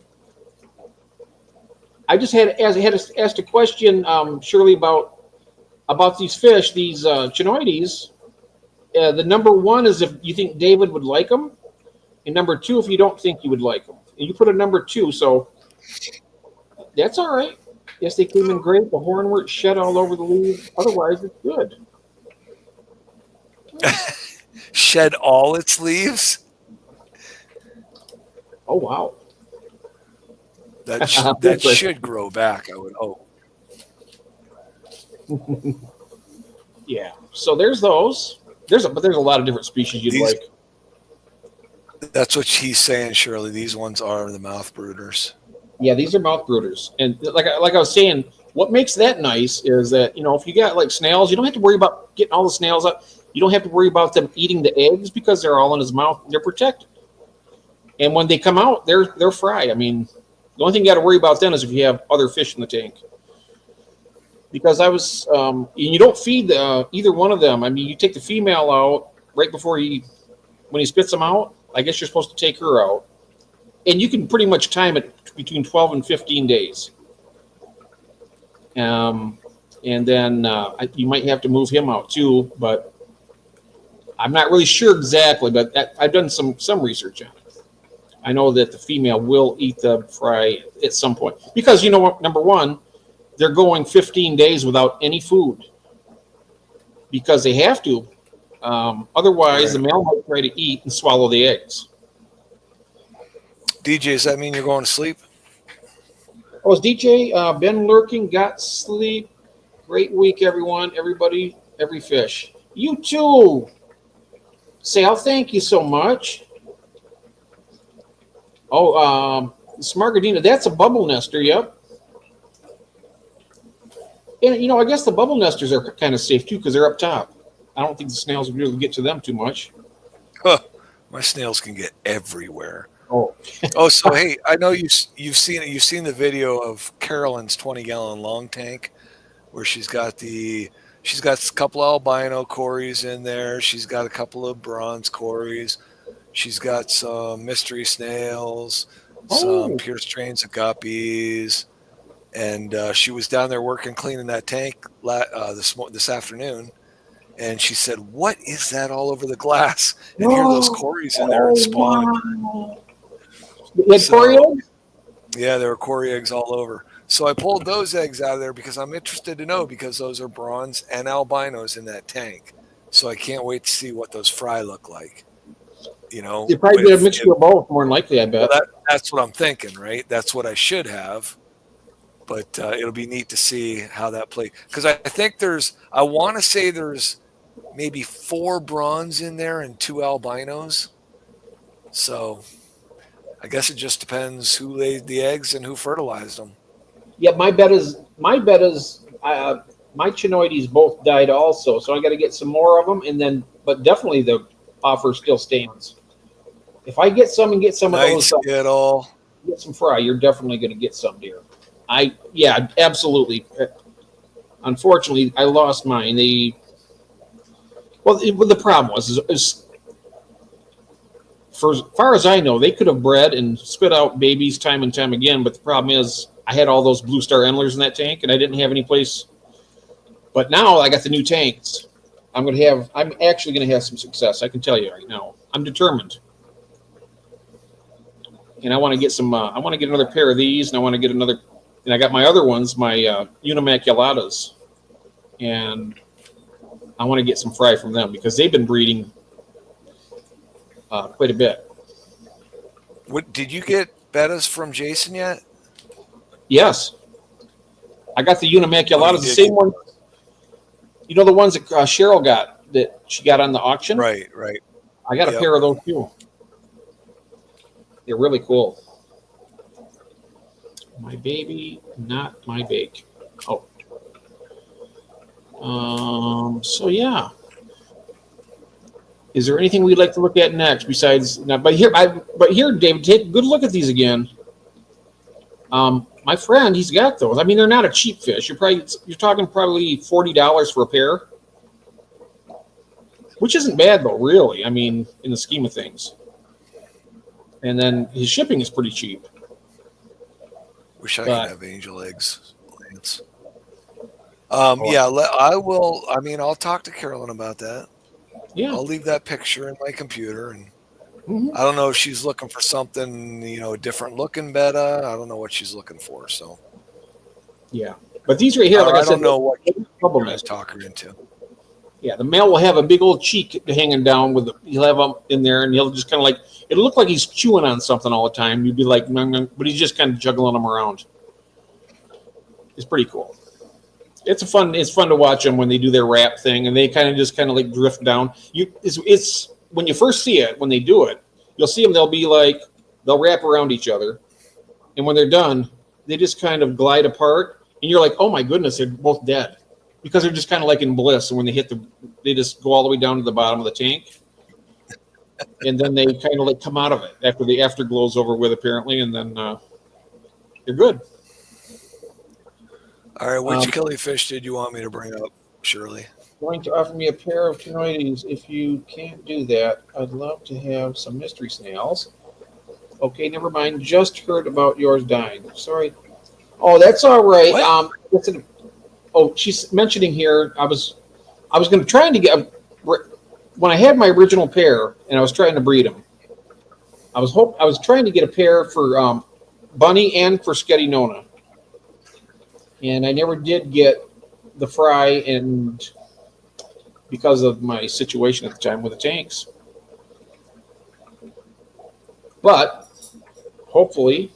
Speaker 1: I just had asked a question, Shirley, about these fish, these chinoides. The number 1 is if you think David would like them, and number 2 if you don't think you would like them. And you put a number 2, so that's all right. Yes, they came in great. The hornwort shed all over the leaves. Otherwise, it's good.
Speaker 3: Shed all its leaves?
Speaker 1: Oh wow!
Speaker 3: That should grow back, I would hope.
Speaker 1: Yeah. So there's those. But there's a lot of different species you'd like.
Speaker 3: That's what he's saying, Shirley. These ones are the mouth brooders.
Speaker 1: Yeah, these are mouth brooders, and like I was saying, what makes that nice is that if you got like snails, you don't have to worry about getting all the snails out. You don't have to worry about them eating the eggs because they're all in his mouth. They're protected, and when they come out, they're fried. I mean, the only thing you got to worry about then is if you have other fish in the tank. Because and you don't feed either one of them. I mean, you take the female out right before when he spits them out. I guess you're supposed to take her out, and you can pretty much time it between 12 and 15 days. And then you might have to move him out too, but I'm not really sure exactly. But I've done some research on it. I know that the female will eat the fry at some point because number one, they're going 15 days without any food because they have to. Otherwise, the male might try to eat and swallow the eggs.
Speaker 3: DJ, does that mean you're going to sleep?
Speaker 1: Oh, it's DJ. Been lurking, got sleep. Great week, everyone. Everybody, every fish. You too. Sal, thank you so much. Oh, Smargadina, that's a bubble nester. Yep. And, I guess the bubble nesters are kind of safe, too, because they're up top. I don't think the snails would really get to them too much.
Speaker 3: Huh. My snails can get everywhere.
Speaker 1: Oh.
Speaker 3: So, hey, I know you've seen it. You've seen the video of Carolyn's 20-gallon long tank where she's got a couple of albino cories in there. She's got a couple of bronze cories. She's got some mystery snails, some pure strains of guppies. And she was down there cleaning that tank this afternoon. And she said, "What is that all over the glass?" And here are those cories in there and spawning.
Speaker 1: Wow. Cory eggs?
Speaker 3: Yeah, there were cory eggs all over. So I pulled those eggs out of there because I'm interested to know because those are bronze and albinos in that tank. So I can't wait to see what those fry look like. You probably
Speaker 1: get a mixture of both, more than likely, I bet.
Speaker 3: Well, that's what I'm thinking, right? That's what I should have. But it'll be neat to see how that plays. Because I think I want to say there's maybe 4 bronze in there and 2 albinos. So I guess it just depends who laid the eggs and who fertilized them.
Speaker 1: Yeah, my bet is my chinoides both died also, so I got to get some more of them, but definitely the offer still stands. If I get some of those, get some fry, you're definitely going to get some, dear. Absolutely. Unfortunately, I lost mine. The problem was, as far as I know, they could have bred and spit out babies time and time again. But the problem is, I had all those Blue Star Endlers in that tank, and I didn't have any place. But now I got the new tanks. I'm actually going to have some success. I can tell you right now. I'm determined. And I want to get some. I want to get another pair of these, and I want to get another. And I got my other ones, my Unimaculatas, and I want to get some fry from them because they've been breeding quite a bit.
Speaker 3: What did you get bettas from Jason yet?
Speaker 1: Yes, I got the Unimaculatas, the same one. The ones that Cheryl got that she got on the auction.
Speaker 3: Right.
Speaker 1: I got a pair of those too. They're really cool. My baby, not my bake. Oh. So yeah. Is there anything we'd like to look at next besides now? But here, David, take a good look at these again. My friend, he's got those. I mean, they're not a cheap fish. You're talking probably $40 for a pair, which isn't bad though, really. I mean, in the scheme of things. And then his shipping is pretty cheap.
Speaker 3: Wish I could have angel eggs, Lance. I will. I mean, I'll talk to Carolyn about that. Yeah, I'll leave that picture in my computer, and I don't know if she's looking for something, a different looking betta. I don't know what she's looking for. So,
Speaker 1: yeah, but these right here, like I said,
Speaker 3: don't know what I was talking into.
Speaker 1: Yeah, the male will have a big old cheek hanging down with. He'll have them in there, and he'll just kind of like it'll look like he's chewing on something all the time. You'd be like, "Nom, nom," but he's just kind of juggling them around. It's pretty cool. It's fun to watch them when they do their rap thing, and they kind of like drift down. It's when you first see it when they do it, you'll see them. They'll wrap around each other, and when they're done, they just kind of glide apart, and you're like, oh my goodness, they're both dead because they're just kind of like in bliss. And when they just go all the way down to the bottom of the tank, and then they kind of like come out of it after the afterglow's over with apparently, and then they're good.
Speaker 3: All right, which killifish did you want me to bring up, Shirley?
Speaker 1: Going to offer me a pair of Tenoides. If you can't do that, I'd love to have some mystery snails. Okay, never mind. Just heard about yours dying. Sorry. Oh, that's all right.
Speaker 3: What?
Speaker 1: She's mentioning here. I was going to try to get when I had my original pair, and I was trying to breed them. I was trying to get a pair for Bunny and for Sketty Nona. And I never did get the fry, and because of my situation at the time with the tanks. But hopefully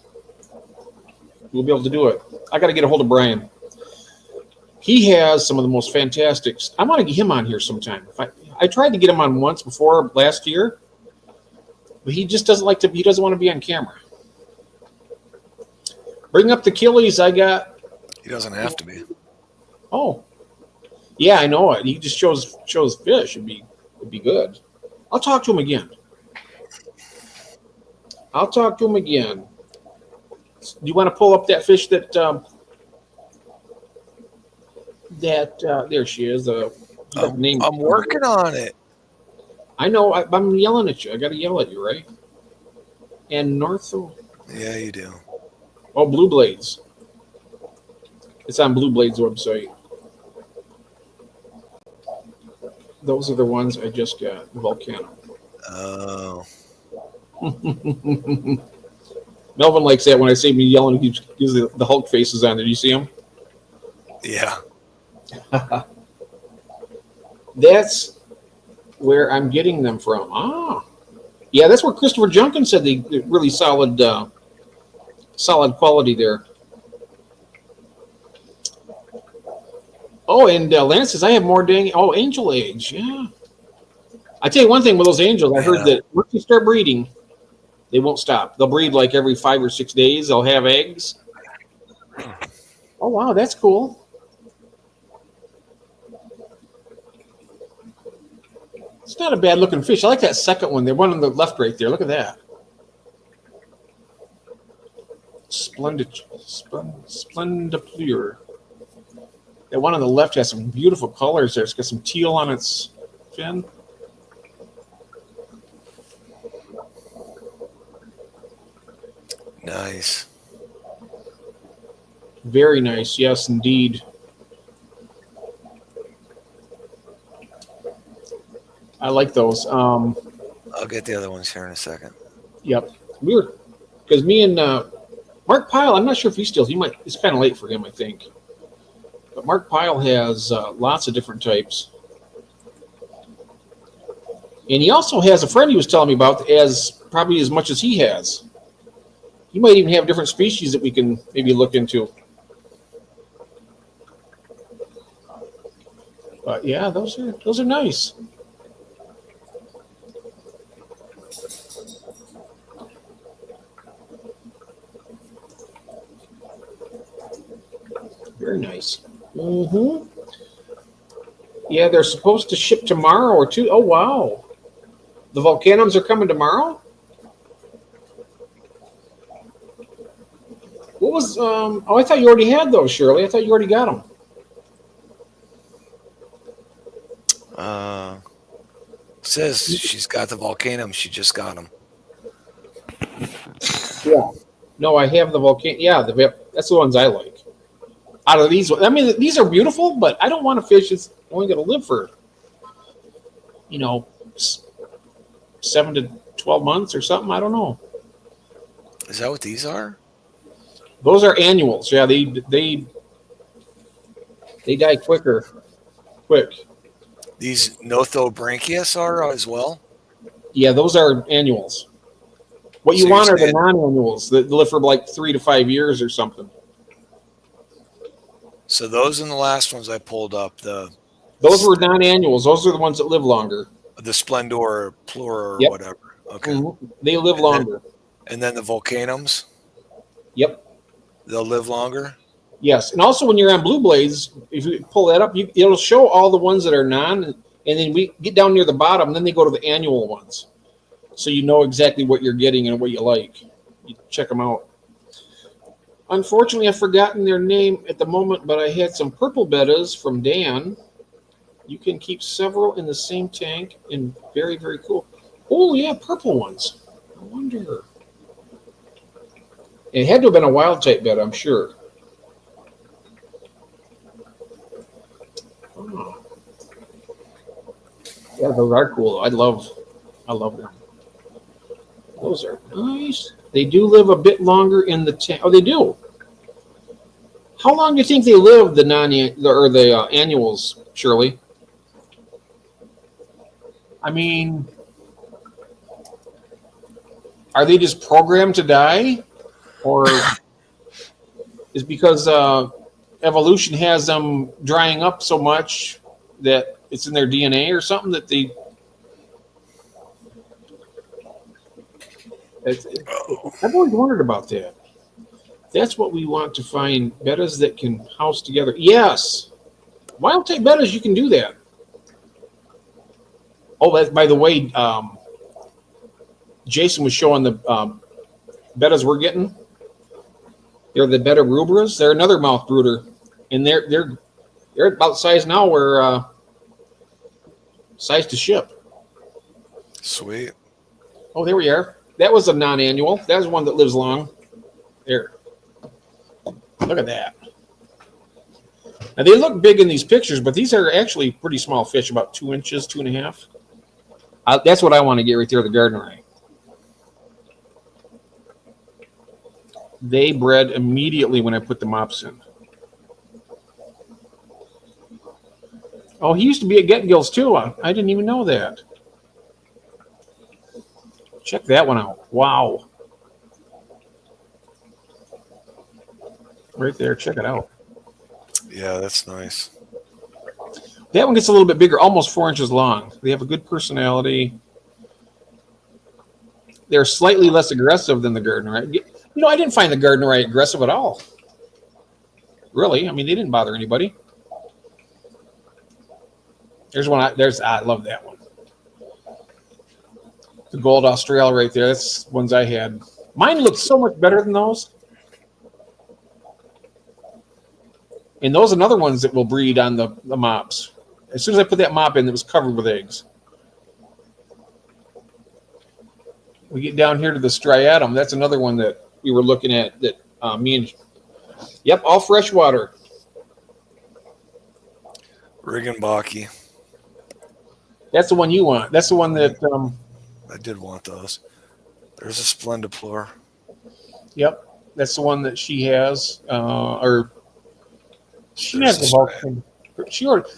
Speaker 1: we'll be able to do it. I got to get a hold of Brian. He has some of the most fantastic. I want to get him on here sometime. I tried to get him on once before last year, but he just doesn't like to. He doesn't want to be on camera. Bring up the killies. I got.
Speaker 3: He doesn't have to be.
Speaker 1: Oh, yeah, I know it. He just shows fish. It'd be good. I'll talk to him again. Do you want to pull up that fish that there she is. Name.
Speaker 3: I'm working on it.
Speaker 1: I know. I'm yelling at you. I got to yell at you, right? And North.
Speaker 3: Yeah, you do.
Speaker 1: Oh, Blue Blades. It's on Blue Blades website. Those are the ones I just got. Volcano.
Speaker 3: Oh.
Speaker 1: Melvin likes that when I say me yelling. He gives the Hulk faces on there. Do you see him?
Speaker 3: Yeah.
Speaker 1: That's where I'm getting them from. Ah. Yeah, that's where Christopher Junkin said they're really solid quality there. Oh, and Lance says, I have more angel age. Yeah. I tell you one thing with those angels, I heard that once you start breeding, they won't stop. They'll breed like every 5 or 6 days. They'll have eggs. Oh, wow, that's cool. It's not a bad looking fish. I like that second one. The one on the left right there. Look at that. Splendipure. That one on the left has some beautiful colors there. It's got some teal on its fin.
Speaker 3: Nice.
Speaker 1: Very nice. Yes, indeed. I like those.
Speaker 3: I'll get the other ones here in a second.
Speaker 1: Yep. Because me and Mark Pyle, I'm not sure if he's still, it's kind of late for him, I think. But Mark Pyle has lots of different types. And he also has a friend he was telling me about probably as much as he has. He might even have different species that we can maybe look into. But yeah, those are nice. Very nice. Mm-hmm. Yeah, they're supposed to ship tomorrow or two. Oh, wow. The Volcanums are coming tomorrow? What was, I thought you already had those, Shirley. I thought you already got them.
Speaker 3: Says she's got the Volcanum. She just got them.
Speaker 1: Yeah. No, I have the Volcano. Yeah, that's the ones I like. Out of these, I mean, these are beautiful, but I don't want a fish that's only going to live for, 7 to 12 months or something. I don't know.
Speaker 3: Is that what these are?
Speaker 1: Those are annuals. Yeah, they die quick.
Speaker 3: These Nothobranchius are as well.
Speaker 1: Yeah, those are annuals. What you
Speaker 3: So you're
Speaker 1: want are the
Speaker 3: saying-
Speaker 1: non-annuals that live for like 3 to 5 years or something.
Speaker 3: So those are the last ones I pulled up.
Speaker 1: Those were non-annuals. Those are the ones that live longer.
Speaker 3: The Splendor Plura or
Speaker 1: Yep.
Speaker 3: whatever. Okay.
Speaker 1: Mhm. They live
Speaker 3: And then-
Speaker 1: longer.
Speaker 3: And then the Volcanums,
Speaker 1: Yep.
Speaker 3: they'll live longer.
Speaker 1: Yes. And also when you're on Blue Blades, if you pull that up, it'll show all the ones that are non, and then we get down near the bottom, then they go to the annual ones. So you know exactly what you're getting and what you like. You check them out. Unfortunately, I've forgotten their name at the moment, but I had some purple bettas from Dan. You can keep several in the same tank and very, very cool. Oh, yeah, purple ones. I wonder. It had to have been a wild type betta, I'm sure. Oh. Yeah, those are cool. I love them. Those are nice. They do live a bit longer in the tank. Oh, they do. How long do you think they live, the annuals, Shirley? I mean, are they just programmed to die, or is because evolution has them drying up so much that it's in their DNA or something that they? I've always wondered about that. That's what we want to find, bettas that can house together. Yes. Wild type bettas, you can do that. Oh, that's, by the way, Jason was showing the bettas we're getting. They're the betta rubras. They're another mouth brooder. And they're about size now where size to ship.
Speaker 3: Sweet.
Speaker 1: Oh, there we are. That was a non-annual. That was one that lives long. There. Look at that. Now they look big in these pictures, but these are actually pretty small fish, about 2 inches, 2.5. That's what I want to get right there, the Gardnerite. They bred immediately when I put the mops in. Oh, he used to be at Get Gills too. I didn't even know that. Check that one out. Wow. Right there. Check it out.
Speaker 3: Yeah, that's nice.
Speaker 1: That one gets a little bit bigger, almost 4 inches long. They have a good personality. They're slightly less aggressive than the Gardnerite. You know, I didn't find the Gardnerite aggressive at all. Really? I mean, they didn't bother anybody. There's one. I love that one. The Gold Australia right there. That's ones I had. Mine looked so much better than those. And those are another ones that will breed on the mops. As soon as I put that mop in, it was covered with eggs. We get down here to the striatum. That's another one that we were looking at that me and... Yep, all freshwater.
Speaker 3: Riggenbacke.
Speaker 1: That's the one you want. That's the one that...
Speaker 3: I did want those. There's a Splendiplore.
Speaker 1: Yep, that's the one that she has. Or she has the Vulcan.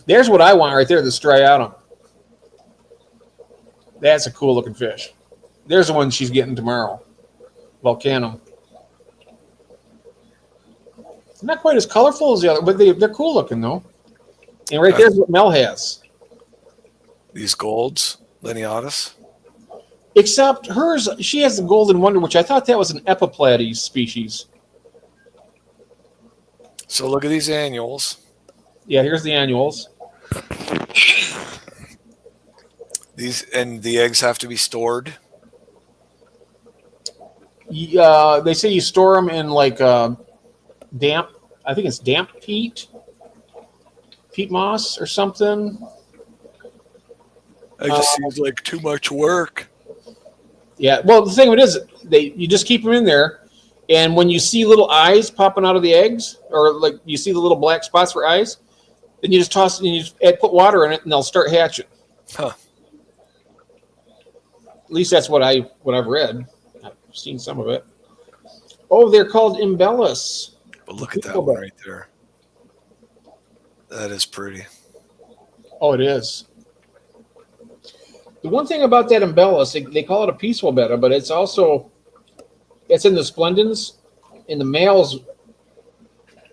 Speaker 1: There's what I want right there, the striatum. That's a cool looking fish. There's the one she's getting tomorrow. Volcanum. Not quite as colorful as the other, but they're cool looking though. And right there's what Mel has.
Speaker 3: These golds, Lineatus.
Speaker 1: Except hers, she has the Golden Wonder, which I thought that was an Epiplades species.
Speaker 3: So look at these annuals.
Speaker 1: Yeah, here's the annuals.
Speaker 3: These and the eggs have to be stored.
Speaker 1: They say you store them in like damp. I think it's damp peat moss or something.
Speaker 3: It just seems like too much work.
Speaker 1: Yeah. Well, the thing of it is, you just keep them in there, and when you see little eyes popping out of the eggs, or like you see the little black spots for eyes, then you just toss it and you just put water in it, and they'll start hatching.
Speaker 3: Huh.
Speaker 1: At least that's what I've read. I've seen some of it. Oh, they're called Imbellus.
Speaker 3: But look at that one right there. That is pretty.
Speaker 1: Oh, it is. The one thing about that embellus, they call it a peaceful betta, but it's in the splendens. In the males,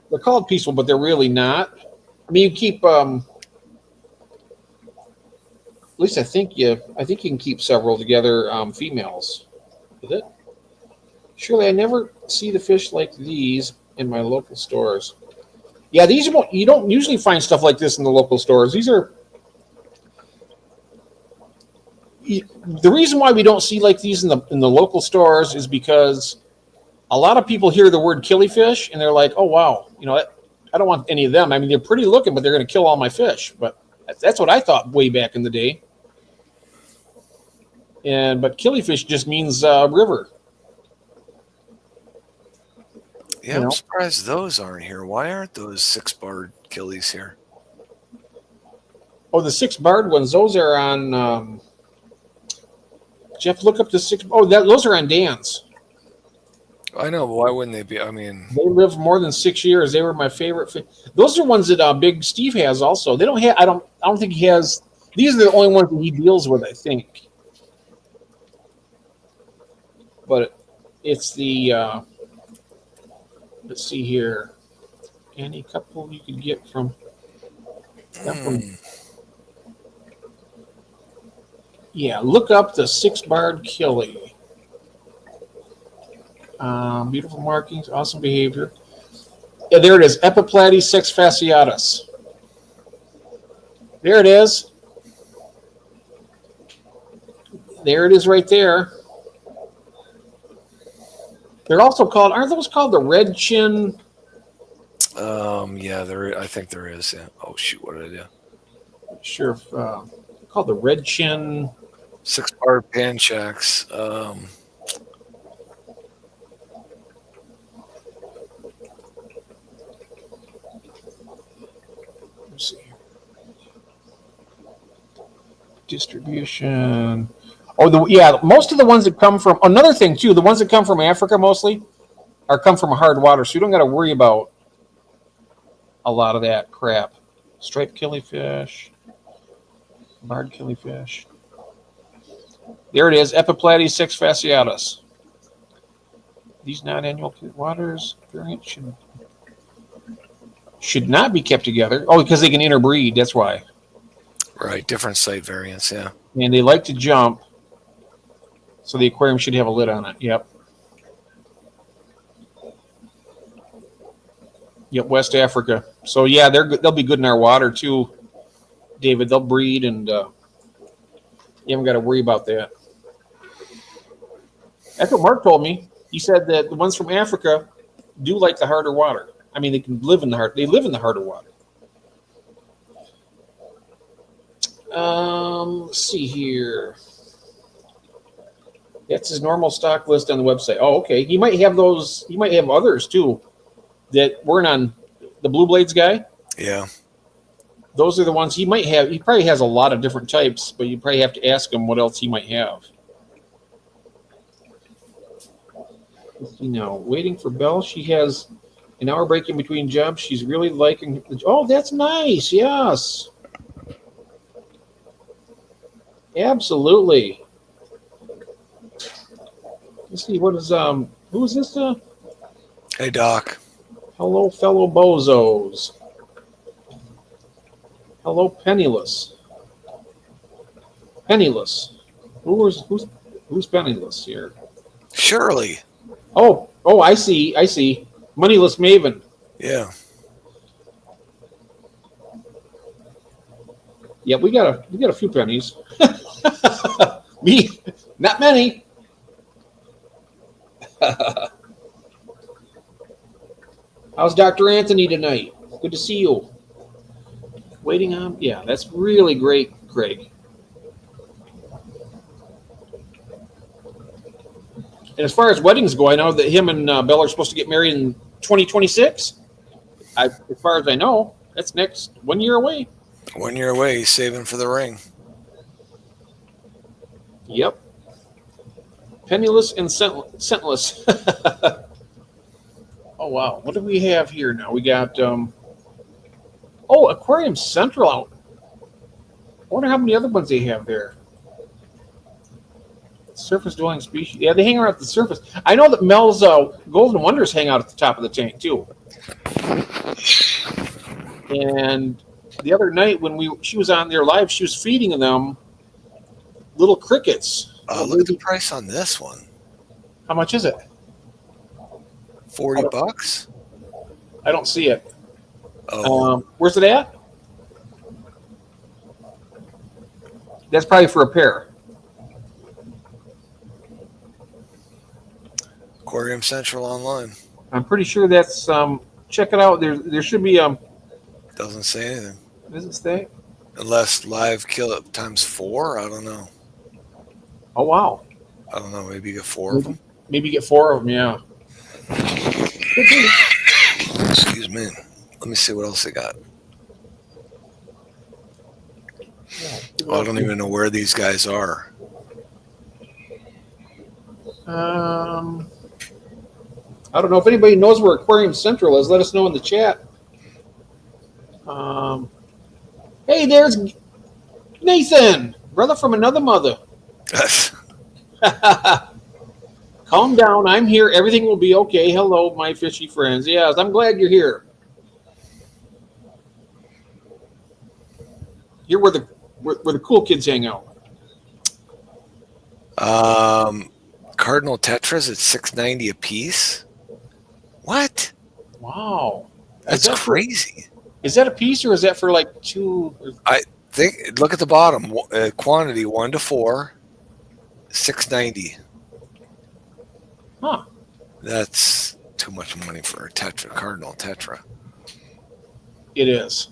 Speaker 1: they're called peaceful, but they're really not. I mean, you keep at least I think you can keep several together, females with it. Surely I never see the fish like these in my local stores. Yeah, you don't usually find stuff like this in the local stores. The reason why we don't see like these in the local stores is because a lot of people hear the word killifish and they're like, "Oh wow, I don't want any of them." I mean, they're pretty looking, but they're going to kill all my fish. But that's what I thought way back in the day. But killifish just means river.
Speaker 3: Yeah, I'm surprised those aren't here. Why aren't those 6-barred killies here?
Speaker 1: Oh, the 6-barred ones, those are on. Jeff, look up the 6. Oh, those are on Dan's.
Speaker 3: I know, but why wouldn't they be? I mean,
Speaker 1: they live more than 6 years. They were my favorite. Those are ones that Big Steve has also. They don't have. I don't think he has. These are the only ones that he deals with, I think. But it's the. Let's see here. Any couple you could get from. Yeah, look up the 6-barred killie. Beautiful markings, awesome behavior. Yeah, there it is. Epiplates sexfasciatus. There it is. There it is right there. They're also called, aren't those called the red chin?
Speaker 3: Yeah, I think there is. Yeah. Oh shoot, what did I do?
Speaker 1: Sure. Called the red chin.
Speaker 3: 6-barred panchaks.
Speaker 1: Let's see. Distribution. Oh, most of the ones that come from, another thing too, the ones that come from Africa mostly come from hard water, so you don't got to worry about a lot of that crap. Striped killifish, barred killifish. There it is, Epiplates sexfasciatus. These non-annual waters variants should not be kept together. Oh, because they can interbreed, that's why.
Speaker 3: Right, different site variants, yeah.
Speaker 1: And they like to jump. So the aquarium should have a lid on it. Yep. Yep, West Africa. So yeah, they'll be good in our water too, David. They'll breed, and you haven't got to worry about that. That's what Mark told me. He said that the ones from Africa do like the harder water. I mean, they can live in the hard. They live in the harder water. Let's see here. That's his normal stock list on the website. Oh, okay. He might have those. He might have others too that weren't on the Blue Blades guy.
Speaker 3: Yeah.
Speaker 1: Those are the ones he might have. He probably has a lot of different types, but you probably have to ask him what else he might have. Let's see now. Waiting for Belle. She has an hour break in between jobs. She's really liking. Oh, that's nice. Yes. Absolutely. Let's see. What is who is this?
Speaker 3: Hey, Doc.
Speaker 1: Hello, fellow bozos. Hello, penniless. Penniless. Who's penniless here?
Speaker 3: Shirley.
Speaker 1: Oh, I see. Moneyless Maven.
Speaker 3: Yeah.
Speaker 1: Yeah, we got a few pennies. Me, not many. How's Dr. Anthony tonight? Good to see you. Waiting on, yeah, that's really great, Craig. And as far as weddings go, I know that him and Belle are supposed to get married in 2026. As far as I know, that's next 1 year away.
Speaker 3: 1 year away, he's saving for the ring.
Speaker 1: Yep. Penniless and scentless. Oh, wow. What do we have here now? We got, Aquarium Central out. I wonder how many other ones they have there. Surface dwelling species. Yeah, they hang around at the surface. I know that Mel's golden wonders hang out at the top of the tank too. And the other night when she was on there live, she was feeding them little crickets.
Speaker 3: Oh, look at the price on this one.
Speaker 1: How much is it?
Speaker 3: $40.
Speaker 1: I don't see it.
Speaker 3: Oh,
Speaker 1: Where's it at? That's probably for a pair.
Speaker 3: Aquarium Central online.
Speaker 1: I'm pretty sure that's check it out. There should be
Speaker 3: Doesn't say anything.
Speaker 1: does it say?
Speaker 3: Unless live kill it times 4. I don't know.
Speaker 1: Oh wow.
Speaker 3: I don't know. Maybe you get 4 of them.
Speaker 1: Maybe get 4 of them, yeah.
Speaker 3: Excuse me. Let me see what else they got. Oh, I don't even know where these guys are.
Speaker 1: I don't know if anybody knows where Aquarium Central is. Let us know in the chat. Hey, there's Nathan, brother from another mother. Calm down. I'm here. Everything will be okay. Hello, my fishy friends. Yes, I'm glad you're here. You're where the cool kids hang out.
Speaker 3: Cardinal Tetras at $6.90 a piece. What?
Speaker 1: Wow,
Speaker 3: That's crazy.
Speaker 1: Is that a piece or is that for like 2?
Speaker 3: I think. Look at the bottom. Quantity 1 to 4. $6.90.
Speaker 1: Huh.
Speaker 3: That's too much money for a Tetra, Cardinal Tetra.
Speaker 1: It is.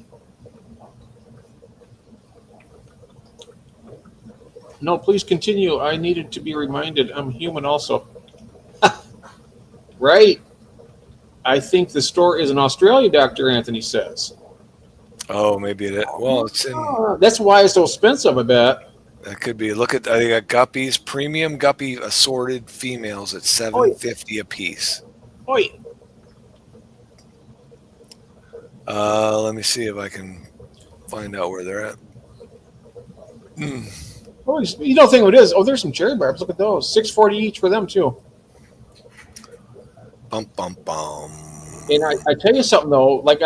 Speaker 1: No, please continue. I needed to be reminded. I'm human also. Right. I think the store is in Australia, Dr. Anthony says.
Speaker 3: Oh, maybe it is. Well, it's in.
Speaker 1: That's why it's so expensive, I bet.
Speaker 3: That could be. Look at. I got guppies, premium guppy assorted females at $7.50 a piece.
Speaker 1: Oi.
Speaker 3: Let me see if I can find out where they're at.
Speaker 1: Oh, you don't think what it is? Oh, there's some cherry barbs. Look at those. $6.40 each for them too.
Speaker 3: Bum bum bum.
Speaker 1: And I tell you something though, like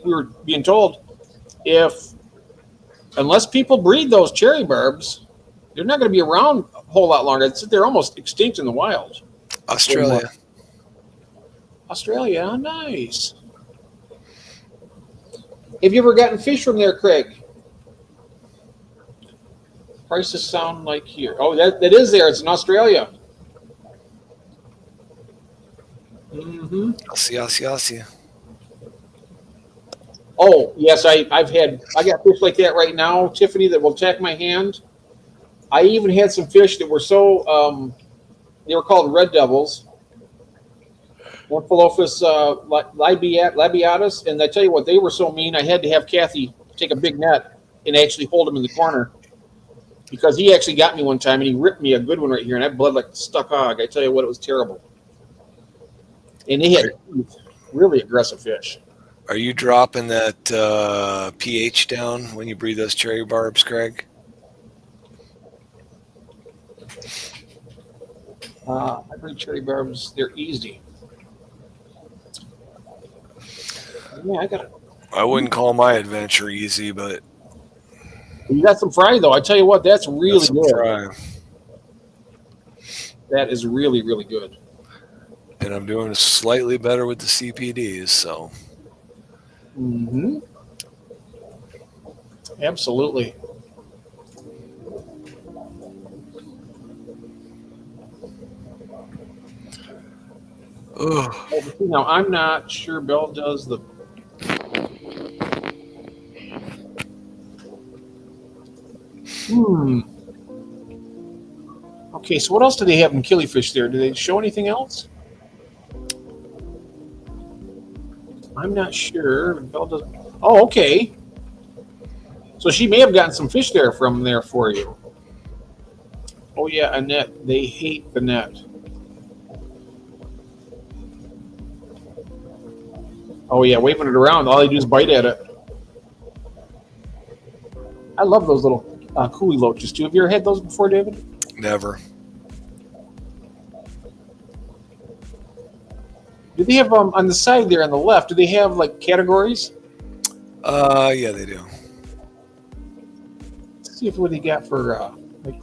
Speaker 1: we were being told, unless people breed those cherry barbs, they're not going to be around a whole lot longer. They're almost extinct in the wild.
Speaker 3: Australia.
Speaker 1: Australia, nice. Have you ever gotten fish from there, Craig? Prices sound like here. Oh, that is there. It's in Australia. Mm-hmm.
Speaker 3: Aussie.
Speaker 1: Oh, yes, I got fish like that right now, Tiffany, that will attack my hand. I even had some fish that were so they were called red devils. Amphilophus labiatus, and I tell you what, they were so mean. I had to have Kathy take a big net and actually hold them in the corner because he actually got me one time and he ripped me a good one right here, and I bled like a stuck hog. I tell you what, it was terrible. And they had really aggressive fish.
Speaker 3: Are you dropping that pH down when you breed those cherry barbs, Craig?
Speaker 1: I breed cherry barbs. They're easy. Yeah, I got it.
Speaker 3: I wouldn't call my adventure easy, but
Speaker 1: You got some fry though. I tell you what, that's really good.
Speaker 3: Fry.
Speaker 1: That is really, really good.
Speaker 3: And I'm doing slightly better with the CPDs, so.
Speaker 1: Mm-hmm. Absolutely.
Speaker 3: Ugh.
Speaker 1: Now, I'm not sure Bell does the... Okay, so what else do they have in killifish there? Do they show anything else? I'm not sure. Bell does... Oh, okay. So she may have gotten some fish there from there for you. Oh, yeah, a net. They hate the net. Oh, yeah, waving it around. All they do is bite at it. I love those little coolie loaches, too. Have you ever had those before, David?
Speaker 3: Never.
Speaker 1: Do they have on the side there on the left? Do they have like categories?
Speaker 3: Yeah, they do.
Speaker 1: Let's see if what they got for like.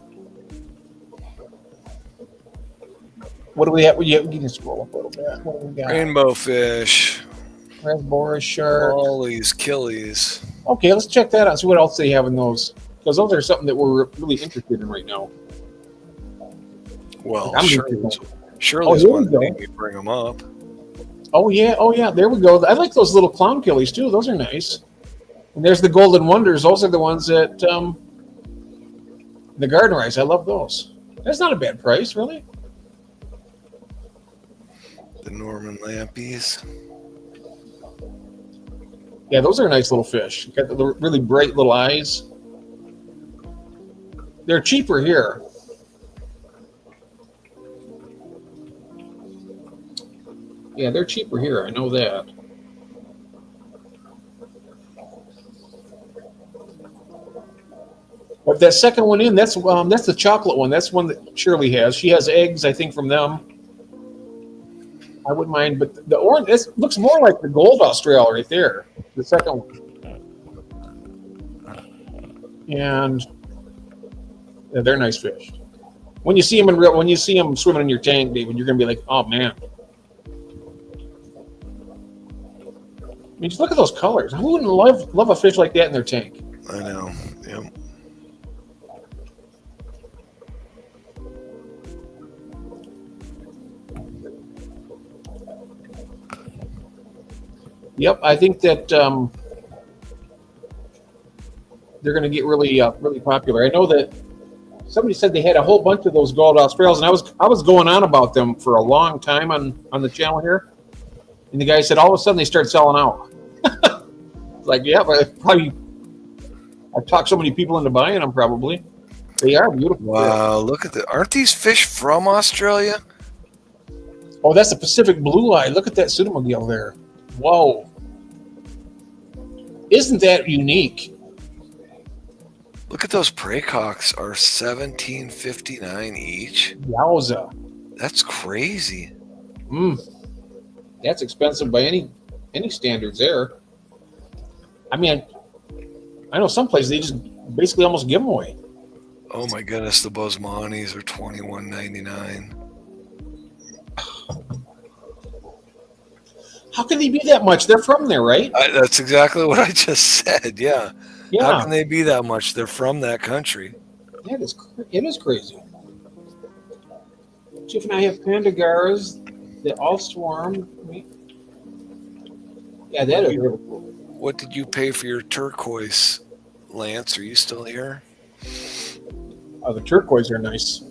Speaker 1: What do we have? You can scroll up a little bit. What do we got?
Speaker 3: Rainbow fish,
Speaker 1: Raspberry shark.
Speaker 3: mollies, killies.
Speaker 1: Okay, let's check that out. See what else they have in those, because those are something that we're really interested in right now.
Speaker 3: Well,
Speaker 1: I'm
Speaker 3: Shirley's
Speaker 1: here we
Speaker 3: one that
Speaker 1: go.
Speaker 3: made me bring them up.
Speaker 1: Oh yeah, there we go. I like those little clown killies too. Those are nice. And there's the golden wonders. Those are the ones that the garden rice. I love those. That's not a bad price, really.
Speaker 3: The Norman lampies.
Speaker 1: Yeah, those are nice little fish. Got the really bright little eyes. They're cheaper here. Yeah, they're cheaper here. I know that. But that second one in, that's the chocolate one. That's one that Shirley has. She has eggs, I think, from them. I wouldn't mind, but the orange, this looks more like the gold Australia right there. The second one. And yeah, they're nice fish. When you see them in real, when you see them swimming in your tank, David, you're gonna be like, oh man. I mean, just look at those colors. Who wouldn't love a fish like that in their tank?
Speaker 3: I know. Yep.
Speaker 1: Yep, I think that they're going to get really popular. I know that somebody said they had a whole bunch of those gold Australians, and I was going on about them for a long time on the channel here, and the guy said all of a sudden they start selling out. Like, yeah, but probably I've talked so many people into buying them. Probably they are beautiful.
Speaker 3: Wow, look at the. Aren't these fish from Australia?
Speaker 1: Oh, that's a Pacific blue eye. Look at that pseudomogil there. Whoa. Isn't that unique?
Speaker 3: Look at those praycocks are $17.59 each.
Speaker 1: Yowza.
Speaker 3: That's crazy.
Speaker 1: That's expensive by any standards there. I mean, I know some places they just basically almost give them away.
Speaker 3: Oh my goodness, the Bosmanis are $21.99.
Speaker 1: How can they be that much? They're from there, right?
Speaker 3: That's exactly what I just said. Yeah. How
Speaker 1: Yeah.
Speaker 3: can they be that much? They're from that country.
Speaker 1: It is crazy. Chief and I have Pandagaras. They all swarm. Yeah, that is really cool.
Speaker 3: What did you pay for your turquoise, Lance? Are you still here?
Speaker 1: Oh, the turquoise are nice.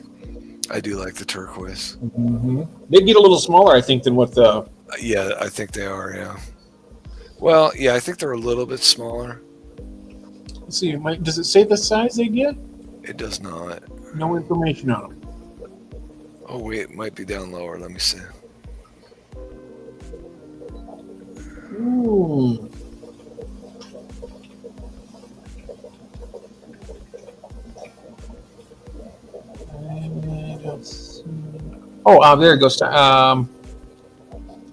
Speaker 3: I do like the turquoise.
Speaker 1: Mm-hmm. They get a little smaller, I think, than what the.
Speaker 3: Yeah, I think they are, yeah. Well, yeah, I think they're a little bit smaller.
Speaker 1: Let's see. Does it say the size they get?
Speaker 3: It does not.
Speaker 1: No information on them.
Speaker 3: Oh, wait, it might be down lower. Let me see.
Speaker 1: Ooh. I don't see. Oh, there it goes.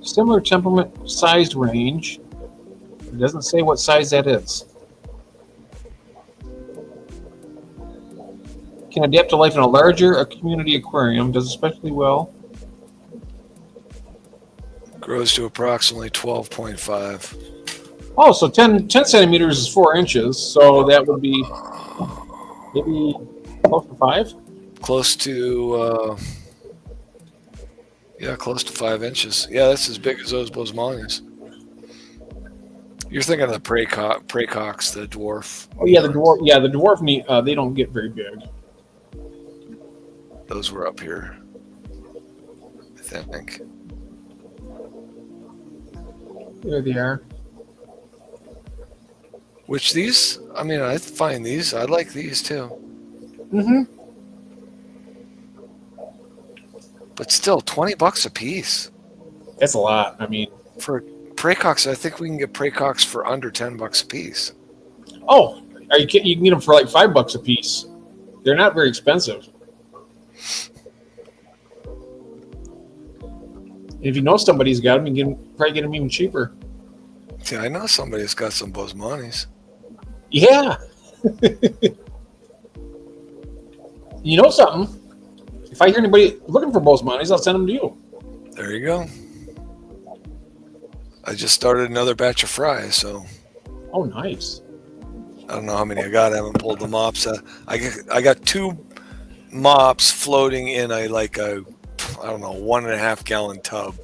Speaker 1: Similar temperament sized range. It doesn't say what size that is. Can adapt to life in a larger community aquarium. Does especially well.
Speaker 3: Grows to approximately 12.5.
Speaker 1: Oh, so 10 centimeters is 4 inches. So that would be maybe close to 5.
Speaker 3: Close to, close to 5 inches. Yeah, that's as big as those Bosmanis. You're thinking of the praycocks, the dwarf.
Speaker 1: Oh yeah, the dwarf. Yeah, the dwarf. They don't get very big.
Speaker 3: Those were up here, I think.
Speaker 1: There they are.
Speaker 3: Which these, I mean, I find these, I like these too.
Speaker 1: Mm-hmm.
Speaker 3: But still, $20 a piece.
Speaker 1: That's a lot. I mean,
Speaker 3: For praycocks, I think we can get praycocks for under $10 a piece.
Speaker 1: oh, are you kidding? You can get them for like $5 a piece. They're not very expensive. If you know somebody's got them, you can probably get them even cheaper.
Speaker 3: See, I know somebody's got some Bosmanis.
Speaker 1: Yeah. You know something? If I hear anybody looking for Bosmanis, I'll send them to you.
Speaker 3: There you go. I just started another batch of fries, so
Speaker 1: Oh, nice.
Speaker 3: I don't know how many I got. I haven't pulled the mops. I got 2 mops floating in a I don't know, 1.5 gallon tub,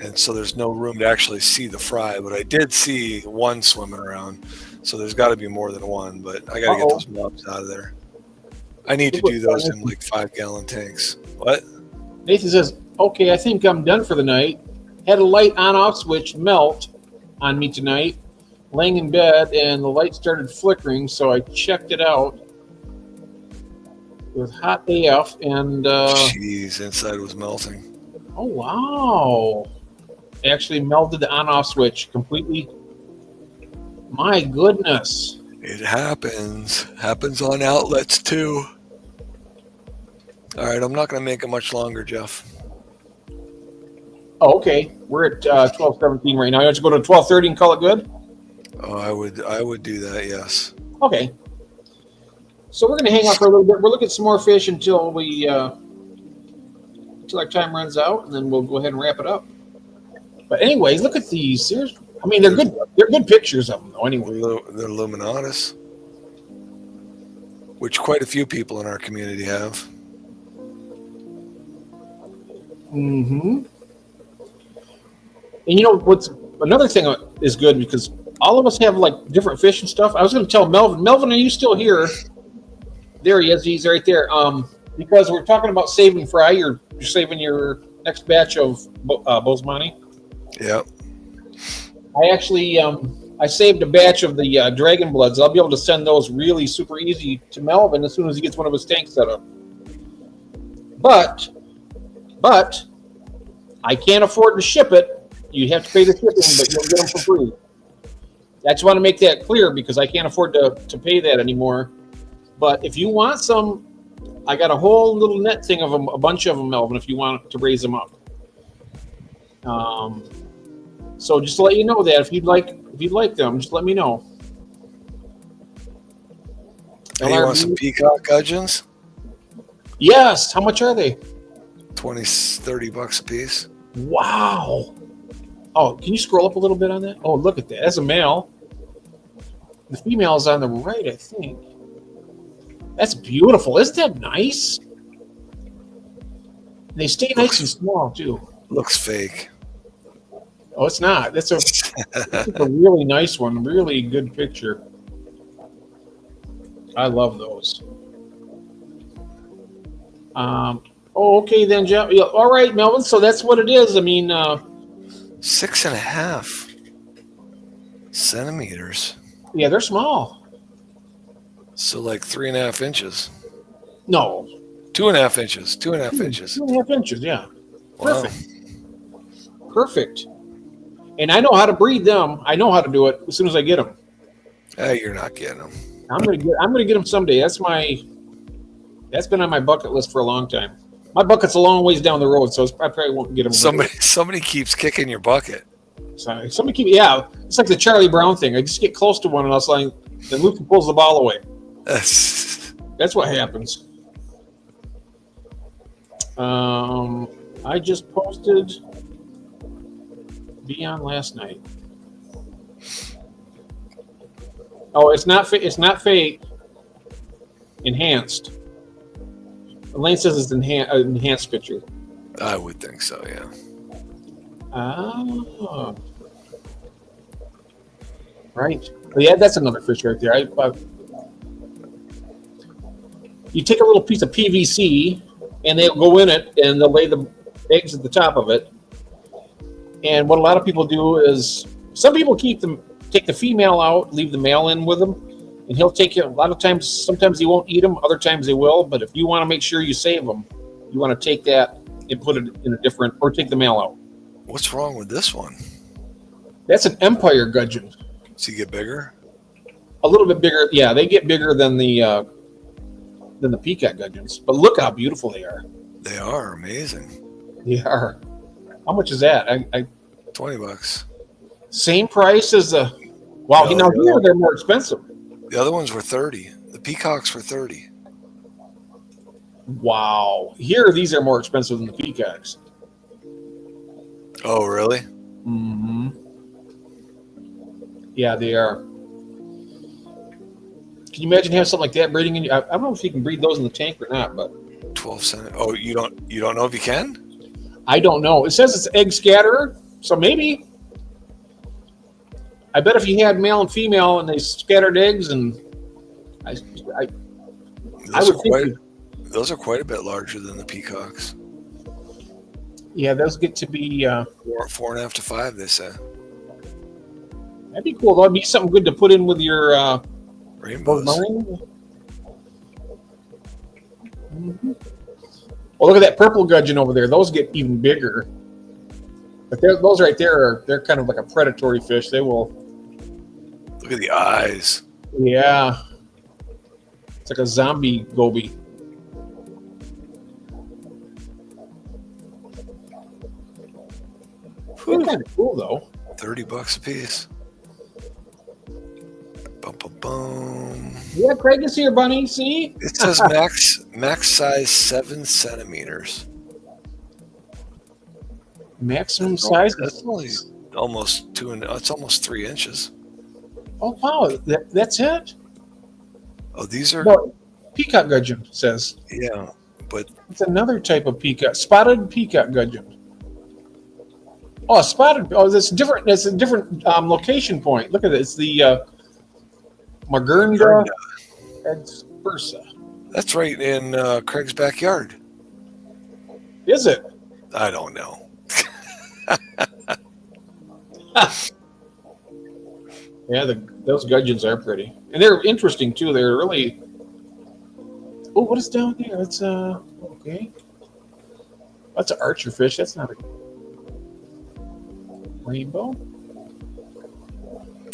Speaker 3: and so there's no room to actually see the fry. But I did see one swimming around, so there's got to be more than one. But I got to get those mops out of there. I need to do those in 5-gallon tanks. What?
Speaker 1: Nathan says, okay, I think I'm done for the night. Had a light on-off switch melt on me tonight, laying in bed, and the light started flickering, so I checked it out. It was hot AF, and
Speaker 3: Jeez, inside was melting.
Speaker 1: oh, wow. It actually melted the on-off switch completely. My goodness.
Speaker 3: It happens. Happens on outlets, too. All right, I'm not going to make it much longer, Jeff.
Speaker 1: Oh, okay. We're at 12:17 right now. You want to go to 12:30 and call it good?
Speaker 3: Oh, I would do that, yes.
Speaker 1: Okay. So we're going to hang out for a little bit. We'll look at some more fish until we until our time runs out, and then we'll go ahead and wrap it up. But anyways, look at these. Seriously, I mean, they're good. They're good pictures of them, though. Anyway,
Speaker 3: They're Luminatus, which quite a few people in our community have.
Speaker 1: Mm-hmm. And you know what's another thing is good because all of us have different fish and stuff. I was going to tell Melvin. Melvin, are you still here? There he is. He's right there. Because we're talking about saving fry. You're saving your next batch of Bosmani.
Speaker 3: Yep.
Speaker 1: I actually I saved a batch of the Dragon Bloods. I'll be able to send those really super easy to Melvin as soon as he gets one of his tanks set up. But I can't afford to ship it. You have to pay the shipping, but you'll get them for free. I just want to make that clear because I can't afford to pay that anymore. But if you want some, I got a whole little net thing of them, a bunch of them, Melvin, if you want to raise them up. So just to let you know that if you'd like them, just let me know.
Speaker 3: Hey, you want some peacock gudgeons?
Speaker 1: Yes. How much are they?
Speaker 3: $30 a piece.
Speaker 1: Wow. Oh, can you scroll up a little bit on that? Oh, look at that. That's a male. The female is on the right, I think. That's beautiful. Isn't that nice? They stay nice and small, too.
Speaker 3: Looks fake.
Speaker 1: Oh, it's not. That's a really nice one. Really good picture. I love those. Okay then, Jeff. Yeah, all right, Melvin. So that's what it is. I mean,
Speaker 3: 6.5 centimeters.
Speaker 1: yeah, they're small.
Speaker 3: So 3.5 inches.
Speaker 1: No,
Speaker 3: 2.5 inches. 2.5 inches.
Speaker 1: 2.5 inches. Yeah,
Speaker 3: Wow.
Speaker 1: perfect. And I know how to breed them. I know how to do it as soon as I get them.
Speaker 3: Hey, you're not getting them.
Speaker 1: I'm gonna get them someday. That's been on my bucket list for a long time. My bucket's a long ways down the road, so I probably won't get them.
Speaker 3: Somebody keeps kicking your bucket.
Speaker 1: Sorry, it's like the Charlie Brown thing. I just get close to one and I was like, then Luke pulls the ball away. That's what happens. I just posted Beyond last night. Oh, it's not fake. Enhanced. Elaine says it's enhanced picture.
Speaker 3: I would think so, yeah.
Speaker 1: Oh. Right. But yeah, that's another fish right there. You take a little piece of PVC and they'll go in it and they'll lay the eggs at the top of it. And what a lot of people do is some people take the female out, leave the male in with them, and he'll take it. A lot of times, sometimes he won't eat them, other times they will. But if you want to make sure you save them, you want to take that and put it in a different, or take the male out.
Speaker 3: What's wrong with this one?
Speaker 1: That's an Empire gudgeon.
Speaker 3: Does he get bigger?
Speaker 1: A little bit bigger. Yeah, they get bigger than the peacock gudgeons. But look how beautiful they are.
Speaker 3: They are amazing.
Speaker 1: They are. How much is that?
Speaker 3: $20.
Speaker 1: Same price as the. Wow,
Speaker 3: No,
Speaker 1: now
Speaker 3: no.
Speaker 1: here they're more expensive.
Speaker 3: The other ones were 30. The peacocks were 30.
Speaker 1: Wow, here these are more expensive than the peacocks.
Speaker 3: Oh, really?
Speaker 1: Mm-hmm. Yeah, they are. Can you imagine having something like that breeding in? I don't know if you can breed those in the tank or not, but
Speaker 3: 12 cent. Oh, you don't know if you can?
Speaker 1: I don't know. It says it's egg scatterer, so maybe. I bet if you had male and female and they scattered eggs, and I
Speaker 3: Those,
Speaker 1: would
Speaker 3: are
Speaker 1: think.
Speaker 3: quite, those are quite a bit larger than the peacocks.
Speaker 1: Yeah, those get to be.
Speaker 3: 4.5 to 5, they say.
Speaker 1: That'd be cool. That'd be something good to put in with your
Speaker 3: Rainbows.
Speaker 1: marine. Mm-hmm. Well, look at that purple gudgeon over there. Those get even bigger. But those right there they're kind of like a predatory fish. They will.
Speaker 3: Look at the eyes.
Speaker 1: Yeah. It's like a zombie goby. They're kind of cool though.
Speaker 3: $30 a piece. Bum, bum, bum.
Speaker 1: Yeah, Craig is here, Bunny. See?
Speaker 3: It says max size 7 centimeters.
Speaker 1: Maximum size.
Speaker 3: That's only almost it's almost 3 inches.
Speaker 1: Oh wow, that's it.
Speaker 3: Oh, these are
Speaker 1: No, peacock gudgeon says.
Speaker 3: yeah, but
Speaker 1: It's another type of peacock, spotted peacock gudgeon. Oh, spotted. Oh, that's different. That's a different location point. Look at it. It's the Maguranda expersa.
Speaker 3: that's right in Craig's backyard.
Speaker 1: Is it?
Speaker 3: I don't know.
Speaker 1: Yeah, those gudgeons are pretty, and they're interesting too. They're really. Oh, what is down there? It's okay. That's an archer fish. That's not a rainbow.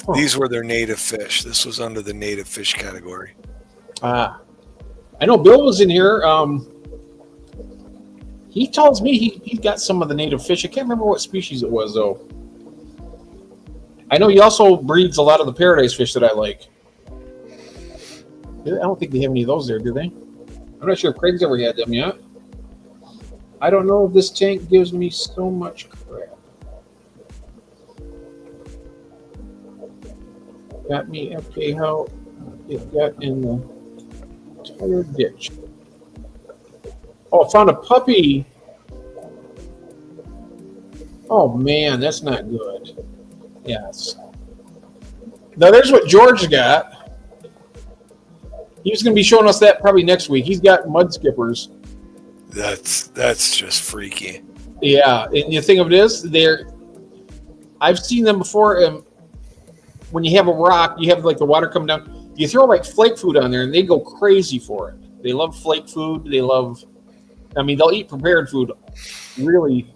Speaker 1: Huh.
Speaker 3: These were their native fish. This was under the native fish category.
Speaker 1: I know Bill was in here. He tells me he got some of the native fish. I can't remember what species it was though. I know he also breeds a lot of the paradise fish that I like. I don't think they have any of those there, do they? I'm not sure if Craig's ever had them yet. I don't know if this tank gives me so much crap. Got me FK how it got in the entire ditch. Oh, I found a puppy. Oh man, that's not good. Yes. Now there's what George got. He's going to be showing us that probably next week. He's got mud skippers.
Speaker 3: That's just freaky.
Speaker 1: Yeah, and the thing of it is, I've seen them before. When you have a rock, you have like the water come down. You throw like flake food on there, and they go crazy for it. They love flake food. They'll eat prepared food. Really.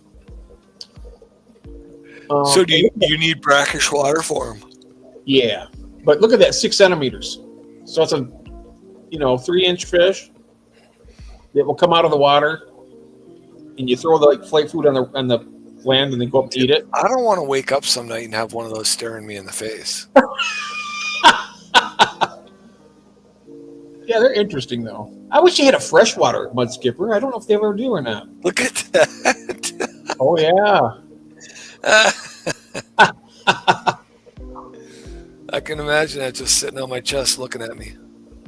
Speaker 3: So do you need brackish water for them?
Speaker 1: Yeah, but look at that, 6 centimeters. So it's a 3-inch fish that will come out of the water, and you throw the like flake food on the land, and they go up to eat it.
Speaker 3: I don't want to wake up some night and have one of those staring me in the face.
Speaker 1: Yeah, they're interesting though. I wish you had a freshwater mud skipper. I don't know if they ever do or not.
Speaker 3: Look at that.
Speaker 1: Oh yeah.
Speaker 3: I can imagine that just sitting on my chest looking at me.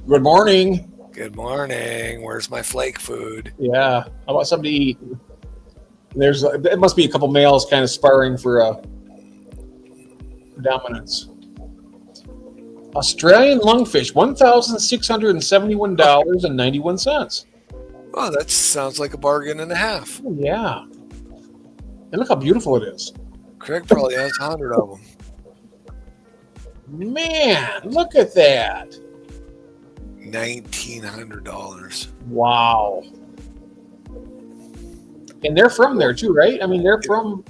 Speaker 1: Good morning.
Speaker 3: Good morning. Where's my flake food?
Speaker 1: Yeah. How about somebody? It must be a couple males kind of sparring for dominance. Australian lungfish, $1,671.91.
Speaker 3: Oh, that sounds like a bargain and a half.
Speaker 1: Oh, yeah. And look how beautiful it is.
Speaker 3: Craig probably has 100 of them.
Speaker 1: Man, look at that.
Speaker 3: $1,900.
Speaker 1: Wow. And they're from there too, right? I mean, they're from.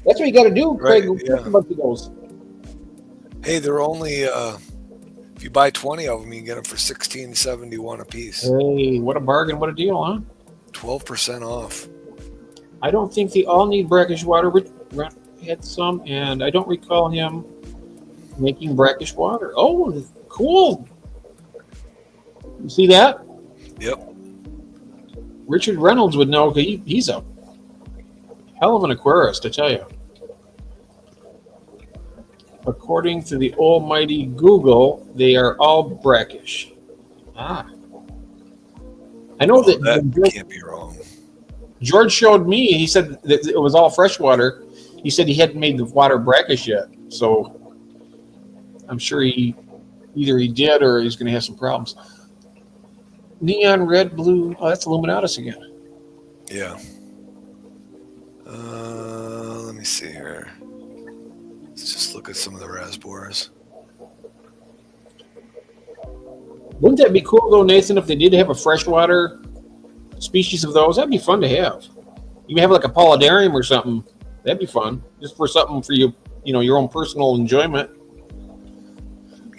Speaker 1: That's what you got to do, Craig.
Speaker 3: Right, yeah.
Speaker 1: A bunch of those.
Speaker 3: Hey, they're only if you buy 20 of them, you can get them for $16.71 a piece.
Speaker 1: Hey, what a bargain! What a deal, huh?
Speaker 3: 12% off.
Speaker 1: I don't think they all need brackish water. Brent had some, and I don't recall him making brackish water. Oh, cool. You see that?
Speaker 3: Yep.
Speaker 1: Richard Reynolds would know, because he's a hell of an aquarist, I tell you. According to the almighty Google, they are all brackish. Ah. I know
Speaker 3: Well,
Speaker 1: that
Speaker 3: that can't be wrong.
Speaker 1: George showed me, he said that it was all fresh water. He said he hadn't made the water brackish yet. So I'm sure either he did or he's going to have some problems. Neon red, blue. Oh, that's Illuminatus again.
Speaker 3: Yeah. Let me see here. Let's just look at some of the raspberries.
Speaker 1: Wouldn't that be cool, though, Nathan, if they did have a freshwater species of those? That'd be fun to have. You can have like a polydarium or something. That'd be fun. Just for something for you, your own personal enjoyment.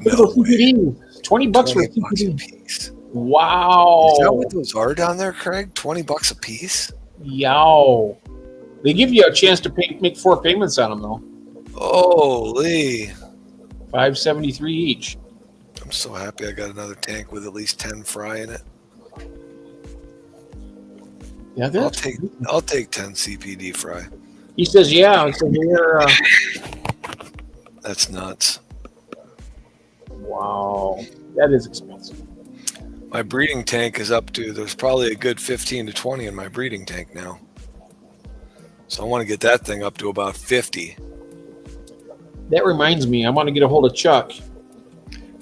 Speaker 1: Look at those CPDs. $20 for a
Speaker 3: $20 a
Speaker 1: CPD.
Speaker 3: piece.
Speaker 1: Wow.
Speaker 3: Is that what those are down there, Craig? $20 a piece?
Speaker 1: Yow. They give you a chance to make 4 payments on them, though.
Speaker 3: Holy.
Speaker 1: $5.73 each.
Speaker 3: I'm so happy I got another tank with at least 10 fry in it.
Speaker 1: Yeah,
Speaker 3: I'll take 10 CPD fry.
Speaker 1: He says, yeah. He says, they're,
Speaker 3: That's nuts.
Speaker 1: wow. That is expensive.
Speaker 3: My breeding tank is up to, there's probably a good 15 to 20 in my breeding tank now. So I want to get that thing up to about 50.
Speaker 1: That reminds me, I want to get a hold of Chuck.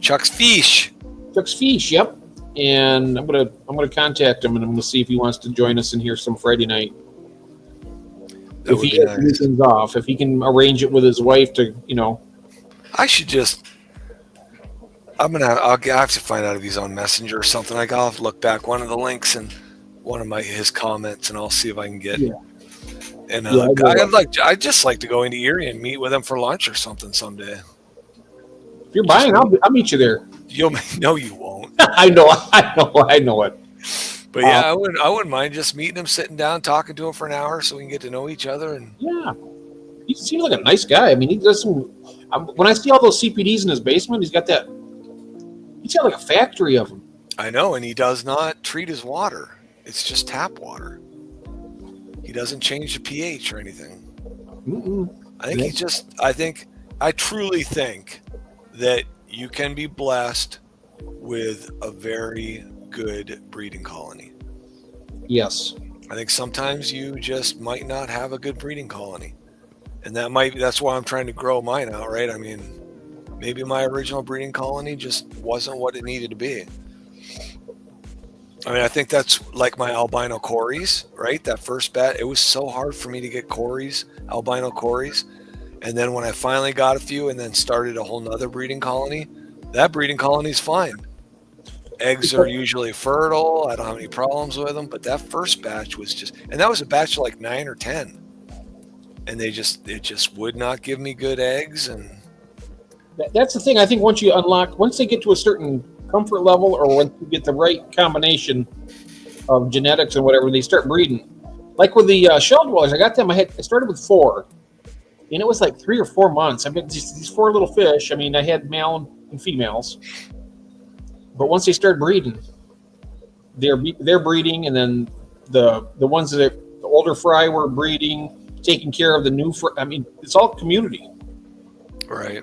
Speaker 3: Chuck's Fish.
Speaker 1: Chuck's Fish, yep. And I'm gonna contact him, and I'm gonna see if he wants to join us in here some Friday night.
Speaker 3: That
Speaker 1: If
Speaker 3: would
Speaker 1: he
Speaker 3: be
Speaker 1: has
Speaker 3: nice.
Speaker 1: things off, if he can arrange it with his wife to,
Speaker 3: I should just. I'll have to find out if he's on Messenger or something. I'll have to look back one of the links and one of his comments, and I'll see if I can get.
Speaker 1: Yeah.
Speaker 3: And
Speaker 1: Yeah,
Speaker 3: I'd just like to go into Erie and meet with him for lunch or something someday.
Speaker 1: if you're buying, I'll meet you there.
Speaker 3: No, you won't.
Speaker 1: I know it.
Speaker 3: But yeah, I wouldn't mind just meeting him, sitting down, talking to him for an hour, so we can get to know each other. And
Speaker 1: Yeah, he seems like a nice guy. I mean, he does some. When I see all those CPDs in his basement, he's got like a factory of them.
Speaker 3: I know, and he does not treat his water. It's just tap water. He doesn't change the pH or anything.
Speaker 1: Mm-mm.
Speaker 3: I truly think that you can be blessed with a very good breeding colony.
Speaker 1: Yes.
Speaker 3: I think sometimes you just might not have a good breeding colony. And that's why I'm trying to grow mine out, right? I mean, maybe my original breeding colony just wasn't what it needed to be. I mean, I think that's like my albino cories, right? That first bat, it was so hard for me to get cories, albino cories. And then when I finally got a few and then started a whole nother breeding colony, that breeding colony is fine. Eggs are usually fertile. I don't have any problems with them. But that first batch was and that was a batch of like 9 or 10. And it just would not give me good eggs. And
Speaker 1: That's the thing. I think once they get to a certain comfort level, or once you get the right combination of genetics and whatever, they start breeding. Like with the shell dwellers, I got them. I started with 4, and it was like 3 or 4 months. I mean, these 4 little fish. I mean, I had male and females, but once they start breeding, they're breeding, and then the ones that the older fry were breeding, taking care of the new fry. I mean, it's all community.
Speaker 3: right.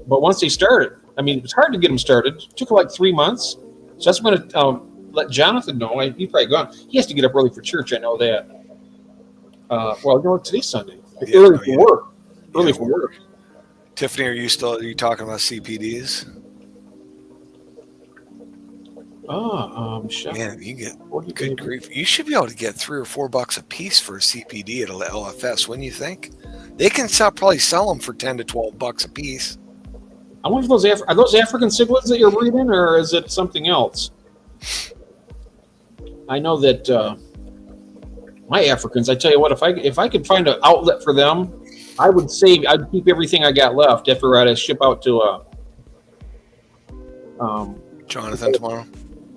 Speaker 1: But once they started, I mean, it was hard to get them started. It took like 3 months. So that's going to let Jonathan know. He's probably gone. He has to get up early for church. I know that. Today's Sunday. Early for work.
Speaker 3: Tiffany, are you talking about CPDs?
Speaker 1: Shut
Speaker 3: Man, you get good grief. You should be able to get $3 or $4 a piece for a CPD at a LFS, wouldn't you think? They can probably sell them for $10 to $12 a piece.
Speaker 1: I wonder if are those African cichlids that you're breeding, or is it something else? I know that my Africans. I tell you what, if I could find an outlet for them, I'd keep everything I got left after I ship out to
Speaker 3: Jonathan tomorrow.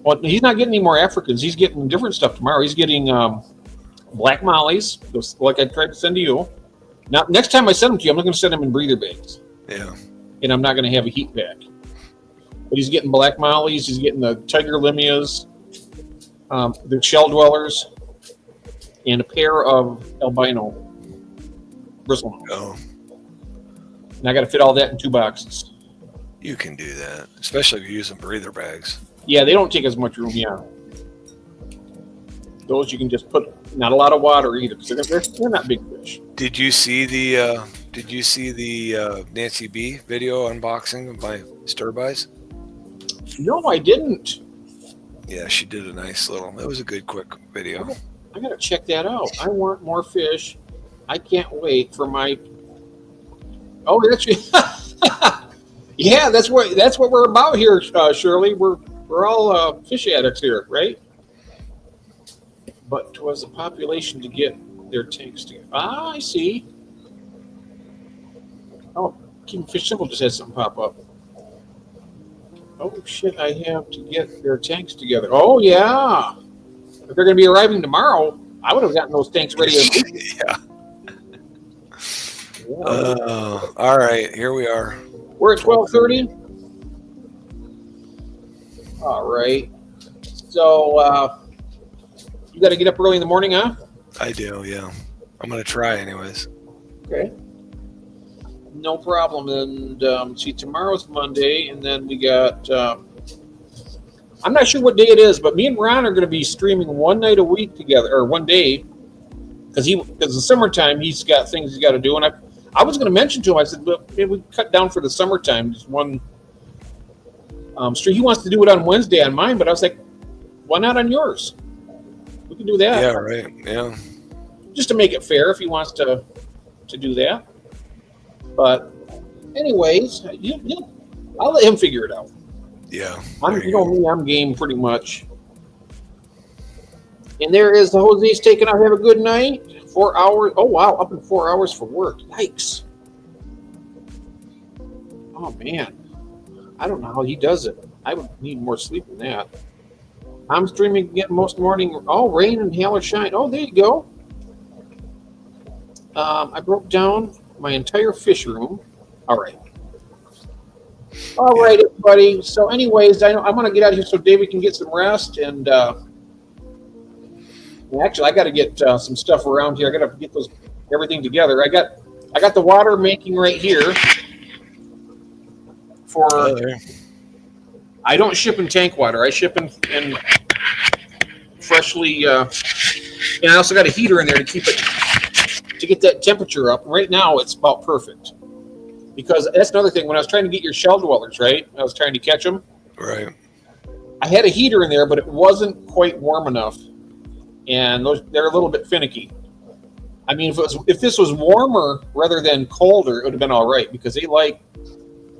Speaker 1: Well, he's not getting any more Africans. He's getting different stuff tomorrow. He's getting black mollies, just like I tried to send to you. Now, next time I send them to you, I'm not going to send them in breather bags,
Speaker 3: Yeah.
Speaker 1: and I'm not going to have a heat pack. But he's getting black mollies. He's getting the tiger limias, the shell dwellers, and a pair of albino bristle.
Speaker 3: Oh,
Speaker 1: And I got to fit all that in 2 boxes.
Speaker 3: you can do that, especially if you're using breather bags.
Speaker 1: Yeah, they don't take as much room. Yeah, those you can just put. Not a lot of water either, because they're not big fish.
Speaker 3: Did you see the Nancy B video unboxing of my stir buys?
Speaker 1: No, I didn't.
Speaker 3: Yeah, she did a nice little. It was a good quick video.
Speaker 1: I gotta check that out. I want more fish. I can't wait for my. Oh, that's yeah. That's what we're about here, Shirley. We're all fish addicts here, right? But 'twas the population to get their tanks together. Ah, I see. Oh, King Fish Simple just had something pop up. Oh shit! I have to get their tanks together. Oh yeah. If they're going to be arriving tomorrow, I would have gotten those tanks ready.
Speaker 3: Yeah. All right, here we are.
Speaker 1: We're at 12:30. All right. So you got to get up early in the morning, huh?
Speaker 3: I do, yeah. I'm gonna try anyways.
Speaker 1: Okay. No problem. And see, tomorrow's Monday, and then we got. I'm not sure what day it is, but me and Ron are going to be streaming one night a week together, or one day, because the summertime he's got things he's got to do, and I was going to mention to him. I said, "Look, maybe we cut down for the summertime, just one stream." He wants to do it on Wednesday on mine, but I was like, "Why not on yours? We can do that."
Speaker 3: Yeah, right. Yeah.
Speaker 1: Just to make it fair, if he wants to do that. But, anyways, I'll let him figure it out.
Speaker 3: Yeah.
Speaker 1: You know me, I'm game pretty much. And there is the Jose's taking out. Have a good night. 4 hours. Oh, wow. Up in 4 hours for work. Yikes. Oh, man. I don't know how he does it. I would need more sleep than that. I'm streaming again most morning. Oh, rain and hail or shine. Oh, there you go. I broke down my entire fish room. All right. All right, everybody. So, anyways, I'm going to get out of here so David can get some rest. And actually, I got to get some stuff around here. I got to get everything together. I got the water making right here. I don't ship in tank water. I ship in freshly. And I also got a heater in there to keep it to get that temperature up. Right now, it's about perfect. Because that's another thing. When I was trying to get your shell dwellers, right? I was trying to catch them.
Speaker 3: Right.
Speaker 1: I had a heater in there, but it wasn't quite warm enough, and they're a little bit finicky. I mean, if this was warmer rather than colder, it would have been all right because they like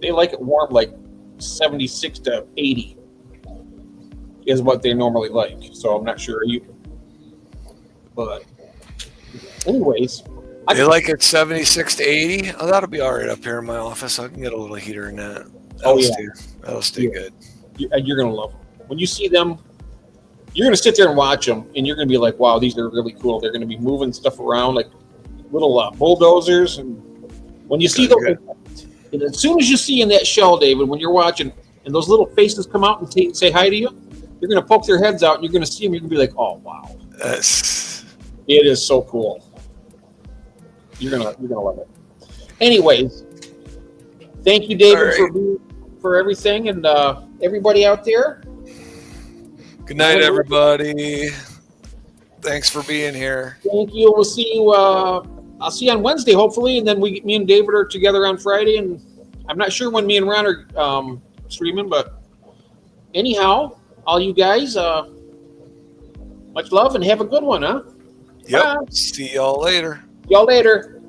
Speaker 1: it warm, like 76 to 80 is what they normally like. So I'm not sure but anyways.
Speaker 3: They like it 76 to 80. Oh, that'll be all right up here in my office. I can get a little heater in that. That'll stay good.
Speaker 1: You're gonna love them when you see them. You're gonna sit there and watch them, and you're gonna be like, "Wow, these are really cool." They're gonna be moving stuff around like little bulldozers, and when you see them, and as soon as you see in that shell, David, when you're watching, and those little faces come out and say hi to you, you're gonna poke their heads out, and you're gonna see them. You're gonna be like, "Oh, wow, it is so cool." You're gonna love it. Anyways, thank you, David, for everything, and everybody out there.
Speaker 3: Good night, everybody. Thanks for being here.
Speaker 1: Thank you. We'll see you. I'll see you on Wednesday, hopefully, and then me and David are together on Friday. And I'm not sure when me and Ron are streaming, but anyhow, all you guys, much love and have a good one, huh?
Speaker 3: Yep.
Speaker 1: Bye.
Speaker 3: See y'all later.
Speaker 1: Y'all later.